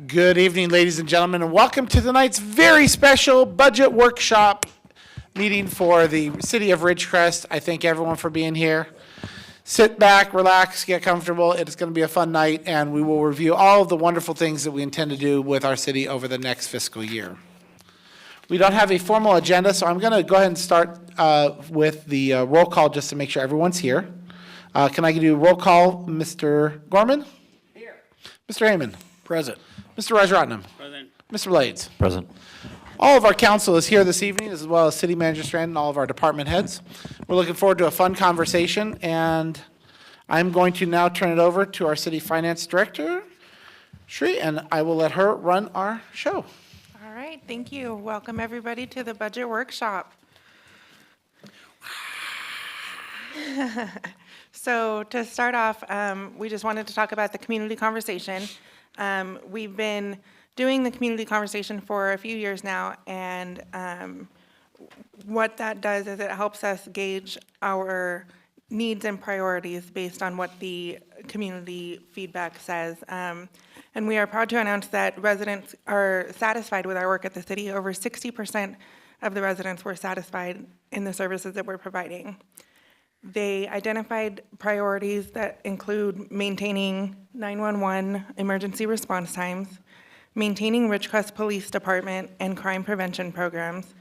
Good evening, ladies and gentlemen, and welcome to tonight's very special budget workshop meeting for the city of Ridgecrest. I thank everyone for being here. Sit back, relax, get comfortable. It is going to be a fun night, and we will review all of the wonderful things that we intend to do with our city over the next fiscal year. We don't have a formal agenda, so I'm going to go ahead and start with the roll call just to make sure everyone's here. Can I do a roll call? Mr. Gorman? Here. Mr. Heyman? Present. Mr. Rajaratnam? Present. Mr. Blades? Present. All of our council is here this evening, as well as City Manager Strand and all of our department heads. We're looking forward to a fun conversation, and I'm going to now turn it over to our City Finance Director, Shri, and I will let her run our show. All right, thank you. Welcome everybody to the budget workshop. So to start off, we just wanted to talk about the community conversation. We've been doing the community conversation for a few years now, and what that does is it helps us gauge our needs and priorities based on what the community feedback says. And we are proud to announce that residents are satisfied with our work at the city. Over 60% of the residents were satisfied in the services that we're providing. They identified priorities that include maintaining 911 emergency response times, maintaining Ridgecrest Police Department and crime prevention programs,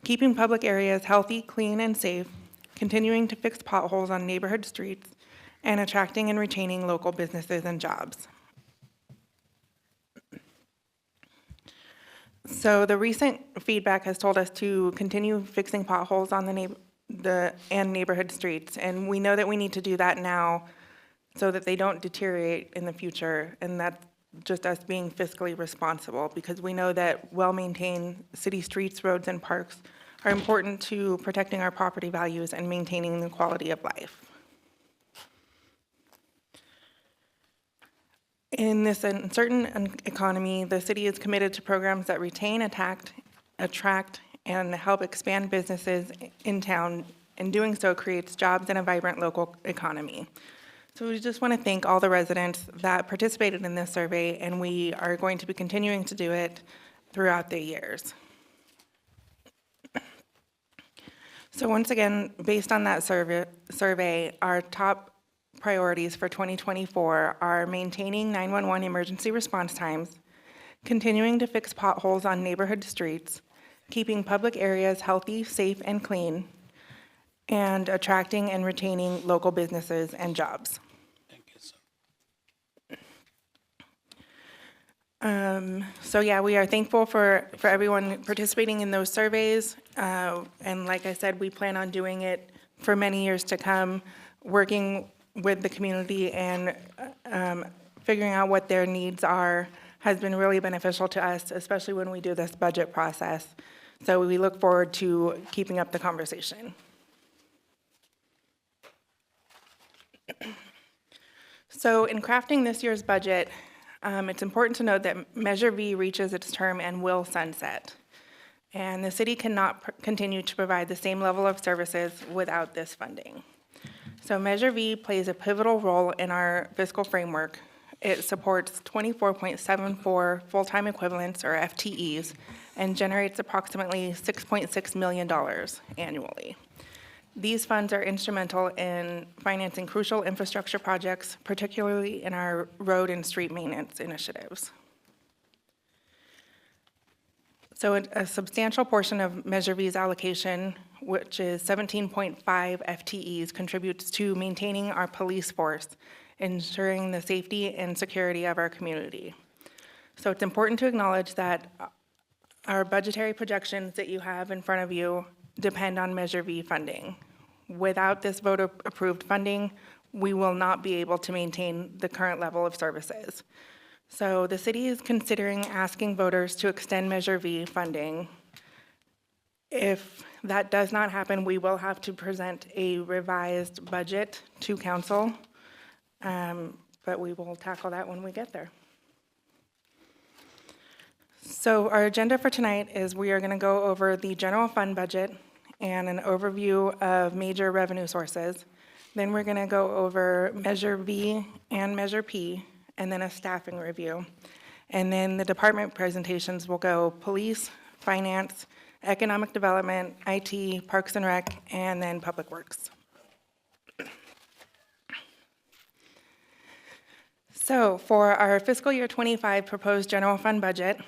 keeping public areas healthy, clean, and safe, continuing to fix potholes on neighborhood streets, and attracting and retaining local businesses and jobs. So the recent feedback has told us to continue fixing potholes on the neighborhood streets, and we know that we need to do that now so that they don't deteriorate in the future, and that's just us being fiscally responsible, because we know that well-maintained city streets, roads, and parks are important to protecting our property values and maintaining the quality of life. In this uncertain economy, the city is committed to programs that retain, attract, and help expand businesses in town, and doing so creates jobs and a vibrant local economy. So we just want to thank all the residents that participated in this survey, and we are going to be continuing to do it throughout the years. So once again, based on that survey, our top priorities for 2024 are maintaining 911 emergency response times, continuing to fix potholes on neighborhood streets, keeping public areas healthy, safe, and clean, and attracting and retaining local businesses and jobs. Thank you, sir. So yeah, we are thankful for everyone participating in those surveys. And like I said, we plan on doing it for many years to come, working with the community and figuring out what their needs are has been really beneficial to us, especially when we do this budget process. So we look forward to keeping up the conversation. So in crafting this year's budget, it's important to note that Measure V reaches its term and will sunset. And the city cannot continue to provide the same level of services without this funding. So Measure V plays a pivotal role in our fiscal framework. It supports 24.74 full-time equivalents, or FTEs, and generates approximately $6.6 million annually. These funds are instrumental in financing crucial infrastructure projects, particularly in our road and street maintenance initiatives. So a substantial portion of Measure V's allocation, which is 17.5 FTEs, contributes to maintaining our police force, ensuring the safety and security of our community. So it's important to acknowledge that our budgetary projections that you have in front of you depend on Measure V funding. Without this voter-approved funding, we will not be able to maintain the current level of services. So the city is considering asking voters to extend Measure V funding. If that does not happen, we will have to present a revised budget to council, but we will tackle that when we get there. So our agenda for tonight is we are going to go over the general fund budget and an overview of major revenue sources. Then we're going to go over Measure V and Measure P, and then a staffing review. And then the department presentations will go police, finance, economic development, IT, Parks and Rec, and then Public Works. So for our fiscal year 25 proposed general fund budget,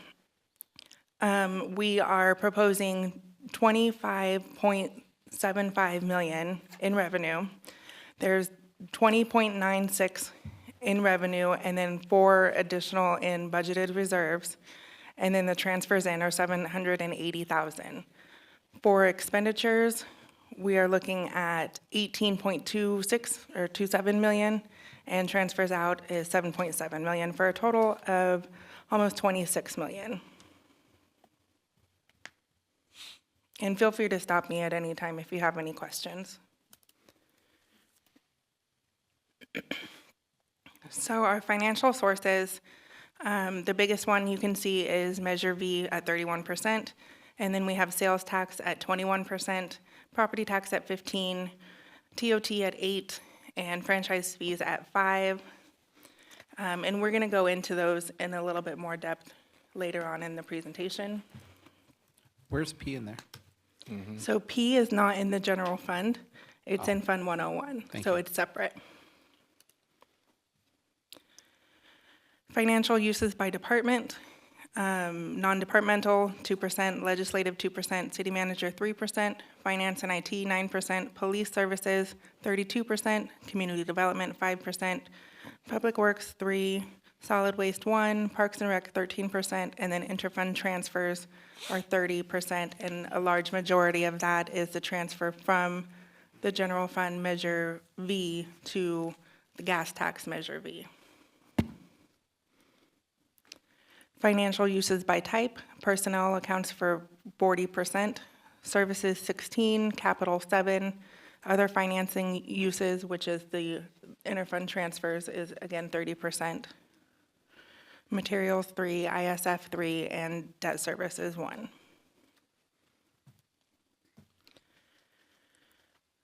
we are proposing 25.75 million in revenue. There's 20.96 in revenue, and then 4 additional in budgeted reserves. And then the transfers in are 780,000. For expenditures, we are looking at 18.26 or 27 million, and transfers out is 7.7 million, for a total of almost 26 million. And feel free to stop me at any time if you have any questions. So our financial sources, the biggest one you can see is Measure V at 31%, and then we have sales tax at 21%, property tax at 15%, TOT at 8%, and franchise fees at 5%. And we're going to go into those in a little bit more depth later on in the presentation. Where's P in there? So P is not in the general fund. It's in Fund 101, so it's separate. Financial uses by department, non-departmental 2%, legislative 2%, city manager 3%, finance and IT 9%, police services 32%, community development 5%, public works 3%, solid waste 1%, parks and rec 13%, and then interfund transfers are 30%, and a large majority of that is the transfer from the general fund Measure V to the gas tax Measure V. Financial uses by type, personnel accounts for 40%, services 16%, capital 7%, other financing uses, which is the interfund transfers, is again 30%. Materials 3%, ISF 3%, and debt services 1%.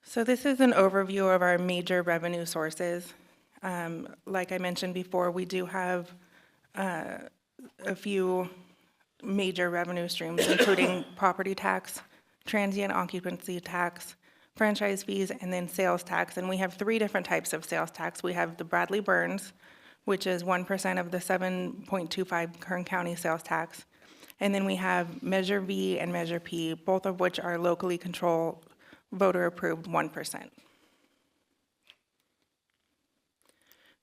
So this is an overview of our major revenue sources. Like I mentioned before, we do have a few major revenue streams, including property tax, transient occupancy tax, franchise fees, and then sales tax. And we have 3 different types of sales tax. We have the Bradley Burns, which is 1% of the 7.25 Kern County sales tax. And then we have Measure V and Measure P, both of which are locally controlled, voter-approved 1%.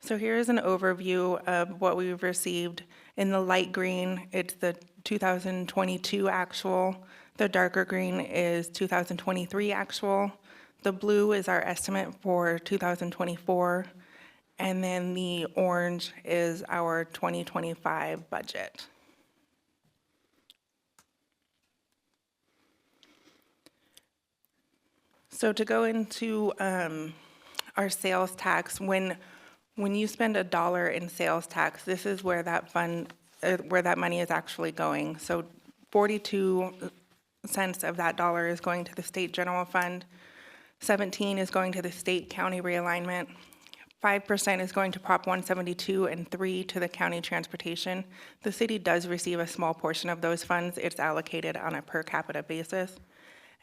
So here's an overview of what we've received. In the light green, it's the 2022 actual. The darker green is 2023 actual. The blue is our estimate for 2024. And then the orange is our 2025 budget. So to go into our sales tax, when you spend $1 in sales tax, this is where that fund, where that money is actually going. So 42 cents of that dollar is going to the state general fund, 17 is going to the state county realignment, 5% is going to Prop 172, and 3% to the county transportation. The city does receive a small portion of those funds. It's allocated on a per capita basis.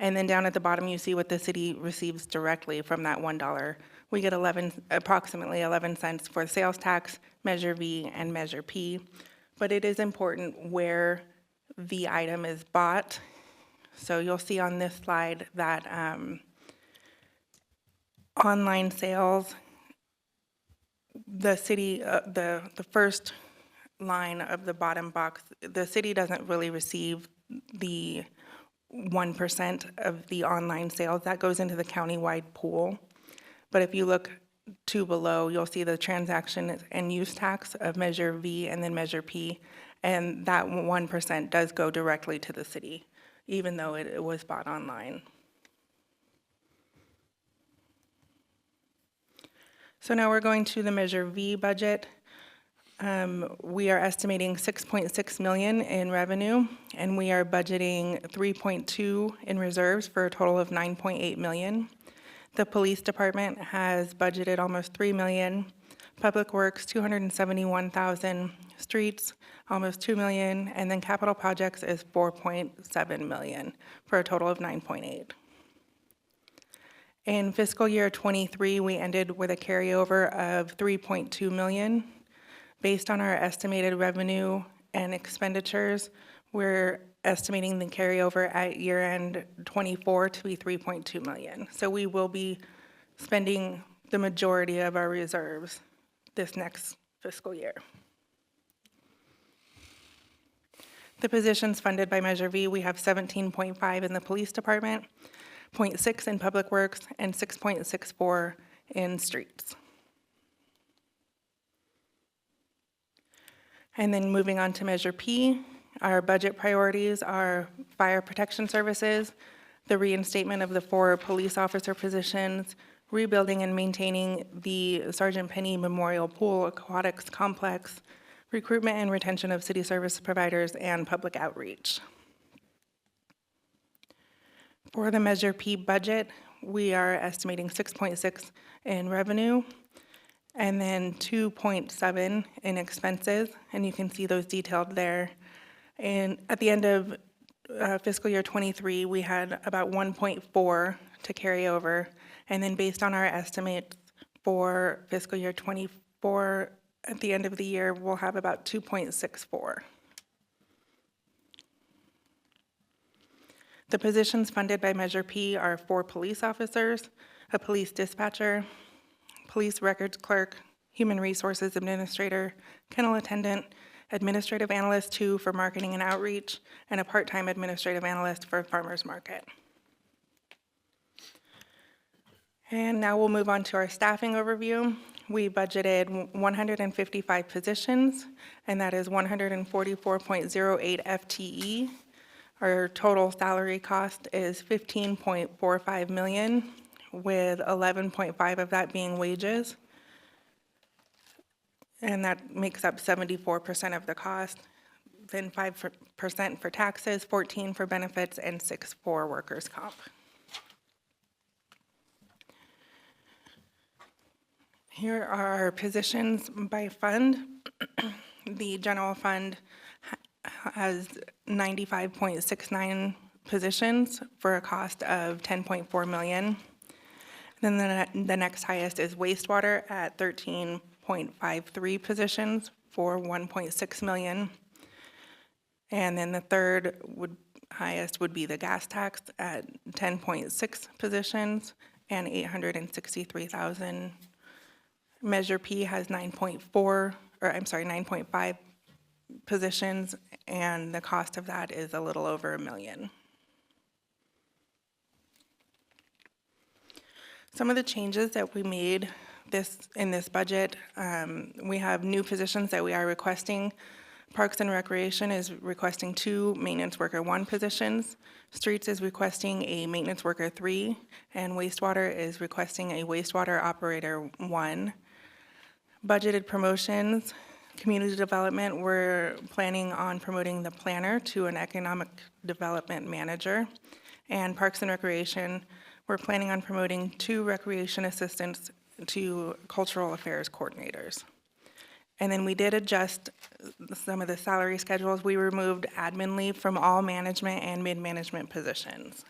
And then down at the bottom, you see what the city receives directly from that $1. We get approximately 11 cents for sales tax, Measure V, and Measure P. But it is important where the item is bought. So you'll see on this slide that online sales, the city, the first line of the bottom box, the city doesn't really receive the 1% of the online sales. That goes into the countywide pool. But if you look 2 below, you'll see the transaction and use tax of Measure V and then Measure P, and that 1% does go directly to the city, even though it was bought online. So now we're going to the Measure V budget. We are estimating 6.6 million in revenue, and we are budgeting 3.2 in reserves for a total of 9.8 million. The police department has budgeted almost 3 million. Public Works, 271,000. streets, almost 2 million, and then capital projects is 4.7 million, for a total of 9.8. In fiscal year '23, we ended with a carryover of 3.2 million. Based on our estimated revenue and expenditures, we're estimating the carryover at year-end '24 to be 3.2 million. So we will be spending the majority of our reserves this next fiscal year. The positions funded by Measure V, we have 17.5 in the police department, 0.6 in public works, and 6.64 in streets. And then moving on to Measure P, our budget priorities are fire protection services, the reinstatement of the 4 police officer positions, rebuilding and maintaining the Sergeant Penny Memorial Pool Aquatics Complex, recruitment and retention of city service providers, and public outreach. For the Measure P budget, we are estimating 6.6 in revenue, and then 2.7 in expenses, and you can see those detailed there. And at the end of fiscal year '23, we had about 1.4 to carry over, and then based on our estimates for fiscal year '24, at the end of the year, we'll have about 2.64. The positions funded by Measure P are 4 police officers, a police dispatcher, police records clerk, human resources administrator, kennel attendant, administrative analyst 2 for marketing and outreach, and a part-time administrative analyst for farmers market. And now we'll move on to our staffing overview. We budgeted 155 positions, and that is 144.08 FTE. Our total salary cost is 15.45 million, with 11.5 of that being wages. And that makes up 74% of the cost. Then 5% for taxes, 14% for benefits, and 6% for workers' comp. Here are our positions by fund. The general fund has 95.69 positions for a cost of 10.4 million. Then the next highest is wastewater at 13.53 positions for 1.6 million. And then the third highest would be the gas tax at 10.6 positions and 863,000. Measure P has 9.5 positions, and the cost of that is a little over $1 million. Some of the changes that we made in this budget, we have new positions that we are requesting. Parks and Recreation is requesting 2 maintenance worker 1 positions. Streets is requesting a maintenance worker 3, and wastewater is requesting a wastewater operator 1. Budgeted promotions, community development, we're planning on promoting the planner to an economic development manager. And Parks and Recreation, we're planning on promoting 2 recreation assistants to cultural affairs coordinators. And then we did adjust some of the salary schedules. We removed admin leave from all management and mid-management positions.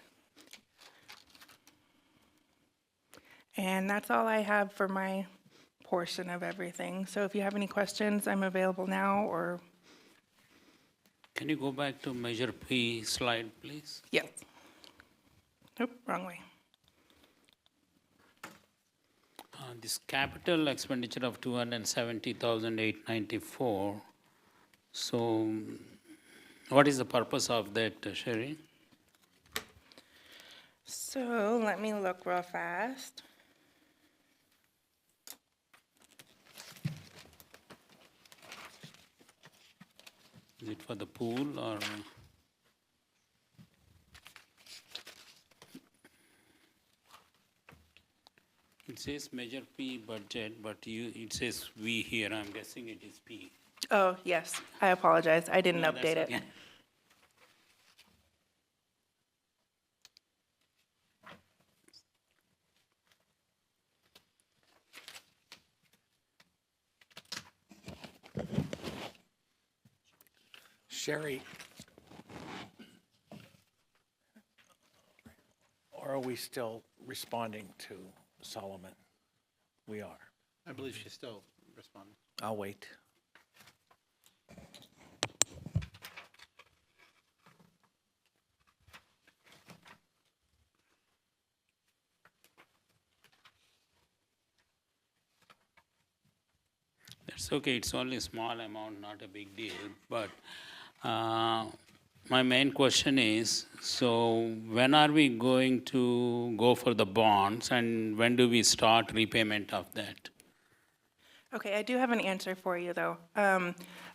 And that's all I have for my portion of everything. So if you have any questions, I'm available now, or... Can you go back to Measure P slide, please? Yes. Nope, wrong way. This capital expenditure of 270,894. So what is the purpose of that, Sherry? So let me look real fast. Is it for the pool or? It says Measure P budget, but it says V here. I'm guessing it is P. Oh, yes, I apologize. I didn't No, update that's it. okay. Sherry, or are we still responding to Solomon? We are. I believe she's still responding. I'll wait. That's okay, it's only a small amount, not a big deal, but my main question is, so when are we going to go for the bonds and when do we start repayment of that? Okay, I do have an answer for you, though.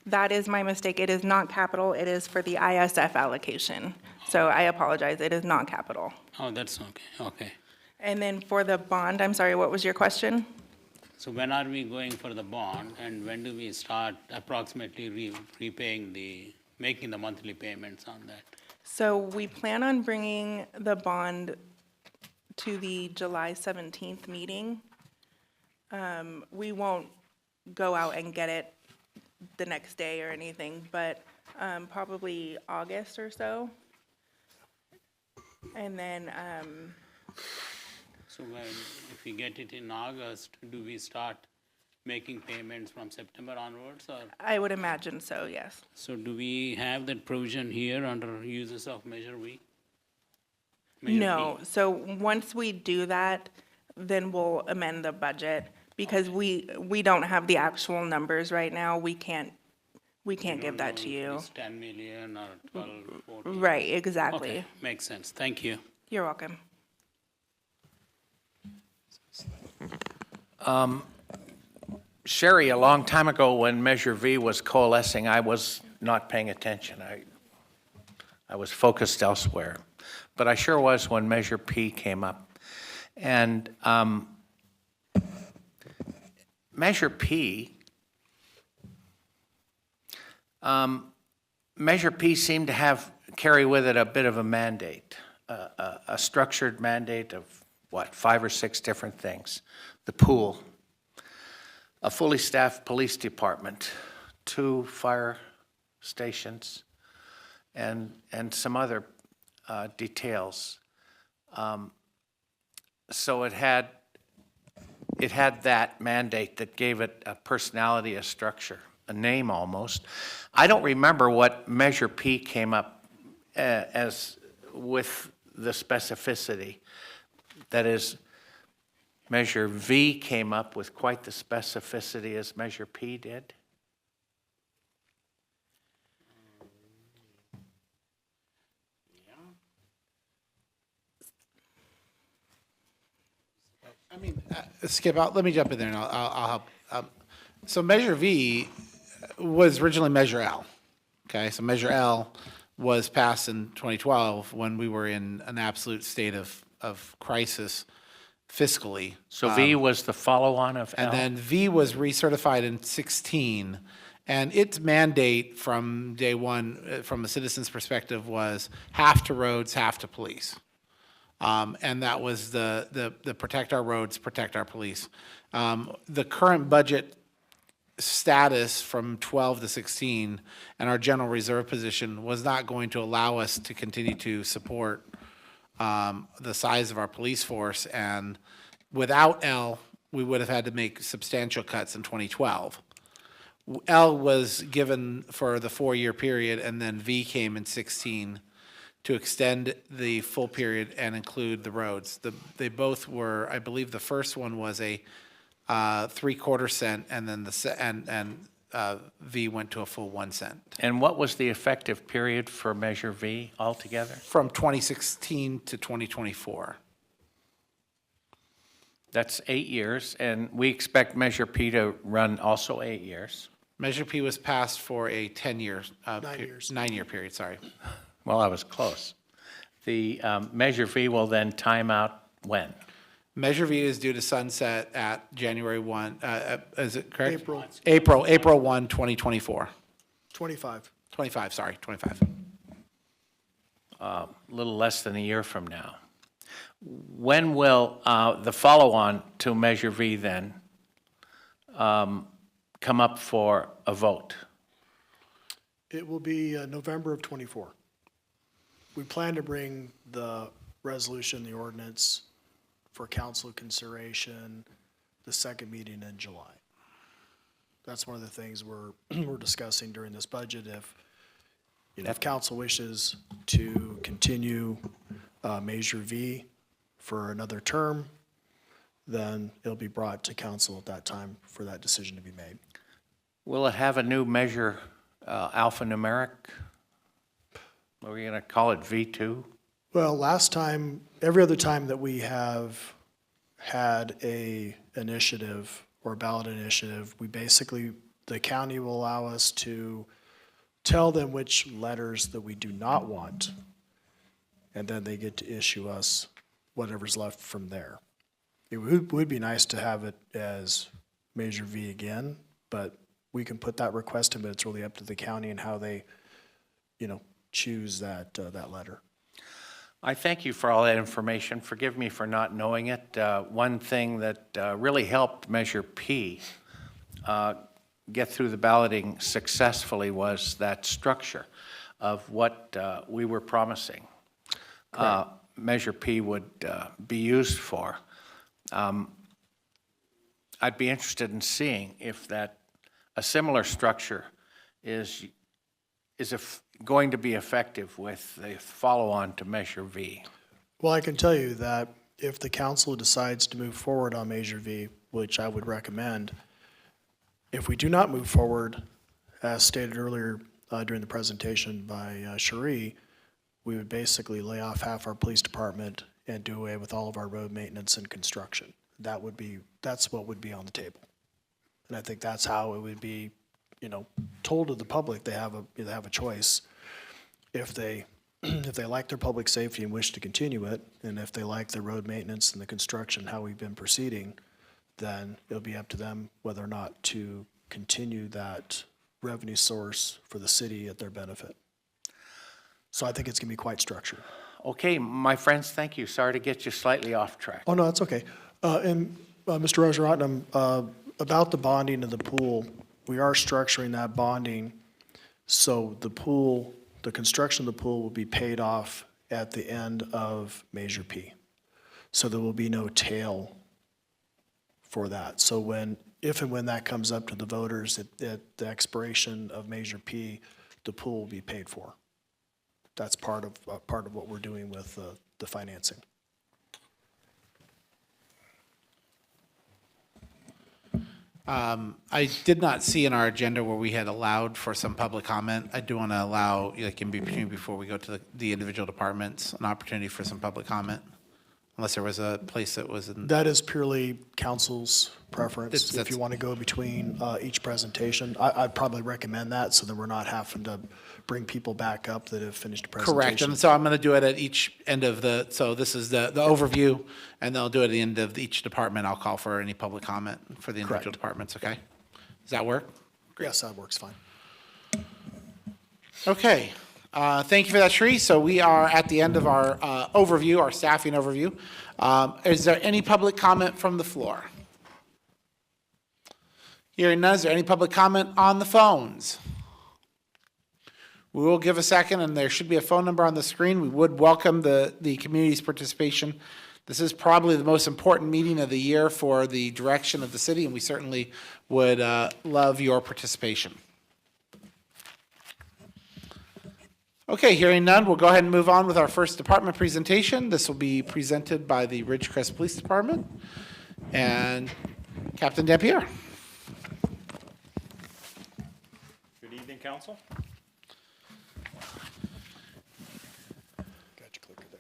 That is my mistake. It is not capital. It is for the ISF allocation. So I apologize. It is not capital. Oh, that's okay, okay. And then for the bond, I'm sorry, what was your question? So when are we going for the bond and when do we start approximately repaying making the monthly payments on that? So we plan on bringing the bond to the July 17th meeting. We won't go out and get it the next day or anything, but probably August or so. And then, So if we get it in August, do we start making payments from September onwards or? I would imagine so, yes. So do we have that provision here under uses of Measure V? Measure No, P? so once we do that, then we'll amend the budget, because we don't have the actual numbers right now. We can't give that to you. It's 10 million or 12, 14? Right, exactly. Okay, makes sense. Thank you. You're welcome. Sherry, a long time ago when Measure V was coalescing, I was not paying attention. I was focused elsewhere. But I sure was when Measure P came up. And Measure P, Measure P seemed to carry with it a bit of a mandate, a structured mandate of, 5 or 6 different things. The pool, a fully staffed police department, 2 fire stations, and some other details. So it had that mandate that gave it a personality, a structure, a name almost. I don't remember what Measure P came up as with the specificity. That is, Measure V came up with quite the specificity as Measure P did. I mean, Skip, let me jump in there and I'll help. So Measure V was originally Measure L. Okay, so Measure L was passed in 2012 when we were in an absolute state of crisis fiscally. So V was the follow-on of L? And then V was recertified in 16. And its mandate from day one, from a citizen's perspective, was half to roads, half to police. And that was the protect our roads, protect our police. The current budget status from 12 to 16 and our general reserve position was not going to allow us to continue to support the size of our police force. And without L, we would have had to make substantial cuts in 2012. L was given for the 4-year period, and then V came in 16 to extend the full period and include the roads. They both were, I believe the first one was a 3/4 cent, and then V went to a full 1 cent. And what was the effective period for Measure V altogether? From 2016 to 2024. That's 8 years, and we expect Measure P to run also 8 years. Measure P was passed for a 10-year. 9 years. 9-year period, sorry. Well, I was close. The Measure V will then time out when? Measure V is due to sunset at January 1, is it correct? April. April 1, 2024. 25. 25, sorry, 25. A little less than a year from now. When will the follow-on to Measure V then come up for a vote? It will be November of '24. We plan to bring the resolution, the ordinance for council consideration, the second meeting in July. That's one of the things we're discussing during this budget. If council wishes to continue Measure V for another term, then it'll be brought to council at that time for that decision to be made. Will it have a new measure, alphanumeric? Are we going to call it V2? Well, last time, every other time that we have had a initiative or ballot initiative, we basically, the county will allow us to tell them which letters that we do not want, and then they get to issue us whatever's left from there. It would be nice to have it as Measure V again, but we can put that request in, but it's really up to the county and how they, choose that letter. I thank you for all that information. Forgive me for not knowing it. One thing that really helped Measure P get through the balloting successfully was that structure of what we were promising Measure P would be used for. I'd be interested in seeing if a similar structure is going to be effective with the follow-on to Measure V. Well, I can tell you that if the council decides to move forward on Measure V, which I would recommend, if we do not move forward, as stated earlier during the presentation by Cherie, we would basically lay off half our police department and do away with all of our road maintenance and construction. That's what would be on the table. And I think that's how it would be, told to the public they have a choice. If they like their public safety and wish to continue it, and if they like the road maintenance and the construction, how we've been proceeding, then it'll be up to them whether or not to continue that revenue source for the city at their benefit. So I think it's gonna be quite structured. Okay, my friends, thank you. Sorry to get you slightly off track. Oh, no, that's okay. And Mr. Rajaratnam, about the bonding of the pool, we are structuring that bonding so the construction of the pool will be paid off at the end of Measure P. So there will be no tail for that. So if and when that comes up to the voters at the expiration of Measure P, the pool will be paid for. That's part of what we're doing with the financing. I did not see in our agenda where we had allowed for some public comment. I do want to allow, like in between, before we go to the individual departments, an opportunity for some public comment, unless there was a place that was in. That is purely council's preference. If That's- you want to go between each presentation, I'd probably recommend that, so that we're not having to bring people back up that have finished a presentation. Correct, and so I'm going to do it at each end of so this is the overview, and then I'll do it at the end of each department. I'll call for any public comment for the individual Correct. departments, okay? Does that work? Yes, that works fine. Okay, thank you for that, Sheree. So we are at the end of our overview, our staffing overview. Is there any public comment from the floor? Hearing none, is there any public comment on the phones? We will give a second, and there should be a phone number on the screen. We would welcome the community's participation. This is probably the most important meeting of the year for the direction of the city, and we certainly would love your participation. Okay, hearing none, we'll go ahead and move on with our first department presentation. This will be presented by the Ridgecrest Police Department and Captain Dampier. Good evening, council. Got your clicker there.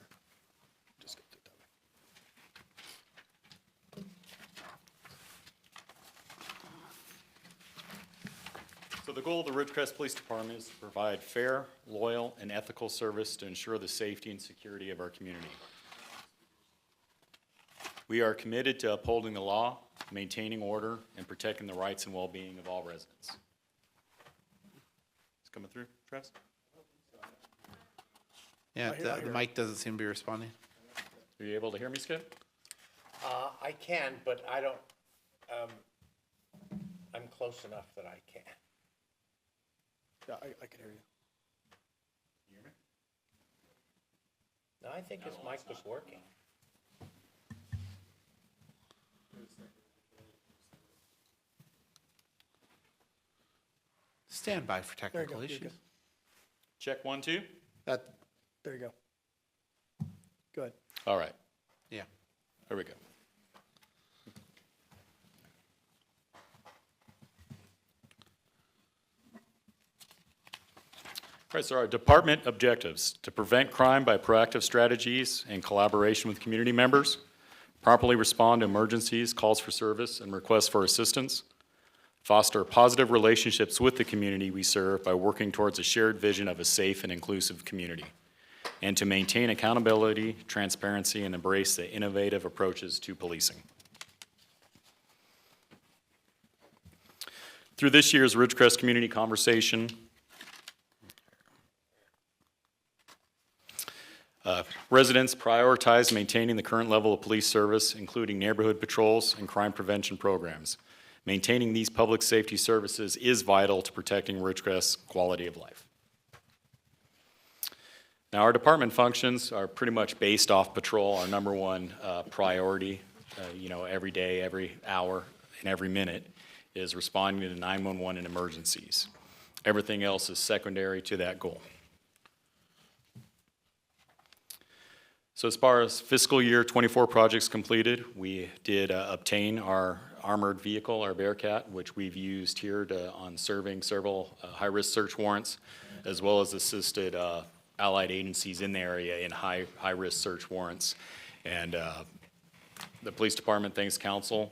Just go through that way. So the goal of the Ridgecrest Police Department is to provide fair, loyal, and ethical service to ensure the safety and security of our community. We are committed to upholding the law, maintaining order, and protecting the rights and well-being of all residents. It's coming through, Travis? Yeah, the mic doesn't seem to be responding. Are you able to hear me, Skip? I can, but I don't, I'm close enough that I can. Yeah, I can hear you. No, I think his mic was working. Stand by for There you technical go. You're issues. good. Check 1, 2. That, There you go. Go ahead. All right, yeah. there we go. All right, so our department objectives: to prevent crime by proactive strategies and collaboration with community members, properly respond to emergencies, calls for service, and requests for assistance, foster positive relationships with the community we serve by working towards a shared vision of a safe and inclusive community, and to maintain accountability, transparency, and embrace the innovative approaches to policing. Through this year's Ridgecrest Community Conversation, residents prioritize maintaining the current level of police service, including neighborhood patrols and crime prevention programs. Maintaining these public safety services is vital to protecting Ridgecrest's quality of life. Now, our department functions are pretty much based off patrol. Our number one priority, every day, every hour, and every minute is responding to 911 and emergencies. Everything else is secondary to that goal. So as far as fiscal year 24 projects completed, we did obtain our armored vehicle, our Bearcat, which we've used here on serving several high-risk search warrants, as well as assisted allied agencies in the area in high-risk search warrants. And the police department thanks council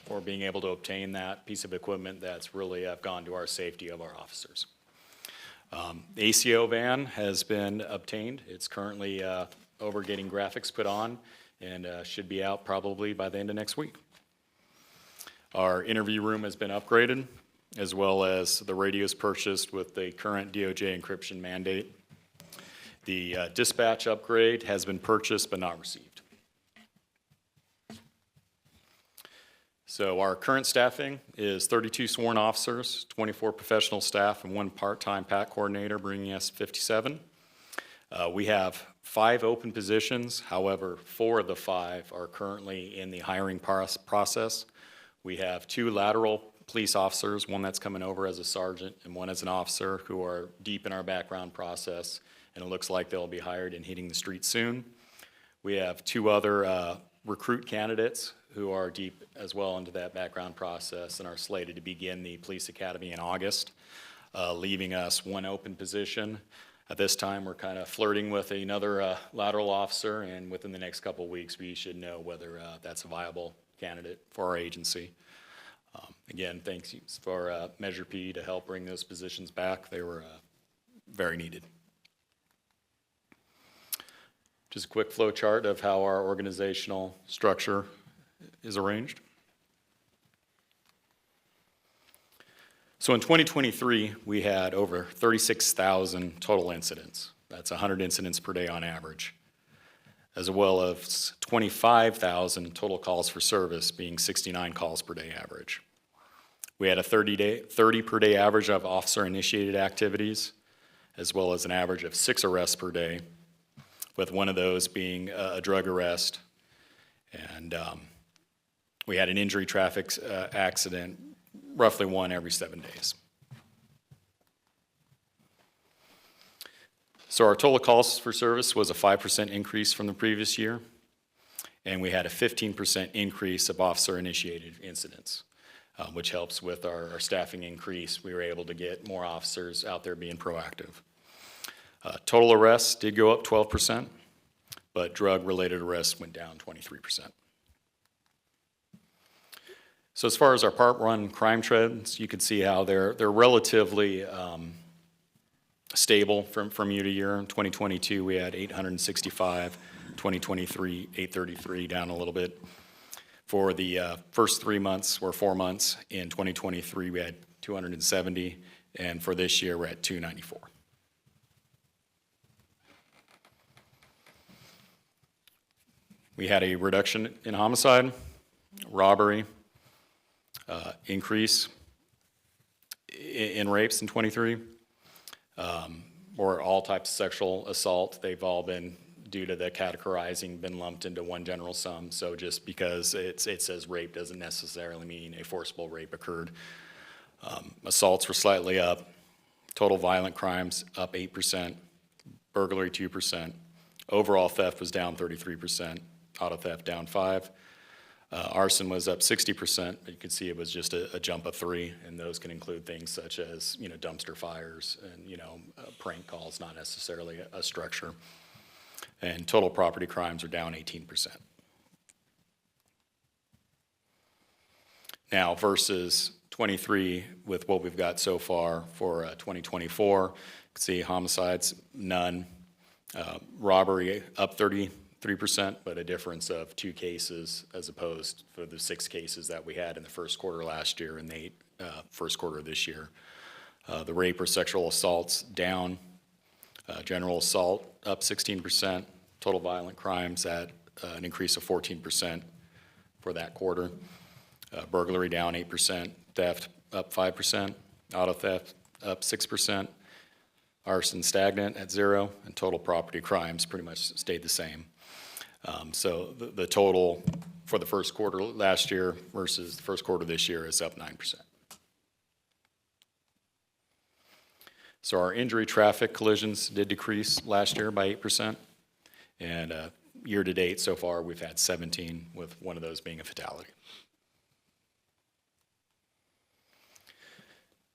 for being able to obtain that piece of equipment that's really gone to our safety of our officers. The ACO van has been obtained. It's currently over getting graphics put on and should be out probably by the end of next week. Our interview room has been upgraded, as well as the radios purchased with the current DOJ encryption mandate. The dispatch upgrade has been purchased but not received. So our current staffing is 32 sworn officers, 24 professional staff, and 1 part-time PAC coordinator, bringing us 57. We have 5 open positions. However, 4 of the 5 are currently in the hiring process. We have 2 lateral police officers, one that's coming over as a sergeant and one as an officer, who are deep in our background process, and it looks like they'll be hired and hitting the street soon. We have 2 other recruit candidates who are deep as well into that background process and are slated to begin the police academy in August, leaving us 1 open position. At this time, we're kind of flirting with another lateral officer, and within the next couple of weeks, we should know whether that's a viable candidate for our agency. Again, thanks for Measure P to help bring those positions back. They were very needed. Just a quick flow chart of how our organizational structure is arranged. So in 2023, we had over 36,000 total incidents. That's 100 incidents per day on average, as well as 25,000 total calls for service, being 69 calls per day average. We had a 30 per day average of officer-initiated activities, as well as an average of 6 arrests per day, with one of those being a drug arrest. And we had an injury traffic accident, roughly 1 every 7 days. So our total calls for service was a 5% increase from the previous year, and we had a 15% increase of officer-initiated incidents, which helps with our staffing increase. We were able to get more officers out there being proactive. Total arrests did go up 12%, but drug-related arrests went down 23%. So as far as our part-run crime trends, you can see how they're relatively stable from year to year. In 2022, we had 865. 2023, 833, down a little bit. For the first 3 months or 4 months in 2023, we had 270, and for this year, we're at 294. We had a reduction in homicide, robbery, increase in rapes in 23, or all types of sexual assault. They've all been, due to the categorizing, been lumped into one general sum. So just because it says rape doesn't necessarily mean a forcible rape occurred. Assaults were slightly up. Total violent crimes up 8%. Burglary 2%. Overall theft was down 33%. Auto theft down 5%. Arson was up 60%, but you can see it was just a jump of 3, and those can include things such as, dumpster fires and, prank calls, not necessarily a structure. And total property crimes are down 18%. Now versus 23 with what we've got so far for 2024, you can see homicides, none. Robbery up 33%, but a difference of 2 cases as opposed for the 6 cases that we had in the first quarter last year and the first quarter of this year. The rape or sexual assaults down. General assault up 16%. Total violent crimes at an increase of 14% for that quarter. Burglary down 8%. Theft up 5%. Auto theft up 6%. Arson stagnant at 0, and total property crimes pretty much stayed the same. So the total for the first quarter last year versus the first quarter this year is up 9%. So our injury traffic collisions did decrease last year by 8%. And year to date so far, we've had 17, with one of those being a fatality.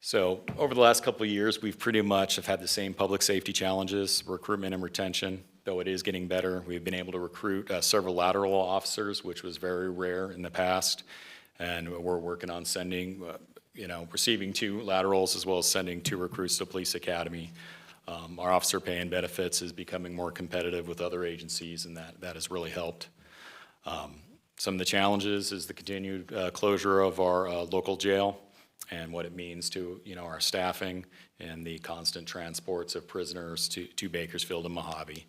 So over the last couple of years, we've pretty much have had the same public safety challenges, recruitment and retention, though it is getting better. We've been able to recruit several lateral officers, which was very rare in the past. And we're working on sending, receiving 2 laterals as well as sending 2 recruits to police academy. Our officer pay and benefits is becoming more competitive with other agencies, and that has really helped. Some of the challenges is the continued closure of our local jail and what it means to our staffing and the constant transports of prisoners to Bakersfield and Mojave.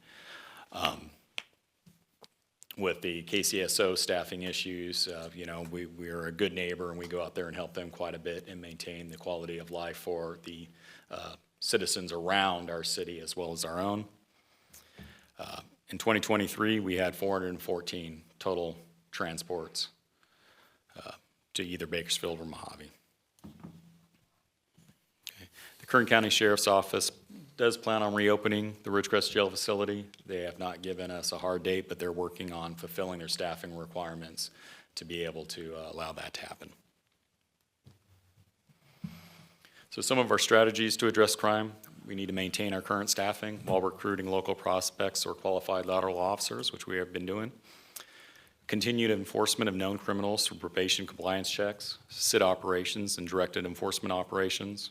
With the KCSO staffing issues, we are a good neighbor and we go out there and help them quite a bit and maintain the quality of life for the citizens around our city as well as our own. In 2023, we had 414 total transports to either Bakersfield or Mojave. Okay. The Kern County Sheriff's Office does plan on reopening the Ridgecrest Jail facility. They have not given us a hard date, but they're working on fulfilling their staffing requirements to be able to allow that to happen. So some of our strategies to address crime: we need to maintain our current staffing while recruiting local prospects or qualified lateral officers, which we have been doing. Continued enforcement of known criminals through probation compliance checks, SIT operations and directed enforcement operations.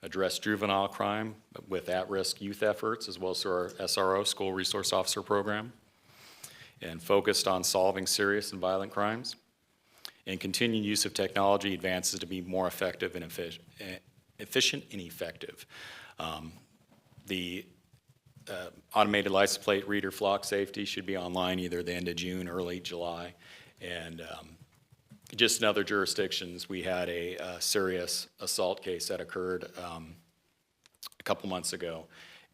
Address juvenile crime with at-risk youth efforts, as well as through our SRO, School Resource Officer Program. And focused on solving serious and violent crimes. And continued use of technology advances to be more effective and efficient and effective. The automated license plate reader flock safety should be online either the end of June, early July. And just in other jurisdictions, we had a serious assault case that occurred a couple months ago.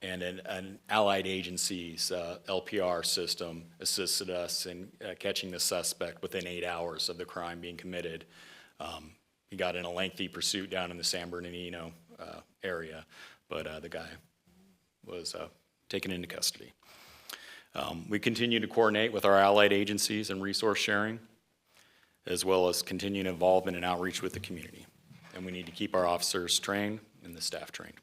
And an allied agency's LPR system assisted us in catching the suspect within 8 hours of the crime being committed. He got in a lengthy pursuit down in the San Bernardino area, but the guy was taken into custody. We continue to coordinate with our allied agencies and resource sharing, as well as continued involvement and outreach with the community. And we need to keep our officers trained and the staff trained.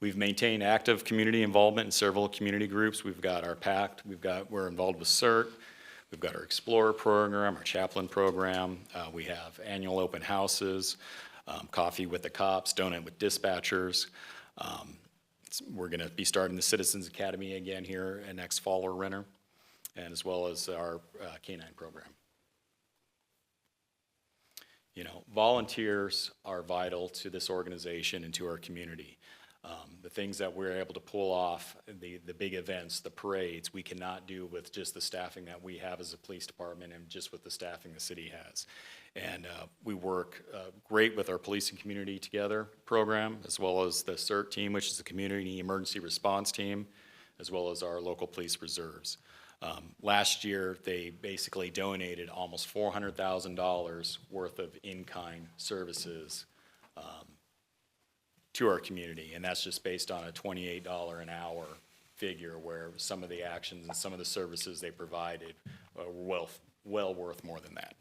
We've maintained active community involvement in several community groups. We've got our PACT, we're involved with CERT, we've got our Explorer program, our chaplain program, we have annual open houses, coffee with the cops, donut with dispatchers. We're gonna be starting the Citizens Academy again here in next fall or winter, and as well as our canine program. Volunteers are vital to this organization and to our community. The things that we're able to pull off, the big events, the parades, we cannot do with just the staffing that we have as a police department and just with the staffing the city has. And we work great with our Policing Community Together program, as well as the CERT team, which is the Community Emergency Response Team, as well as our local police reserves. Last year, they basically donated almost $400,000 worth of in-kind services to our community, and that's just based on a $28 an hour figure, where some of the actions and some of the services they provided were well worth more than that.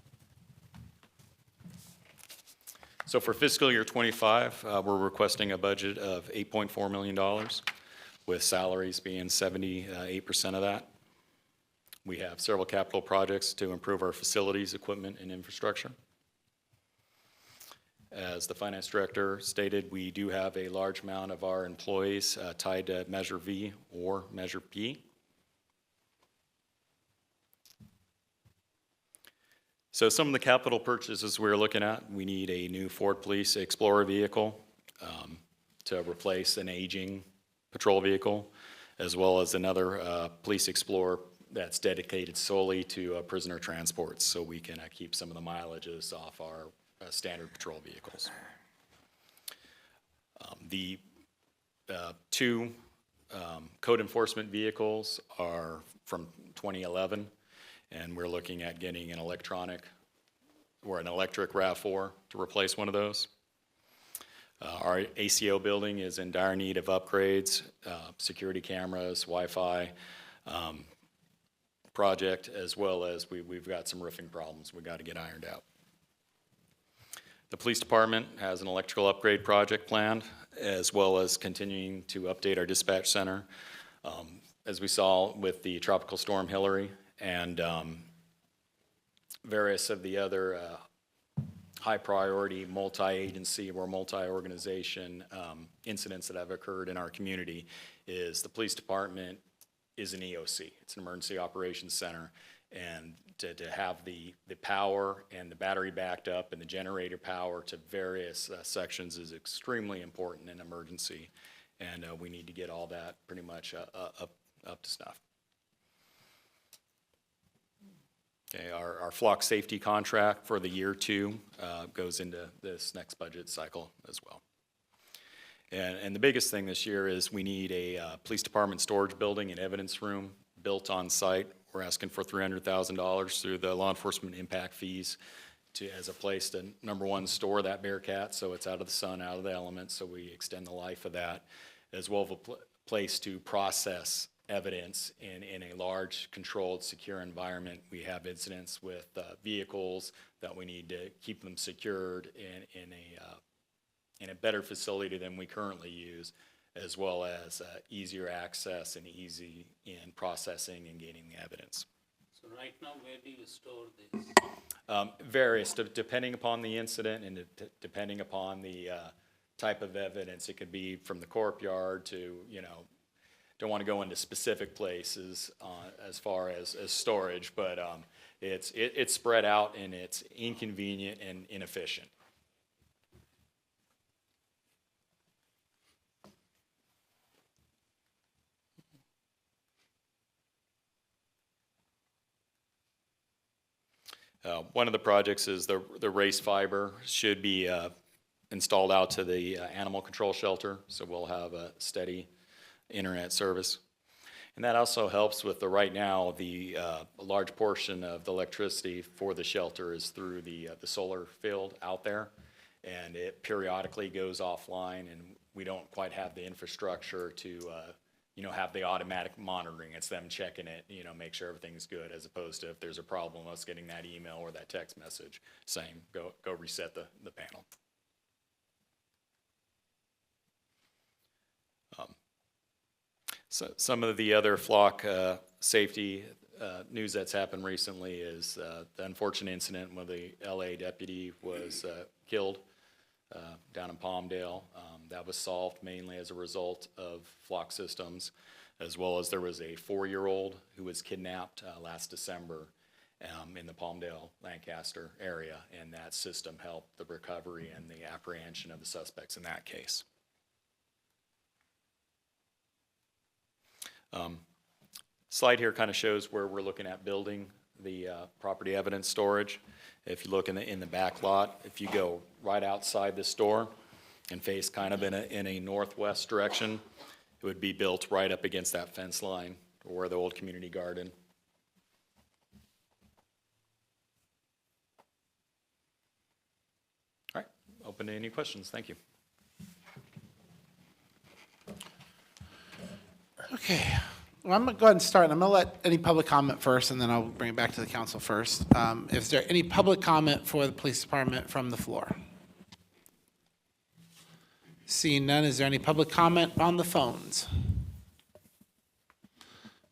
So for fiscal year '25, we're requesting a budget of $8.4 million, with salaries being 78% of that. We have several capital projects to improve our facilities, equipment, and infrastructure. As the finance director stated, we do have a large amount of our employees tied to Measure V or Measure P. So some of the capital purchases we're looking at, we need a new Ford Police Explorer vehicle to replace an aging patrol vehicle, as well as another Police Explorer that's dedicated solely to prisoner transports, so we can keep some of the mileages off our standard patrol vehicles. The two code enforcement vehicles are from 2011, and we're looking at getting an electric RAV4 to replace one of those. Our ACO building is in dire need of upgrades, security cameras, Wi-Fi project, as well as we've got some roofing problems we've got to get ironed out. The police department has an electrical upgrade project planned, as well as continuing to update our dispatch center. As we saw with the Tropical Storm Hillary and various of the other high priority multi-agency or multi-organization incidents that have occurred in our community, is the police department is an EOC. It's an Emergency Operations Center. And to have the power and the battery backed up and the generator power to various sections is extremely important in emergency. And we need to get all that pretty much up to snuff. Okay, our flock safety contract for the year 2 goes into this next budget cycle as well. And the biggest thing this year is we need a police department storage building and evidence room built on site. We're asking for $300,000 through the law enforcement impact fees as a place to, number one, store that Bearcat so it's out of the sun, out of the elements, so we extend the life of that, as well as a place to process evidence in a large, controlled, secure environment. We have incidents with vehicles that we need to keep them secured in a better facility than we currently use, as well as easier access and easy in processing and gaining the evidence. So right now, where do you store this? Various, depending upon the incident and depending upon the type of evidence. It could be from the courtyard to, don't want to go into specific places as far as storage, but it's spread out and it's inconvenient and inefficient. One of the projects is the race fiber should be installed out to the animal control shelter, so we'll have a steady internet service. And that also helps with right now, a large portion of the electricity for the shelter is through the solar field out there, and it periodically goes offline, and we don't quite have the infrastructure to have the automatic monitoring. It's them checking it, make sure everything's good, as opposed to if there's a problem, us getting that email or that text message saying, go reset the panel. So some of the other flock safety news that's happened recently is the unfortunate incident where the LA deputy was killed down in Palmdale. That was solved mainly as a result of flock systems, as well as there was a 4-year-old who was kidnapped last December in the Palmdale, Lancaster area, and that system helped the recovery and the apprehension of the suspects in that case. Slide here kind of shows where we're looking at building the property evidence storage. If you look in the back lot, if you go right outside the store and face kind of in a northwest direction, it would be built right up against that fence line or the old community garden. All right, open to any questions. Thank you. Okay, well, I'm gonna go ahead and start. I'm gonna let any public comment first, and then I'll bring it back to the council first. Is there any public comment for the police department from the floor? Seeing none, is there any public comment on the phones?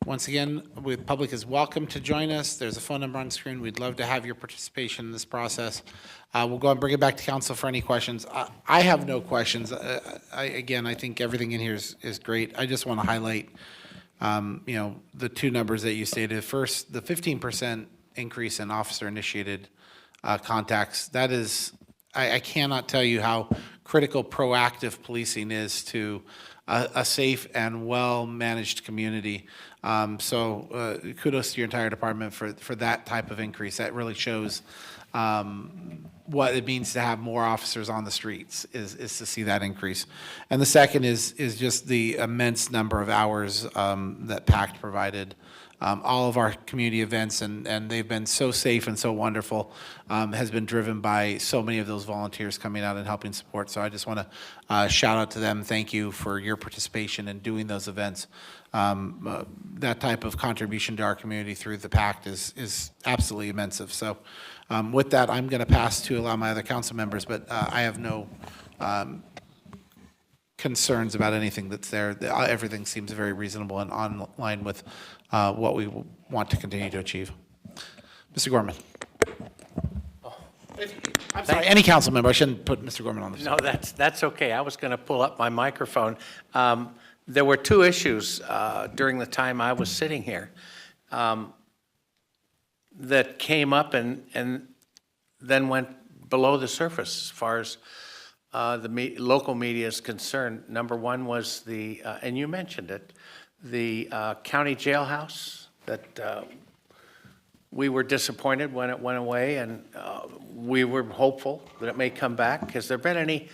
Once again, the public is welcome to join us. There's a phone number on the screen. We'd love to have your participation in this process. We'll go and bring it back to council for any questions. I have no questions. Again, I think everything in here is great. I just want to highlight, the two numbers that you stated. First, the 15% increase in officer-initiated contacts. That is, I cannot tell you how critical proactive policing is to a safe and well-managed community. So kudos to your entire department for that type of increase. That really shows what it means to have more officers on the streets, is to see that increase. And the second is just the immense number of hours that PACT provided. All of our community events, and they've been so safe and so wonderful, has been driven by so many of those volunteers coming out and helping support. So I just want to shout out to them. Thank you for your participation in doing those events. That type of contribution to our community through the PACT is absolutely immense. So with that, I'm going to pass to allow my other council members, but I have no concerns about anything that's there. Everything seems very reasonable and on line with what we want to continue to achieve. Mr. Gorman. I'm sorry, any council member. I shouldn't put Mr. Gorman on the No, spot. that's okay. I was going to pull up my microphone. There were two issues during the time I was sitting here that came up and then went below the surface as far as the local media is concerned. Number one was the, and you mentioned it, the county jailhouse that we were disappointed when it went away, and we were hopeful that it may come back. Has there been any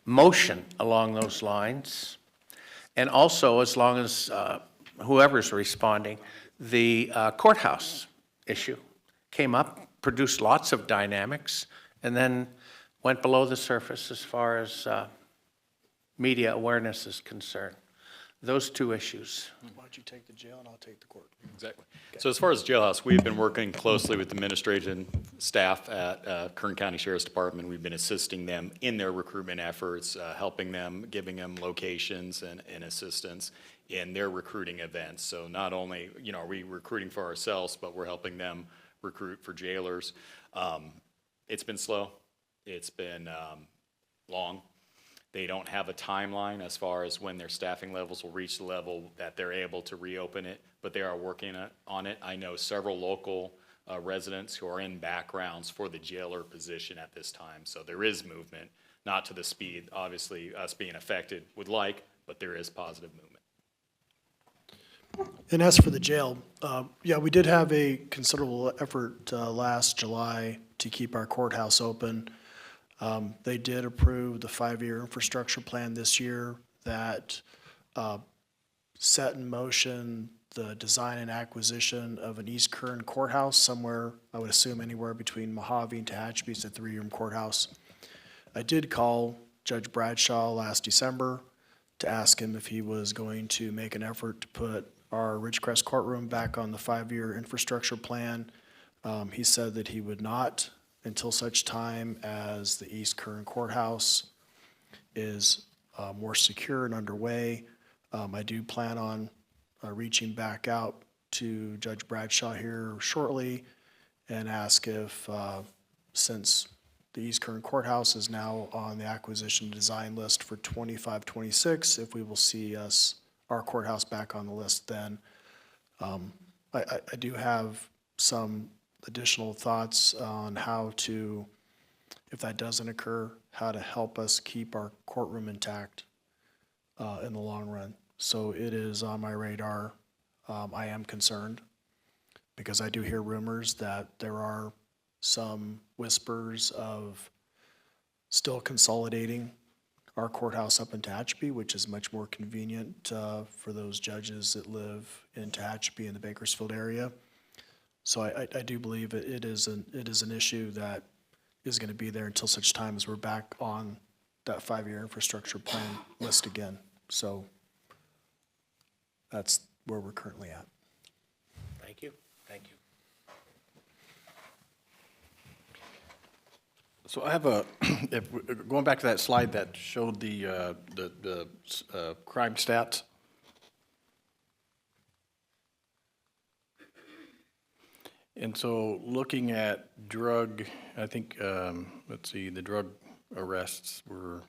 motion along those lines? And also, as long as whoever's responding, the courthouse issue came up, produced lots of dynamics, and then went below the surface as far as media awareness is concerned. Those two issues. Why don't you take the jail and I'll take the court? Exactly. So as far as jailhouse, we've been working closely with administration staff at Kern County Sheriff's Department. We've been assisting them in their recruitment efforts, helping them, giving them locations and assistance in their recruiting events. So not only, are we recruiting for ourselves, but we're helping them recruit for jailers. It's been slow. It's been long. They don't have a timeline as far as when their staffing levels will reach the level that they're able to reopen it, but they are working on it. I know several local residents who are in backgrounds for the jailer position at this time. So there is movement, not to the speed, obviously, us being affected would like, but there is positive movement. And as for the jail, we did have a considerable effort last July to keep our courthouse open. They did approve the 5-year infrastructure plan this year that set in motion the design and acquisition of an East Kern courthouse somewhere, I would assume anywhere between Mojave and Tehachapi. It's a 3-room courthouse. I did call Judge Bradshaw last December to ask him if he was going to make an effort to put our Ridgecrest courtroom back on the 5-year infrastructure plan. He said that he would not until such time as the East Kern Courthouse is more secure and underway. I do plan on reaching back out to Judge Bradshaw here shortly and ask if, since the East Kern Courthouse is now on the acquisition design list for 25-26, if we will see our courthouse back on the list then. I do have some additional thoughts on how to, if that doesn't occur, how to help us keep our courtroom intact in the long run. So it is on my radar. I am concerned because I do hear rumors that there are some whispers of still consolidating our courthouse up in Tehachapi, which is much more convenient for those judges that live in Tehachapi in the Bakersfield area. So I do believe it is an issue that is going to be there until such time as we're back on that 5-year infrastructure plan list again. So that's where we're currently at. Thank you, thank you. So I have a, going back to that slide that showed the crime stats. And so looking at drug, I think, let's see, the drug arrests were,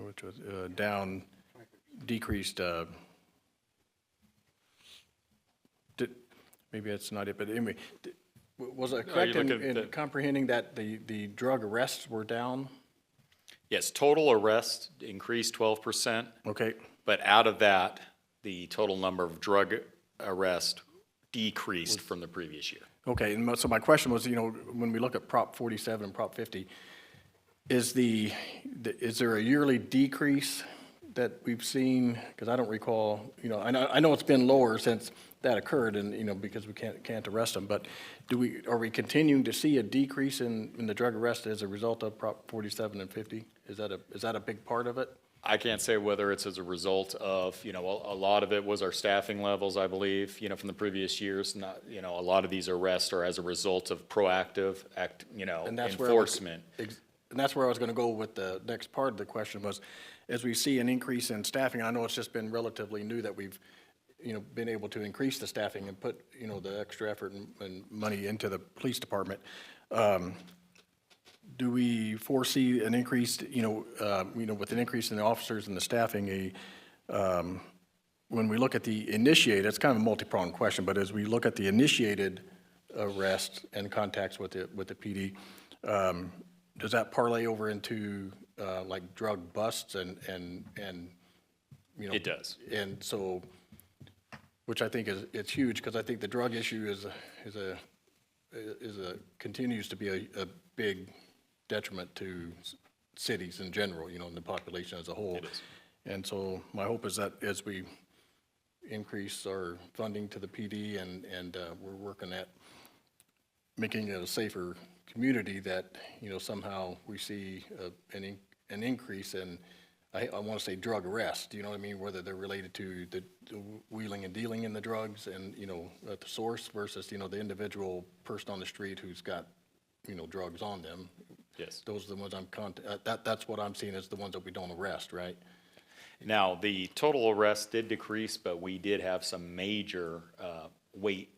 which was down, decreased, maybe that's not it, but anyway, was I correct look at in the- comprehending that the drug arrests were down? Yes, total arrests increased 12%, Okay, but out of that, the total number of drug arrests decreased from the previous year. okay, and so my question was, when we look at Prop 47 and Prop 50, is there a yearly decrease that we've seen? Because I don't recall, I know it's been lower since that occurred and, because we can't arrest them, but are we continuing to see a decrease in the drug arrest as a result of Prop 47 and 50? Is that a big part of it? I can't say whether it's as a result of, a lot of it was our staffing levels, I believe, from the previous years. Not, a lot of these arrests are as a result of proactive And that's where I was- enforcement. And that's where I was going to go with the next part of the question was, as we see an increase in staffing, I know it's just been relatively new that we've, been able to increase the staffing and put, the extra effort and money into the police department. Do we foresee an increase, with an increase in the officers and the staffing, when we look at the initiated, it's kind of a multi-pronged question, but as we look at the initiated arrest and contacts with the PD, does that parlay over into like drug busts and It does. And so, which I think it's huge because I think the drug issue continues to be a big detriment to cities in general, and the population as a whole. It is. And so my hope is that as we increase our funding to the PD and we're working at making it a safer community, that, somehow we see an increase in, I want to say drug arrest, you know what I mean? Whether they're related to the wheeling and dealing in the drugs and, at the source versus, the individual person on the street who's got, drugs on them. Yes. Those are the ones that's what I'm seeing as the ones that we don't arrest, right? Now, the total arrests did decrease, but we did have some major weight,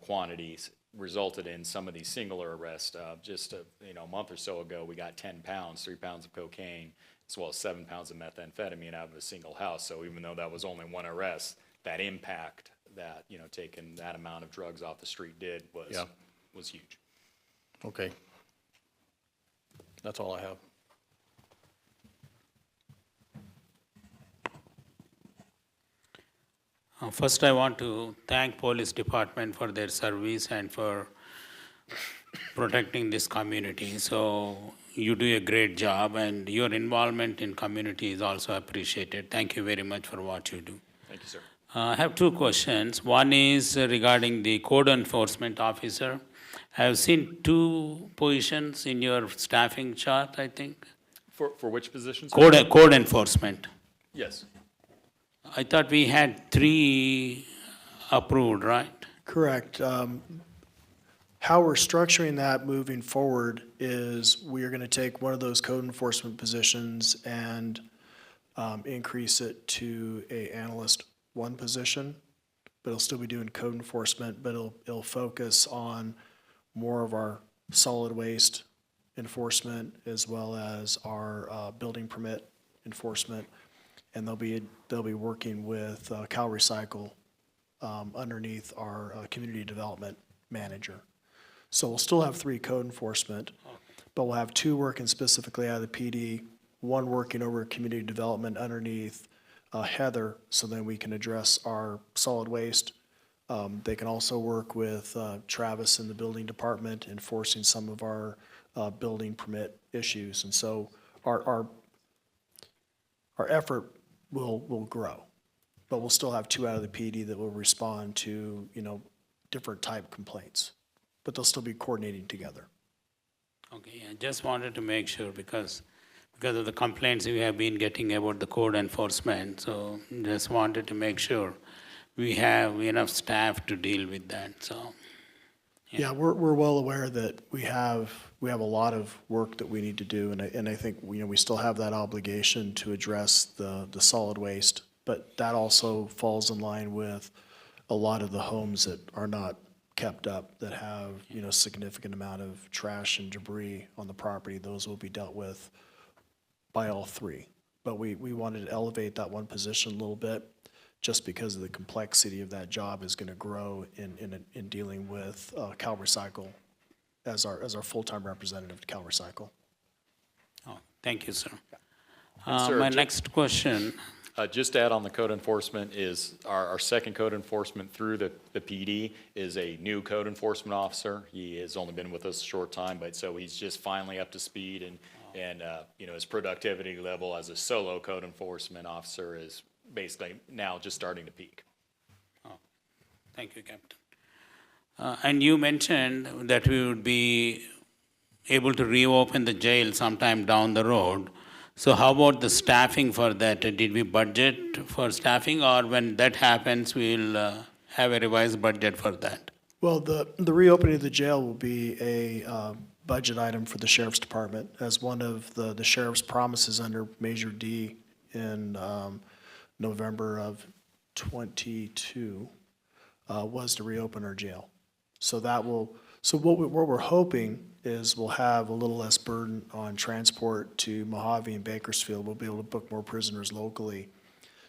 quantities resulted in some of these singular arrests. Just a month or so ago, we got 10 pounds, 3 pounds of cocaine, as well as 7 pounds of methamphetamine out of a single house. So even though that was only one arrest, that impact that, taking that amount of drugs off the street was huge. Okay. That's all I have. First, I want to thank Police Department for their service and for protecting this community. So you do a great job, and your involvement in community is also appreciated. Thank you very much for what you do. Thank you, sir. I have two questions. One is regarding the code enforcement officer. I have seen 2 positions in your staffing chart, I think. For which positions? Code enforcement. Yes. I thought we had 3 approved, right? Correct. How we're structuring that moving forward is we are going to take one of those code enforcement positions and increase it to a analyst 1 position, but it'll still be doing code enforcement, but it'll focus on more of our solid waste enforcement as well as our building permit enforcement. And they'll be working with Cal Recycle underneath our community development manager. So we'll still have 3 code enforcement, but we'll have 2 working specifically out of the PD, one working over community development underneath Heather, so then we can address our solid waste. They can also work with Travis in the building department, enforcing some of our building permit issues. And so our effort will grow, but we'll still have 2 out of the PD that will respond to, different type complaints, but they'll still be coordinating together. Okay, I just wanted to make sure because of the complaints we have been getting about the code enforcement, so just wanted to make sure we have enough staff to deal with that, so. Yeah, we're well aware that we have a lot of work that we need to do, and I think, we still have that obligation to address the solid waste, but that also falls in line with a lot of the homes that are not kept up, that have, significant amount of trash and debris on the property. Those will be dealt with by all 3. But we wanted to elevate that one position a little bit, just because of the complexity of that job is gonna grow in dealing with CalRecycle as our full-time representative to CalRecycle. Oh, thank you, sir. sir, My ju- next question, Just to add on the code enforcement is our second code enforcement through the PD is a new code enforcement officer. He has only been with us a short time, but so he's just finally up to speed and his productivity level as a solo code enforcement officer is basically now just starting to peak. thank you, Captain. And you mentioned that we would be able to reopen the jail sometime down the road. So how about the staffing for that? Did we budget for staffing, or when that happens, we'll have a revised budget for that? Well, the reopening of the jail will be a budget item for the sheriff's department, as one of the sheriff's promises under Measure D in November of '22 was to reopen our jail. So what we're hoping is we'll have a little less burden on transport to Mojave and Bakersfield. We'll be able to book more prisoners locally.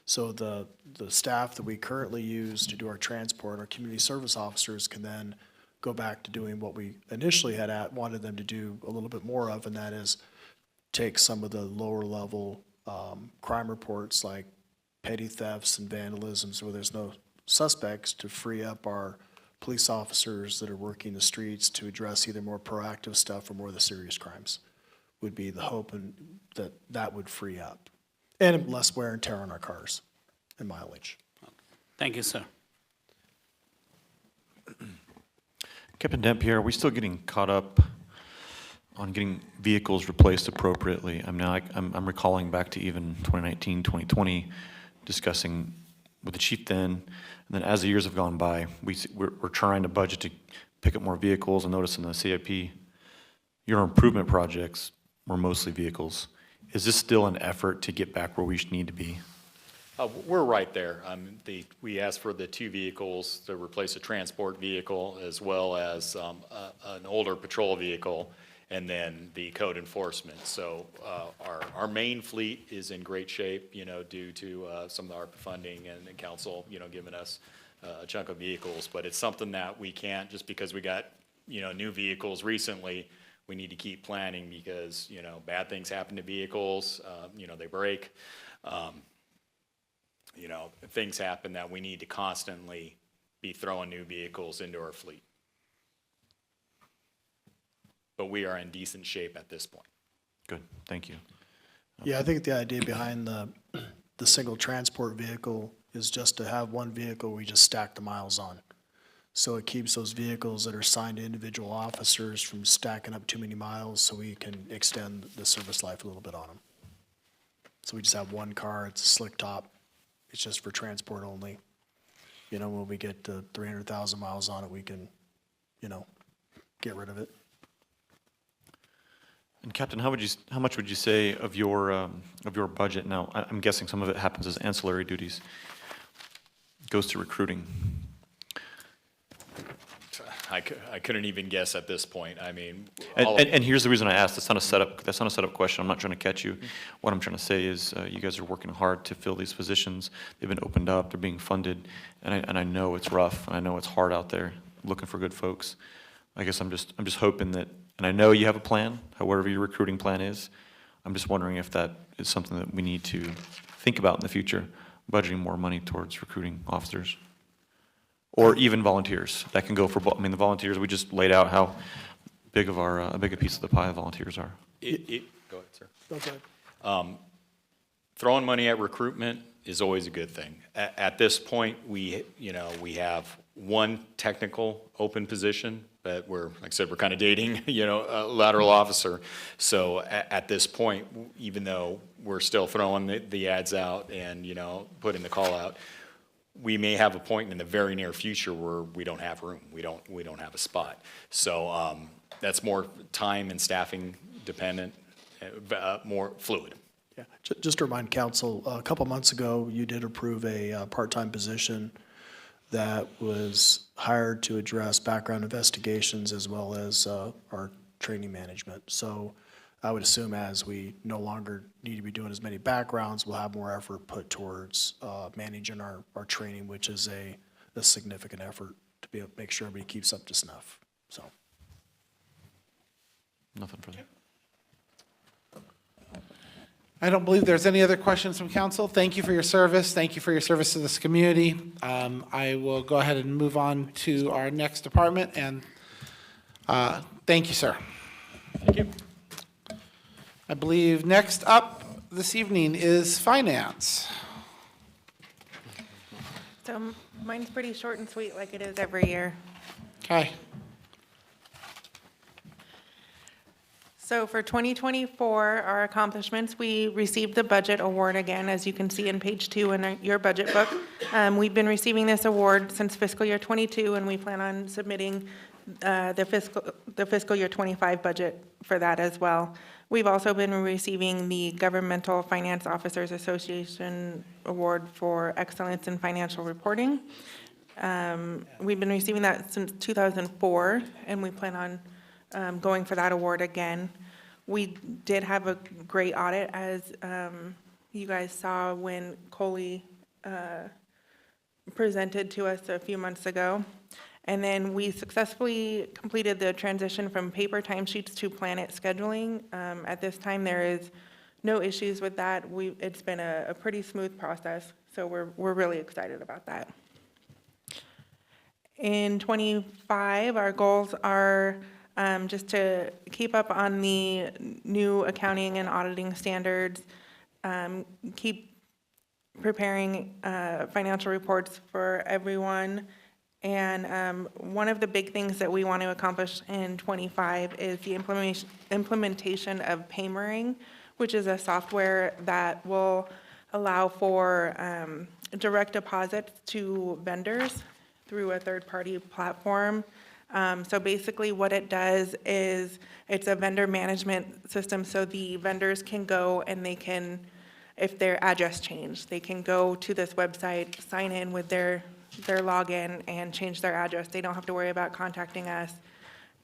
So the staff that we currently use to do our transport, our community service officers, can then go back to doing what we initially wanted them to do a little bit more of, and that is take some of the lower level crime reports like petty thefts and vandalisms where there's no suspects, to free up our police officers that are working the streets to address either more proactive stuff or more of the serious crimes, would be the hope, and that would free up. And less wear and tear on our cars and mileage. Thank you, sir. Captain Dampier, are we still getting caught up on getting vehicles replaced appropriately? I'm recalling back to even 2019, 2020, discussing with the chief then, and then as the years have gone by, we're trying to budget to pick up more vehicles, and notice in the CIP, your improvement projects were mostly vehicles. Is this still an effort to get back where we need to be? We're right there. We asked for the 2 vehicles to replace a transport vehicle as well as an older patrol vehicle, and then the code enforcement. So our main fleet is in great shape, due to some of the ARPA funding and the council, giving us a chunk of vehicles. But it's something that we can't, just because we got, new vehicles recently, we need to keep planning because, bad things happen to vehicles, they break. Things happen that we need to constantly be throwing new vehicles into our fleet. But we are in decent shape at this point. Good, thank you. Yeah, I think the idea behind the single transport vehicle is just to have one vehicle we just stack the miles on. So it keeps those vehicles that are assigned to individual officers from stacking up too many miles, so we can extend the service life a little bit on them. So we just have one car, it's a slick top, it's just for transport only. When we get to 300,000 miles on it, we can, get rid of it. And Captain, how much would you say of your budget now? I'm guessing some of it happens as ancillary duties, goes to recruiting. I couldn't even guess at this point. I mean, And here's the reason I asked. That's not a setup question. I'm not trying to catch you. What I'm trying to say is you guys are working hard to fill these positions. They've been opened up. They're being funded. And I know it's rough. And I know it's hard out there looking for good folks. I guess I'm just hoping that, and I know you have a plan, however your recruiting plan is. I'm just wondering if that is something that we need to think about in the future, budgeting more money towards recruiting officers. Or even volunteers. That can go for, I mean, the volunteers, we just laid out how big of our, a big a piece of the pie volunteers are. Go ahead, sir. Okay. Throwing money at recruitment is always a good thing. At this point, we have one technical open position that we're, like I said, we're kind of dating, a lateral officer. So at this point, even though we're still throwing the ads out and, putting the call out, we may have a point in the very near future where we don't have room. We don't have a spot. So that's more time and staffing dependent, more fluid. Yeah, just to remind council, a couple months ago, you did approve a part-time position that was hired to address background investigations as well as our training management. So I would assume as we no longer need to be doing as many backgrounds, we'll have more effort put towards managing our training, which is a significant effort to be able to make sure everybody keeps up to snuff, so. Nothing further. I don't believe there's any other questions from council. Thank you for your service. Thank you for your service to this community. I will go ahead and move on to our next department, and thank you, sir. Thank you. I believe next up this evening is finance. So mine's pretty short and sweet like it is every year. Okay. So for 2024, our accomplishments, we received the budget award again, as you can see in page 2 in your budget book. We've been receiving this award since fiscal year 22, and we plan on submitting the fiscal year 25 budget for that as well. We've also been receiving the Governmental Finance Officers Association Award for Excellence in Financial Reporting. We've been receiving that since 2004, and we plan on going for that award again. We did have a great audit, as you guys saw when Coley presented to us a few months ago. And then we successfully completed the transition from paper timesheets to Planet scheduling. At this time, there is no issues with that. It's been a pretty smooth process, so we're really excited about that. In 25, our goals are just to keep up on the new accounting and auditing standards, keep preparing financial reports for everyone. And one of the big things that we want to accomplish in 25 is the implementation of Paymering, which is a software that will allow for direct deposits to vendors through a third-party platform. So basically what it does is it's a vendor management system, so the vendors can go and they can, if their address changed, they can go to this website, sign in with their login and change their address. They don't have to worry about contacting us.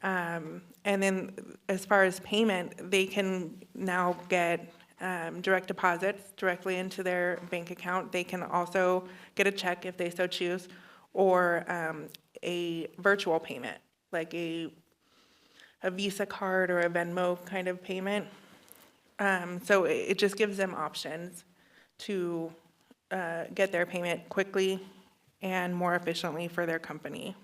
And then as far as payment, they can now get direct deposits directly into their bank account. They can also get a check if they so choose, or a virtual payment, like a Visa card or a Venmo kind of payment. So it just gives them options to get their payment quickly and more efficiently for their company.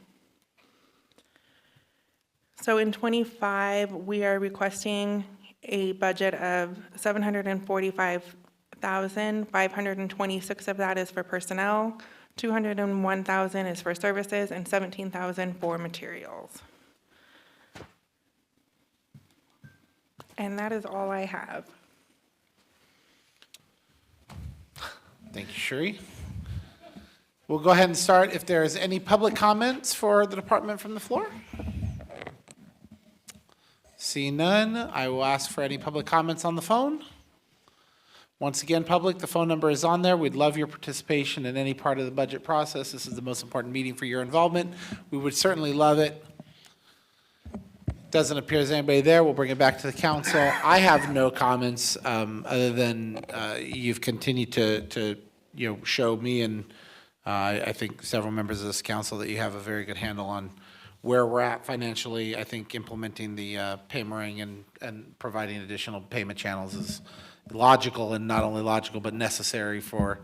So in 25, we are requesting a budget of $745,526 of that is for personnel, $201,000 is for services, and $17,000 for materials. And that is all I have. Thank you, Sherry. We'll go ahead and start. If there is any public comments for the department from the floor? See none, I will ask for any public comments on the phone. Once again, public, the phone number is on there. We'd love your participation in any part of the budget process. This is the most important meeting for your involvement. We would certainly love it. Doesn't appear there's anybody there. We'll bring it back to the council. I have no comments other than you've continued to show me and I think several members of this council that you have a very good handle on where we're at financially. I think implementing the pay-mering and providing additional payment channels is logical, and not only logical, but necessary for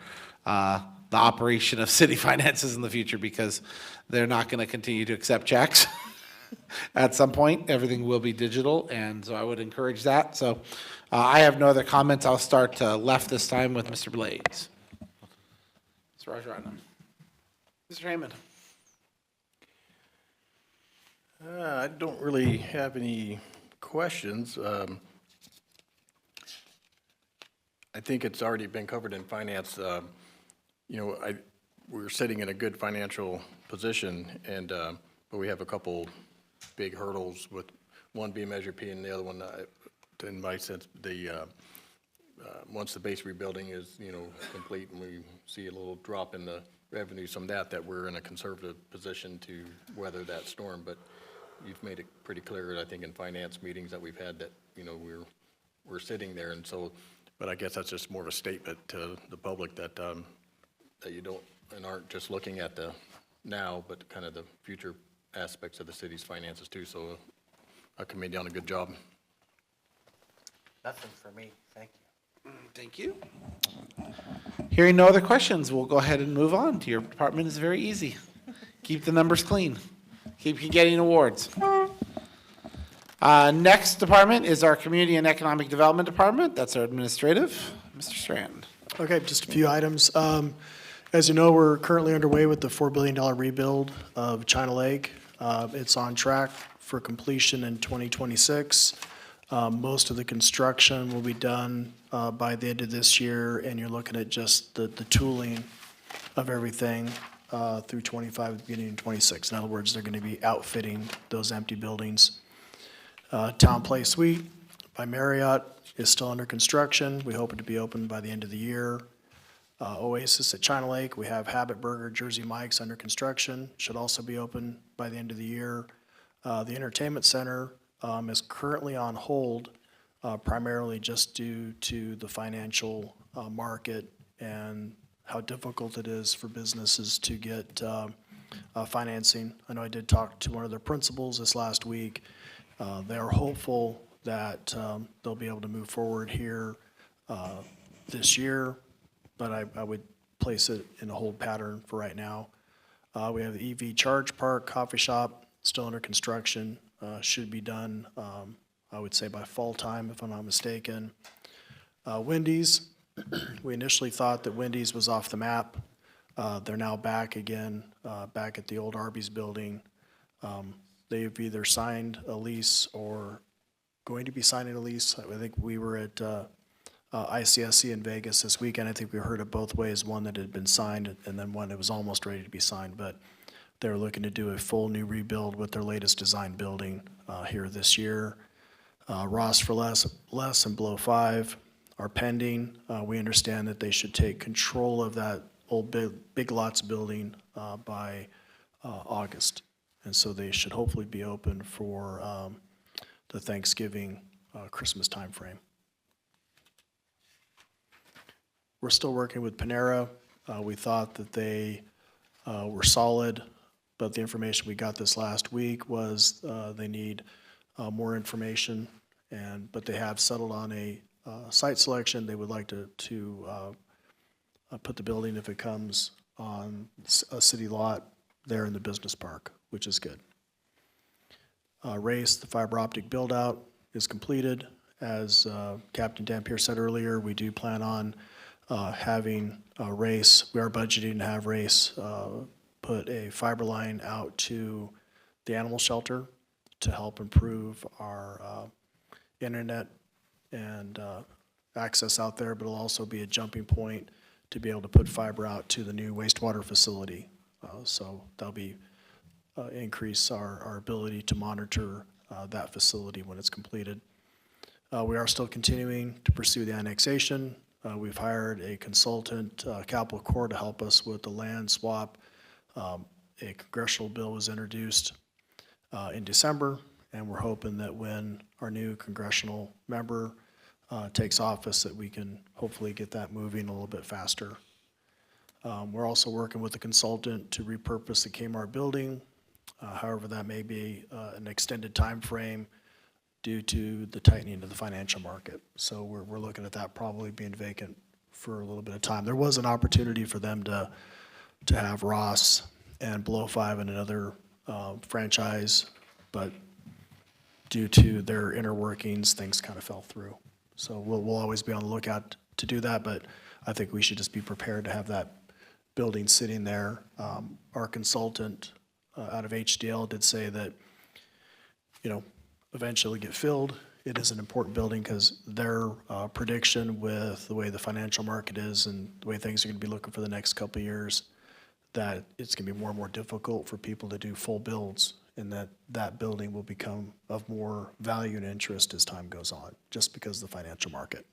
the operation of city finances in the future, because they're not going to continue to accept checks. At some point, everything will be digital, and so I would encourage that. So I have no other comments. I'll start left this time with Mr. Blades. Mr. Rajaratnam. Mr. Hammond. I don't really have any questions. I think it's already been covered in finance. We're sitting in a good financial position, and but we have a couple big hurdles, with one being Measure P and the other one, in my sense, once the base rebuilding is, complete and we see a little drop in the revenues from that we're in a conservative position to weather that storm. But you've made it pretty clear, I think, in finance meetings that we've had, that, we're sitting there. And so, but I guess that's just more of a statement to the public that, that you don't, and aren't just looking at the now, but kind of the future aspects of the city's finances too. So I commend you on a good job. Nothing for me, thank you. Thank you. Hearing no other questions, we'll go ahead and move on. Your department is very easy. Keep the numbers clean. Keep getting awards. Next department is our Community and Economic Development Department. That's our administrative. Mr. Strand. Okay, just a few items. As you know, we're currently underway with the $4 billion rebuild of China Lake. It's on track for completion in 2026. Most of the construction will be done by the end of this year, and you're looking at just the tooling of everything through 25, beginning in 26. In other words, they're going to be outfitting those empty buildings. Town Place Suite by Marriott is still under construction. We hope it to be open by the end of the year. Oasis at China Lake, we have Habit Burger, Jersey Mike's under construction, should also be open by the end of the year. The entertainment center is currently on hold, primarily just due to the financial market and how difficult it is for businesses to get financing. I know I did talk to one of their principals this last week. They are hopeful that they'll be able to move forward here this year, but I would place it in a hold pattern for right now. We have the EV Charge Park Coffee Shop still under construction. Should be done, I would say, by fall time, if I'm not mistaken. Wendy's, we initially thought that Wendy's was off the map. They're now back again, back at the old Arby's building. They've either signed a lease or going to be signing a lease. I think we were at ICSC in Vegas this weekend. I think we heard it both ways, one that had been signed and then one that was almost ready to be signed. But they're looking to do a full new rebuild with their latest design building here this year. Ross for Less and Blow 5 are pending. We understand that they should take control of that old Big Lots building by August. And so they should hopefully be open for the Thanksgiving, Christmas timeframe. We're still working with Panera. We thought that they were solid, but the information we got this last week was they need more information, but they have settled on a site selection. They would like to put the building, if it comes, on a city lot there in the business park, which is good. Race, the fiber optic build-out is completed. As Captain Dampier said earlier, we do plan on having Race, we are budgeting to have Race put a fiber line out to the animal shelter to help improve our internet and access out there, but it'll also be a jumping point to be able to put fiber out to the new wastewater facility. So that'll be increase our ability to monitor that facility when it's completed. We are still continuing to pursue the annexation. We've hired a consultant, Capital Corps, to help us with the land swap. A congressional bill was introduced in December, and we're hoping that when our new congressional member takes office, that we can hopefully get that moving a little bit faster. We're also working with a consultant to repurpose the Kmart building However, that may be an extended time frame due to the tightening of the financial market. So we're looking at that probably being vacant for a little bit of time. There was an opportunity for them to have Ross and Below Five and another franchise, but due to their inner workings, things kind of fell through. So we'll always be on the lookout to do that, but I think we should just be prepared to have that building sitting there. Our consultant out of HDL did say that, eventually get filled. It is an important building because their prediction with the way the financial market is and the way things are going to be looking for the next couple of years, that it's going to be more and more difficult for people to do full builds, and that building will become of more value and interest as time goes on, just because of the financial market.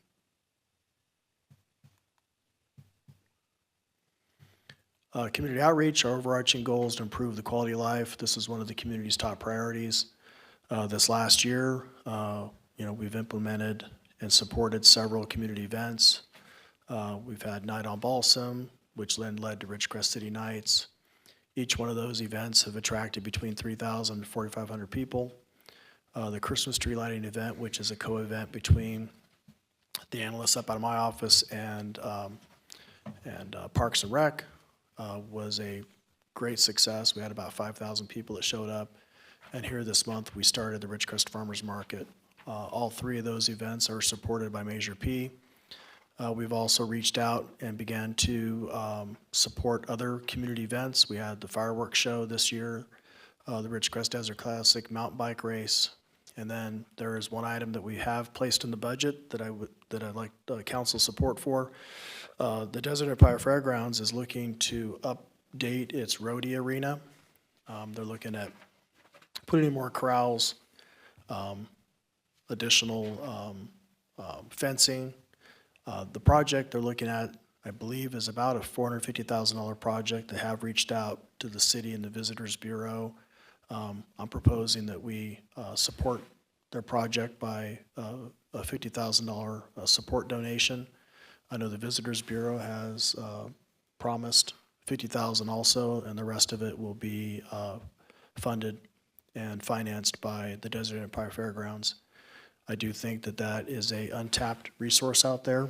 Community outreach, our overarching goal is to improve the quality of life. This is one of the community's top priorities. This last year, we've implemented and supported several community events. We've had Night on Balsam, which then led to Ridgecrest City Nights. Each one of those events have attracted between 3,000 and 4,500 people. The Christmas tree lighting event, which is a co-event between the analysts up out of my office and Parks and Rec, was a great success. We had about 5,000 people that showed up. And here this month, we started the Ridgecrest Farmers Market. All three of those events are supported by Measure P. We've also reached out and began to support other community events. We had the fireworks show this year, the Ridgecrest Desert Classic mountain bike race, and then there is one item that we have placed in the budget that I'd like council support for. The Desert Empire Fairgrounds is looking to update its roadie arena. They're looking at putting in more corrals, additional fencing. The project they're looking at, I believe, is about a $450,000 project. They have reached out to the city and the Visitors Bureau. I'm proposing that we support their project by a $50,000 support donation. I know the Visitors Bureau has promised $50,000 also, and the rest of it will be funded and financed by the Desert Empire Fairgrounds. I do think that that is a untapped resource out there.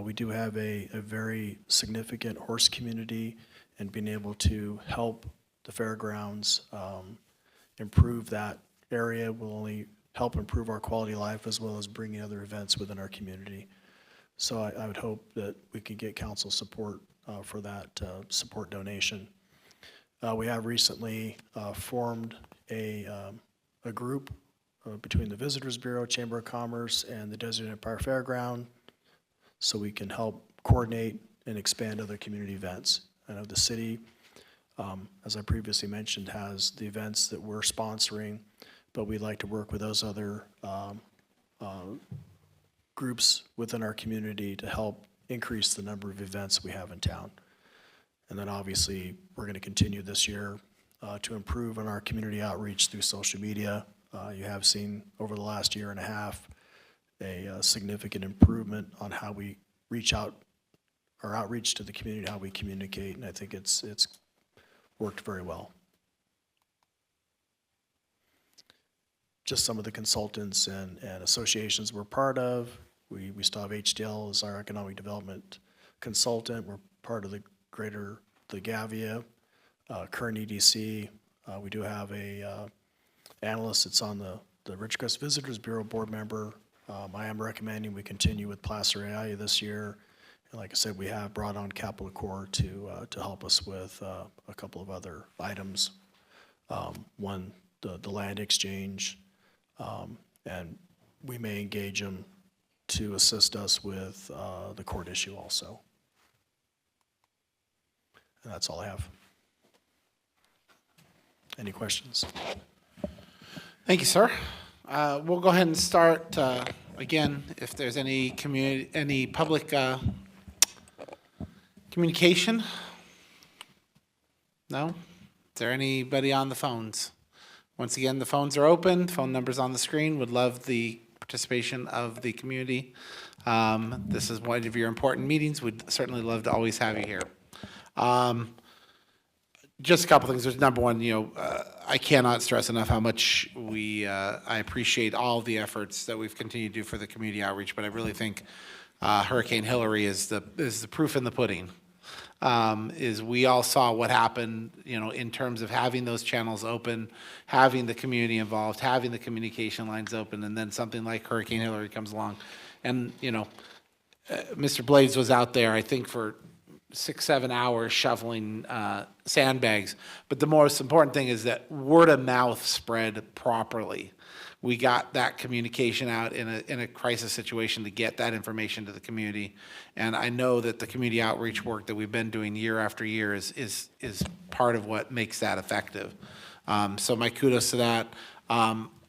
We do have a very significant horse community, and being able to help the fairgrounds improve that area will only help improve our quality of life as well as bringing other events within our community. So I would hope that we could get council support for that support donation. We have recently formed a group between the Visitors Bureau, Chamber of Commerce, and the Desert Empire Fairground, so we can help coordinate and expand other community events. I know the city, as I previously mentioned, has the events that we're sponsoring, but we'd like to work with those other groups within our community to help increase the number of events we have in town. And then obviously, we're going to continue this year to improve on our community outreach through social media. You have seen over the last year and a half a significant improvement on how we reach out, our outreach to the community, how we communicate, and I think it's worked very well. Just some of the consultants and associations we're part of. We still have HDL as our economic development consultant. We're part of the GAVIA, current EDC. We do have a analyst that's on the Ridgecrest Visitors Bureau board member. I am recommending we continue with Placer AI this year. And like I said, we have brought on Capital Corps to help us with a couple of other items. One, the land exchange, and we may engage them to assist us with the court issue also. And that's all I have. Any questions? Thank you, sir. We'll go ahead and start, again, if there's any public communication? No? Is there anybody on the phones? Once again, the phones are open, phone numbers on the screen. Would love the participation of the community. This is one of your important meetings. We'd certainly love to always have you here. just a couple things. There's number one, I cannot stress enough how much I appreciate all of the efforts that we've continued to do for the community outreach, but I really think Hurricane Hillary is the proof in the pudding. Is we all saw what happened, in terms of having those channels open, having the community involved, having the communication lines open, and then something like Hurricane Hillary comes along. And, Mr. Blades was out there, I think, for 6-7 hours shoveling sandbags. But the most important thing is that word of mouth spread properly. We got that communication out in a crisis situation to get that information to the community. And I know that the community outreach work that we've been doing year after year is part of what makes that effective. So my kudos to that.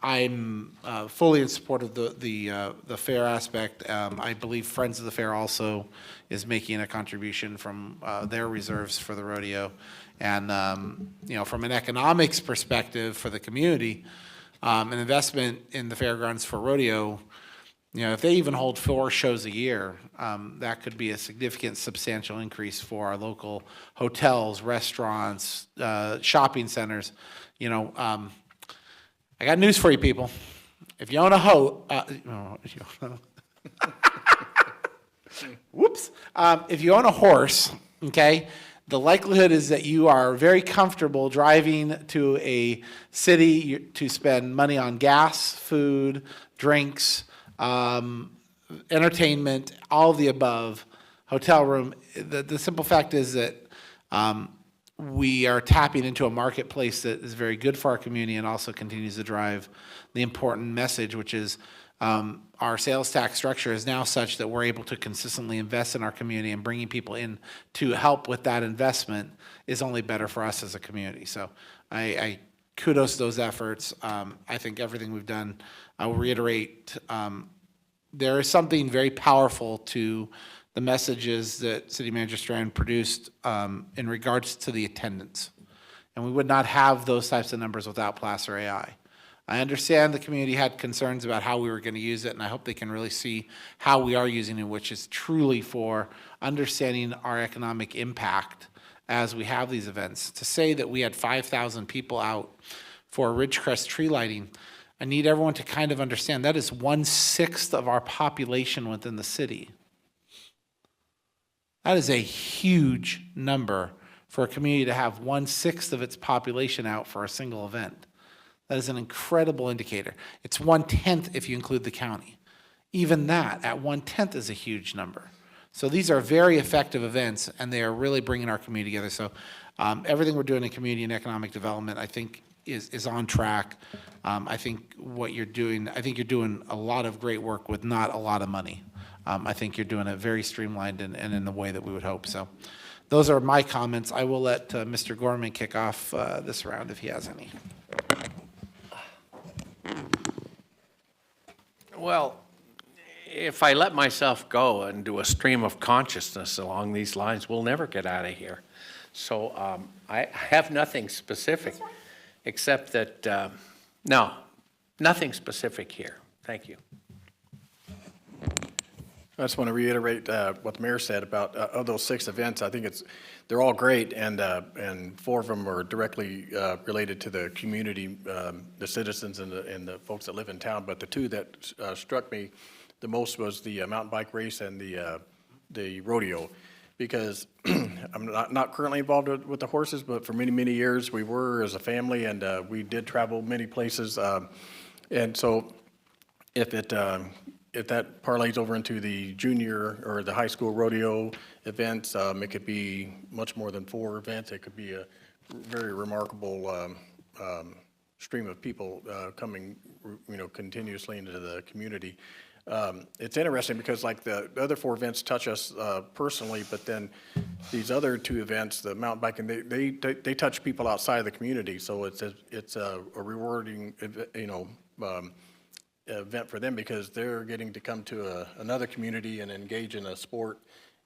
I'm fully in support of the fair aspect. I believe Friends of the Fair also is making a contribution from their reserves for the rodeo. And, from an economics perspective for the community, an investment in the fairgrounds for rodeo, if they even hold 4 shows a year, that could be a significant, substantial increase for our local hotels, restaurants, shopping centers. I got news for you, people. If you own a if you own a horse, okay, the likelihood is that you are very comfortable driving to a city to spend money on gas, food, drinks, entertainment, all of the above, hotel room. The simple fact is that we are tapping into a marketplace that is very good for our community and also continues to drive the important message, which is our sales tax structure is now such that we're able to consistently invest in our community, and bringing people in to help with that investment is only better for us as a community. So I kudos to those efforts. I think everything we've done, I will reiterate, there is something very powerful to the messages that City Manager Strand produced in regards to the attendance. And we would not have those types of numbers without Placer AI. I understand the community had concerns about how we were going to use it, and I hope they can really see how we are using it, which is truly for understanding our economic impact as we have these events. To say that we had 5,000 people out for Ridgecrest tree lighting, I need everyone to kind of understand that is 1/6 of our population within the city. That is a huge number for a community to have 1/6 of its population out for a single event. That is an incredible indicator. It's 1/10 if you include the county. Even that, at 1/10, is a huge number. So these are very effective events, and they are really bringing our community together. So everything we're doing in community and economic development, I think, is on track. I think you're doing a lot of great work with not a lot of money. I think you're doing it very streamlined and in the way that we would hope. So those are my comments. I will let Mr. Gorman kick off this round if he has any. Well, if I let myself go and do a stream of consciousness along these lines, we'll never get out of here. So I have nothing specific, except that, no, nothing specific here. Thank you. I just want to reiterate what the mayor said about of those 6 events. I think they're all great, and 4 of them are directly related to the community, the citizens and the folks that live in town. But the 2 that struck me the most was the mountain bike race and the rodeo, because I'm not currently involved with the horses, but for many years we were as a family, and we did travel many places, and so if that parlays over into the junior or the high school rodeo events, it could be much more than 4 events. It could be a very remarkable stream of people coming, continuously into the community. It's interesting because like the other 4 events touch us personally, but then these other 2 events, the mountain biking, they touch people outside of the community. So it's a rewarding, event for them, because they're getting to come to another community and engage in a sport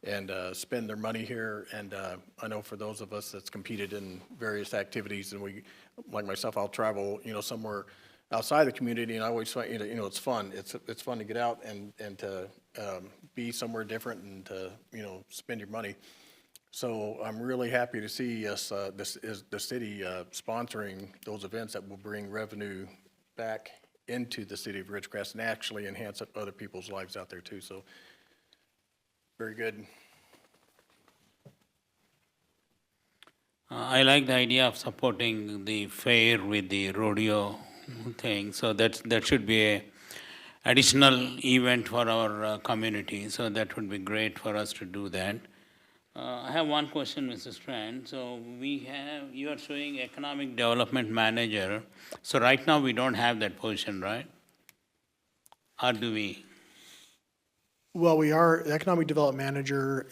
and spend their money here. And I know for those of us that's competed in various activities, and we, like myself, I'll travel, somewhere outside the community, and I always find, it's fun. It's fun to get out and to be somewhere different and to, spend your money. So I'm really happy to see us, the city sponsoring those events that will bring revenue back into the city of Ridgecrest and actually enhance other people's lives out there too. So very good. I like the idea of supporting the fair with the rodeo thing, so that should be a additional event for our community, so that would be great for us to do that. I have one question, Mrs. Strand. So you are showing economic development manager. So right now, we don't have that position, right? Or do we? Well, we are economic development manager.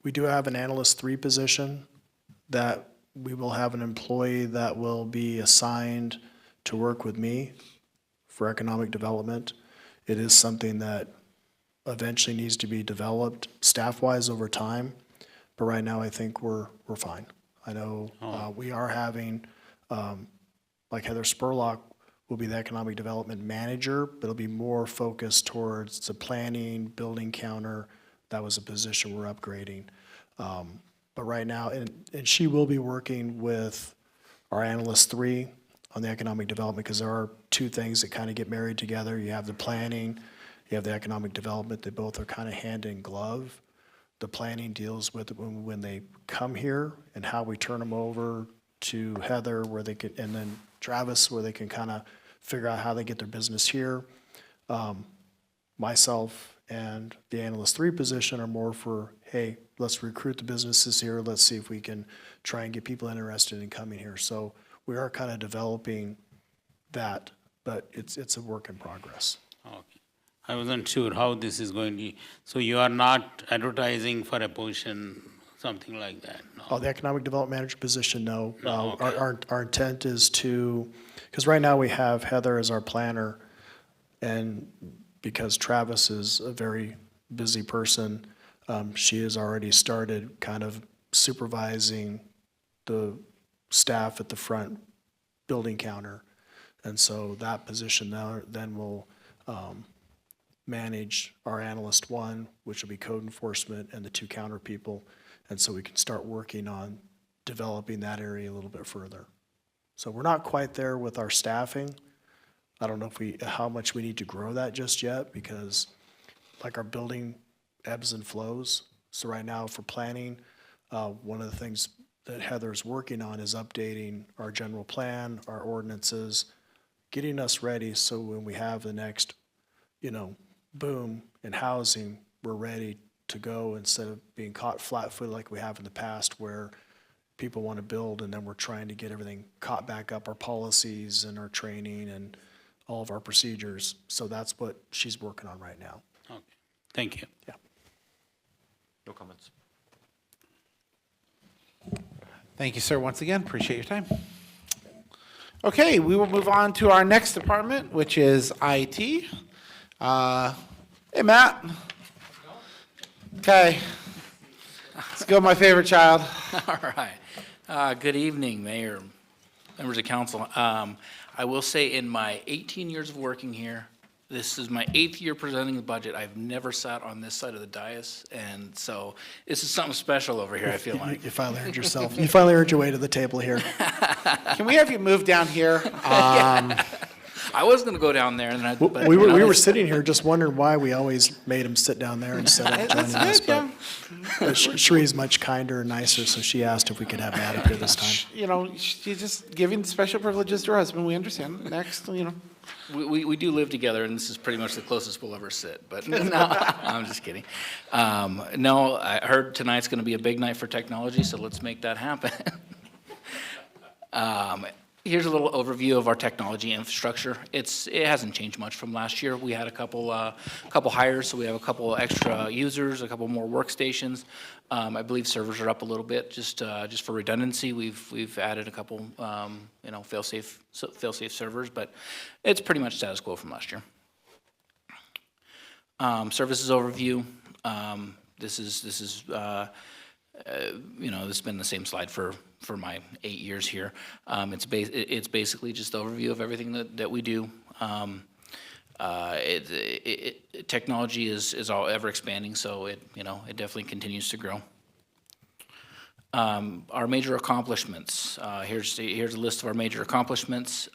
We do have an analyst 3 position that we will have an employee that will be assigned to work with me for economic development. It is something that eventually needs to be developed staff-wise over time, but right now I think we're fine. I know we are having, like Heather Spurlock will be the economic development manager, but it'll be more focused towards the planning, building counter. That was a position we're upgrading. But right now, and she will be working with our analyst 3 on the economic development, because there are 2 things that kind of get married together. You have the planning, you have the economic development. They both are kind of hand in glove. The planning deals with when they come here and how we turn them over to Heather, where they can, and then Travis, where they can kind of figure out how they get their business here. Myself and the analyst 3 position are more for, hey, let's recruit the businesses here. Let's see if we can try and get people interested in coming here. So we are kind of developing that, but it's a work in progress. Okay. I wasn't sure how this is going to, so you are not advertising for a position, something like that? No. Oh, the economic development manager position, no. No, okay. Our intent is to, because right now we have Heather as our planner, and because Travis is a very busy person, she has already started kind of supervising the staff at the front building counter. And so that position now then will manage our analyst 1, which will be code enforcement, and the 2 counter people. And so we can start working on developing that area a little bit further. So we're not quite there with our staffing. I don't know how much we need to grow that just yet, because like our building ebbs and flows. So right now for planning, one of the things that Heather's working on is updating our general plan, our ordinances, getting us ready so when we have the next, boom in housing, we're ready to go instead of being caught flat-footed like we have in the past, where people want to build and then we're trying to get everything caught back up, our policies and our training and all of our procedures. So that's what she's working on right now. Okay, thank you. Yeah. No comments. Thank you, sir, once again. Appreciate your time. Okay, we will move on to our next department, which is IT. Hey, Matt. Okay. Let's go, my favorite child. All right. Good evening, Mayor, members of council. I will say in my 18 years of working here, this is my 8th year presenting the budget. I've never sat on this side of the dais, and so this is something special over here, I feel like. You finally earned yourself. You finally earned your way to the table here. Can we have you move down here? I was going to go down there, and but, We you know, were this- sitting here just wondering why we always made him sit down there instead of joining us. That's good, yeah. But Shree's much kinder and nicer, so she asked if we could have Matt up here this time. She's just giving special privileges to her husband. We understand. Next, we do live together, and this is pretty much the closest we'll ever sit. But no, I'm just kidding. No, I heard tonight's going to be a big night for technology, so let's make that happen. Here's a little overview of our technology infrastructure. It hasn't changed much from last year. We had a couple hires, so we have a couple extra users, a couple more workstations. I believe servers are up a little bit, just for redundancy. We've added a couple, fail-safe servers, but it's pretty much status quo from last year. Services overview. This is this has been the same slide for my 8 years here. It's basically just the overview of everything that we do. Technology is all ever expanding, so it definitely continues to grow. Our major accomplishments, here's a list of our major accomplishments.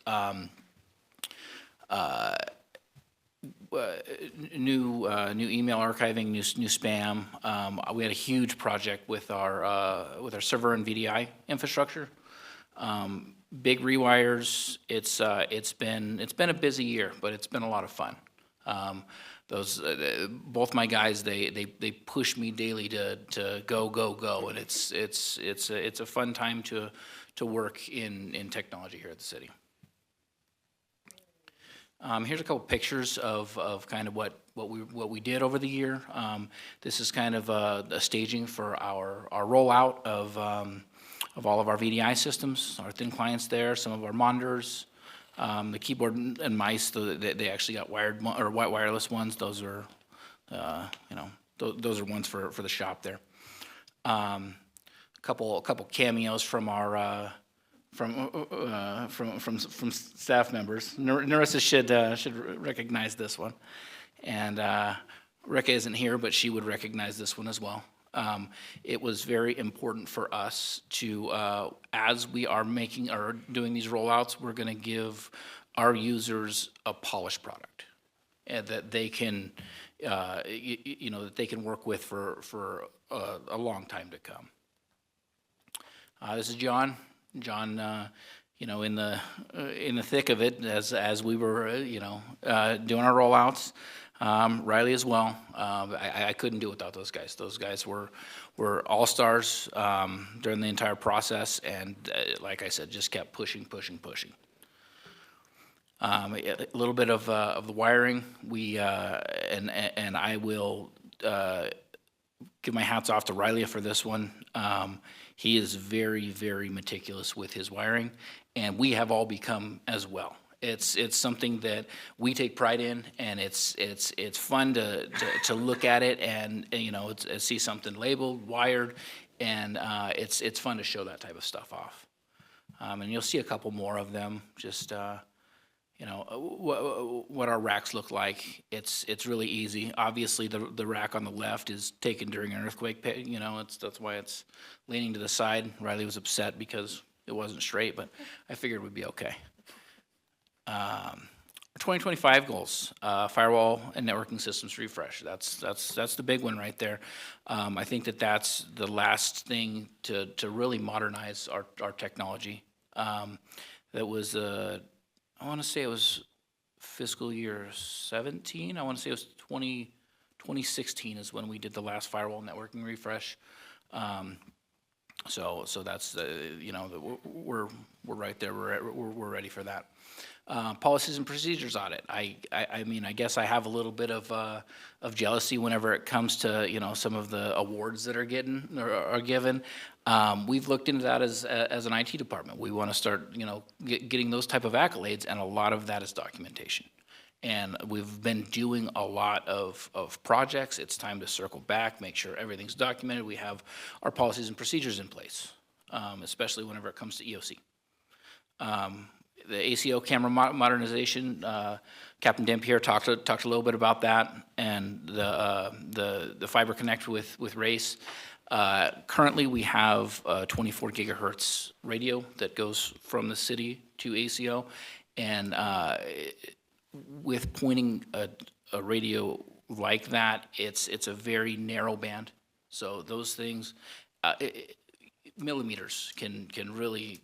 New email archiving, new spam. We had a huge project with our server and VDI infrastructure. Big rewires. It's been a busy year, but it's been a lot of fun. Both my guys, they push me daily to go, and it's a fun time to work in technology here at the city. Here's a couple pictures of kind of what we did over the year. This is kind of a staging for our rollout of all of our VDI systems, our thin clients there, some of our monitors. The keyboard and mice, they actually got wired or wireless ones. Those are, those are ones for the shop there. A couple cameos from our from staff members. Narissa should recognize this one, and Rika isn't here, but she would recognize this one as well. It was very important for us to, as we are making or doing these rollouts, we're going to give our users a polished product and that they can, that they can work with for a long time to come. This is John. John, in the thick of it as we were, doing our rollouts. Riley as well. I couldn't do it without those guys. Those guys were all-stars during the entire process, and like I said, just kept pushing. A little bit of the wiring. We and I will give my hats off to Riley for this one. He is very, very meticulous with his wiring, and we have all become as well. It's something that we take pride in, and it's fun to look at it and see something labeled, wired, and it's fun to show that type of stuff off. And you'll see a couple more of them. Just what our racks look like. It's really easy. Obviously, the rack on the left is taken during an earthquake. That's why it's leaning to the side. Riley was upset because it wasn't straight, but I figured we'd be okay. 2025 goals, firewall and networking systems refresh. That's the big one right there. I think that's the last thing to really modernize our technology. That was, I want to say it was fiscal year 17. I want to say it was 2016 is when we did the last firewall networking refresh. So that's we're right there. We're ready for that. Policies and procedures audit. I mean, I guess I have a little bit of jealousy whenever it comes to some of the awards that are given. We've looked into that as an IT department. We want to start getting those type of accolades, and a lot of that is documentation. And we've been doing a lot of projects. It's time to circle back, make sure everything's documented. We have our policies and procedures in place, especially whenever it comes to EOC. The ACO camera modernization, Captain Dampierre talked a little bit about that, and the Fiber Connect with Race. Currently, we have a 24 gigahertz radio that goes from the city to ACO, and with pointing a radio like that, it's a very narrow band. So those things, millimeters can really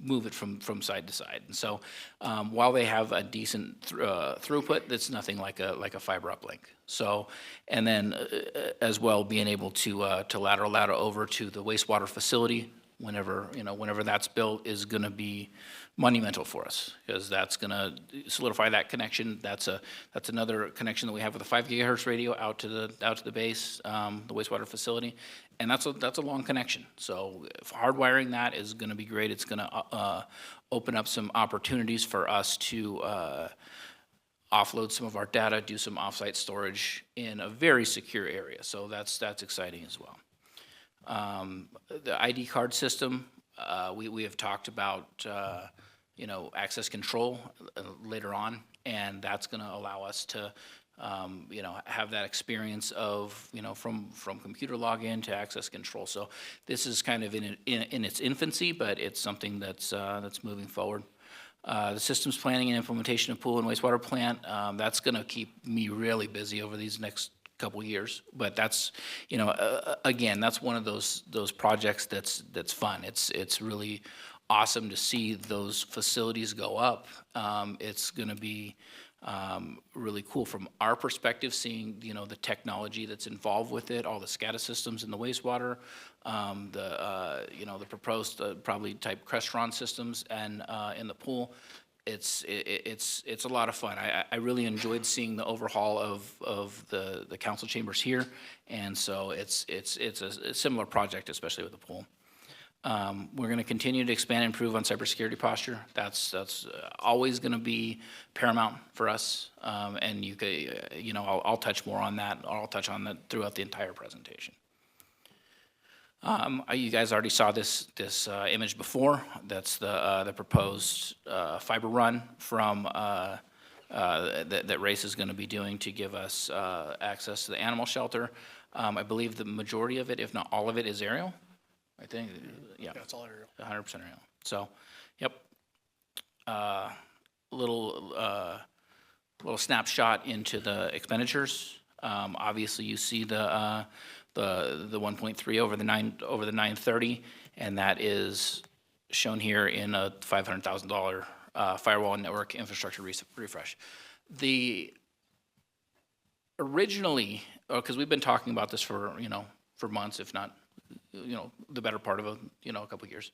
move it from side to side. And so while they have a decent throughput, that's nothing like a fiber uplink. So, and then as well being able to lateral over to the wastewater facility whenever that's built is going to be monumental for us, because that's going to solidify that connection. That's another connection that we have with a 5 gigahertz radio out to the base, the wastewater facility, and that's a long connection. So if hardwiring that is going to be great. It's going to open up some opportunities for us to offload some of our data, do some offsite storage in a very secure area. So that's exciting as well. The ID card system, we have talked about access control later on, and that's going to allow us to have that experience of, from computer login to access control. So this is kind of in its infancy, but it's something that's moving forward. The systems planning and implementation of pool and wastewater plant, that's going to keep me really busy over these next couple years. But that's, again, that's one of those projects that's fun. It's really awesome to see those facilities go up. It's going to be really cool from our perspective, seeing, the technology that's involved with it, all the SCADA systems in the wastewater, the proposed probably type Crestron systems and in the pool. It's a lot of fun. I really enjoyed seeing the overhaul of the council chambers here, and so it's a similar project, especially with the pool. We're going to continue to expand and improve on cybersecurity posture. That's always going to be paramount for us, and you could, I'll touch more on that. I'll touch on that throughout the entire presentation. You guys already saw this image before. That's the proposed fiber run from that Race is going to be doing to give us access to the animal shelter. I believe the majority of it, if not all of it, is aerial. I think, yeah. That's all aerial. 100% aerial. So, yep. Little snapshot into the expenditures. Obviously, you see the 1.3 over the 930, and that is shown here in a $500,000 firewall network infrastructure refresh. Originally, because we've been talking about this for months, if not the better part of a couple of years.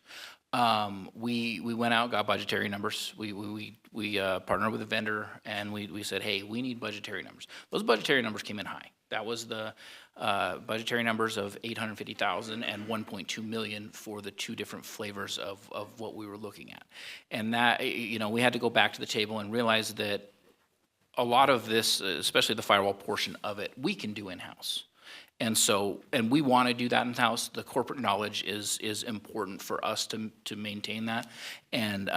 We went out, got budgetary numbers. We partnered with a vendor, and we said, hey, we need budgetary numbers. Those budgetary numbers came in high. That was the budgetary numbers of $850,000 and $1.2 million for the two different flavors of what we were looking at. And that, we had to go back to the table and realize that a lot of this, especially the firewall portion of it, we can do in-house. And we want to do that in-house. The corporate knowledge is important for us to maintain that. And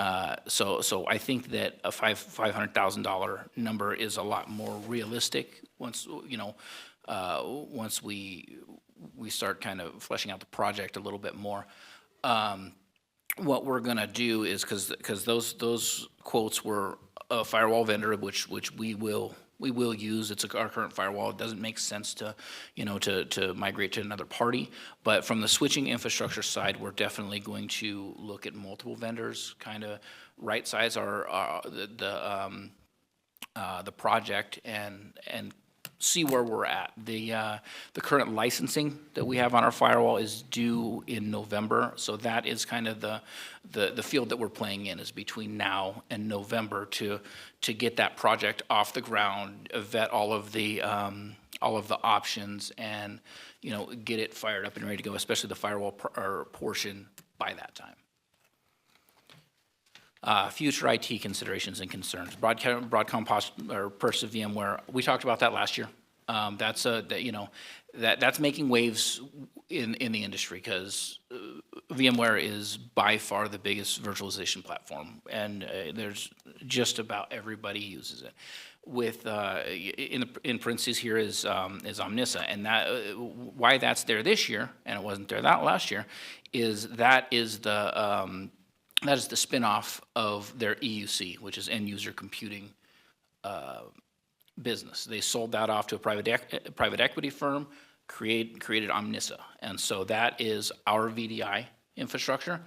so I think that a $500,000 number is a lot more realistic once we start kind of fleshing out the project a little bit more. What we're going to do is, because those quotes were a firewall vendor, which we will use. It's our current firewall. It doesn't make sense to migrate to another party. But from the switching infrastructure side, we're definitely going to look at multiple vendors, kind of right size the project and see where we're at. The current licensing that we have on our firewall is due in November, so that is kind of the field that we're playing in, is between now and November to get that project off the ground, vet all of the options, and get it fired up and ready to go, especially the firewall portion by that time. Future IT considerations and concerns. Broadcom purchase of VMware. We talked about that last year. That's making waves in the industry, because VMware is by far the biggest virtualization platform, and there's just about everybody uses it. With in parentheses here is Omnissa, and that why that's there this year and it wasn't there that last year is that is the spinoff of their EUC, which is end user computing business. They sold that off to a private equity firm, created Omnissa, and so that is our VDI infrastructure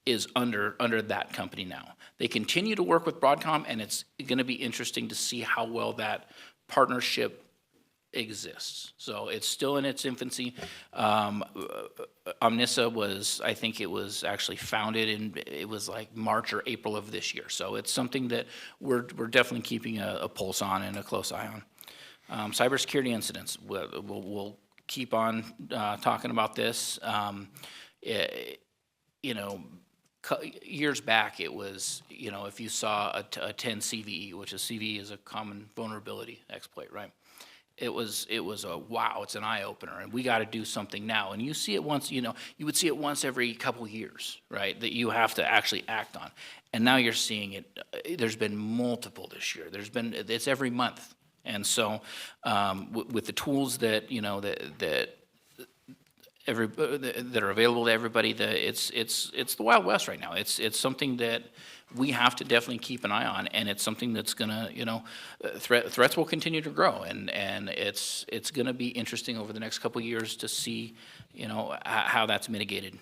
is under that company now. They continue to work with Broadcom, and it's going to be interesting to see how well that partnership exists. So it's still in its infancy. Omnissa was, I think it was actually founded it was like March or April of this year. So it's something that we're definitely keeping a pulse on and a close eye on. Cybersecurity incidents, we'll keep on talking about this. Years back, it was, if you saw a 10 CVE, which is CVE is a common vulnerability exploit, right? It was a wow, it's an eye opener, and we got to do something now. And you see it once, you would see it once every couple years, right? That you have to actually act on. And now you're seeing it. There's been multiple this year. It's every month And so with the tools that, you know, that are available to everybody, it's the Wild West right now. It's something that we have to definitely keep an eye on, and it's something that's gonna, you know, threats will continue to grow, and it's gonna be interesting over the next couple of years to see, you know, how that's mitigated.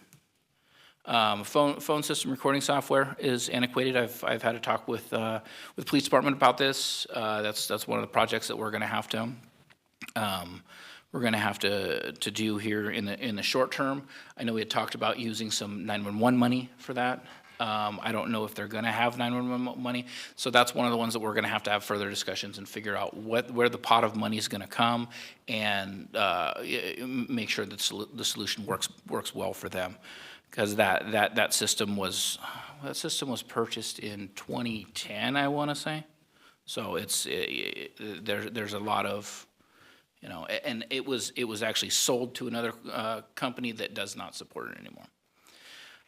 Phone system recording software is antiquated. I've had a talk with the police department about this. That's one of the projects that we're gonna have to do here in the short term. I know we had talked about using some 911 money for that. I don't know if they're gonna have 911 money, so that's one of the ones that we're gonna have further discussions and figure out where the pot of money is gonna come, and make sure that the solution works well for them, because that system was purchased in 2010, I want to say. So there's a lot of, you know, and it was actually sold to another company that does not support it anymore.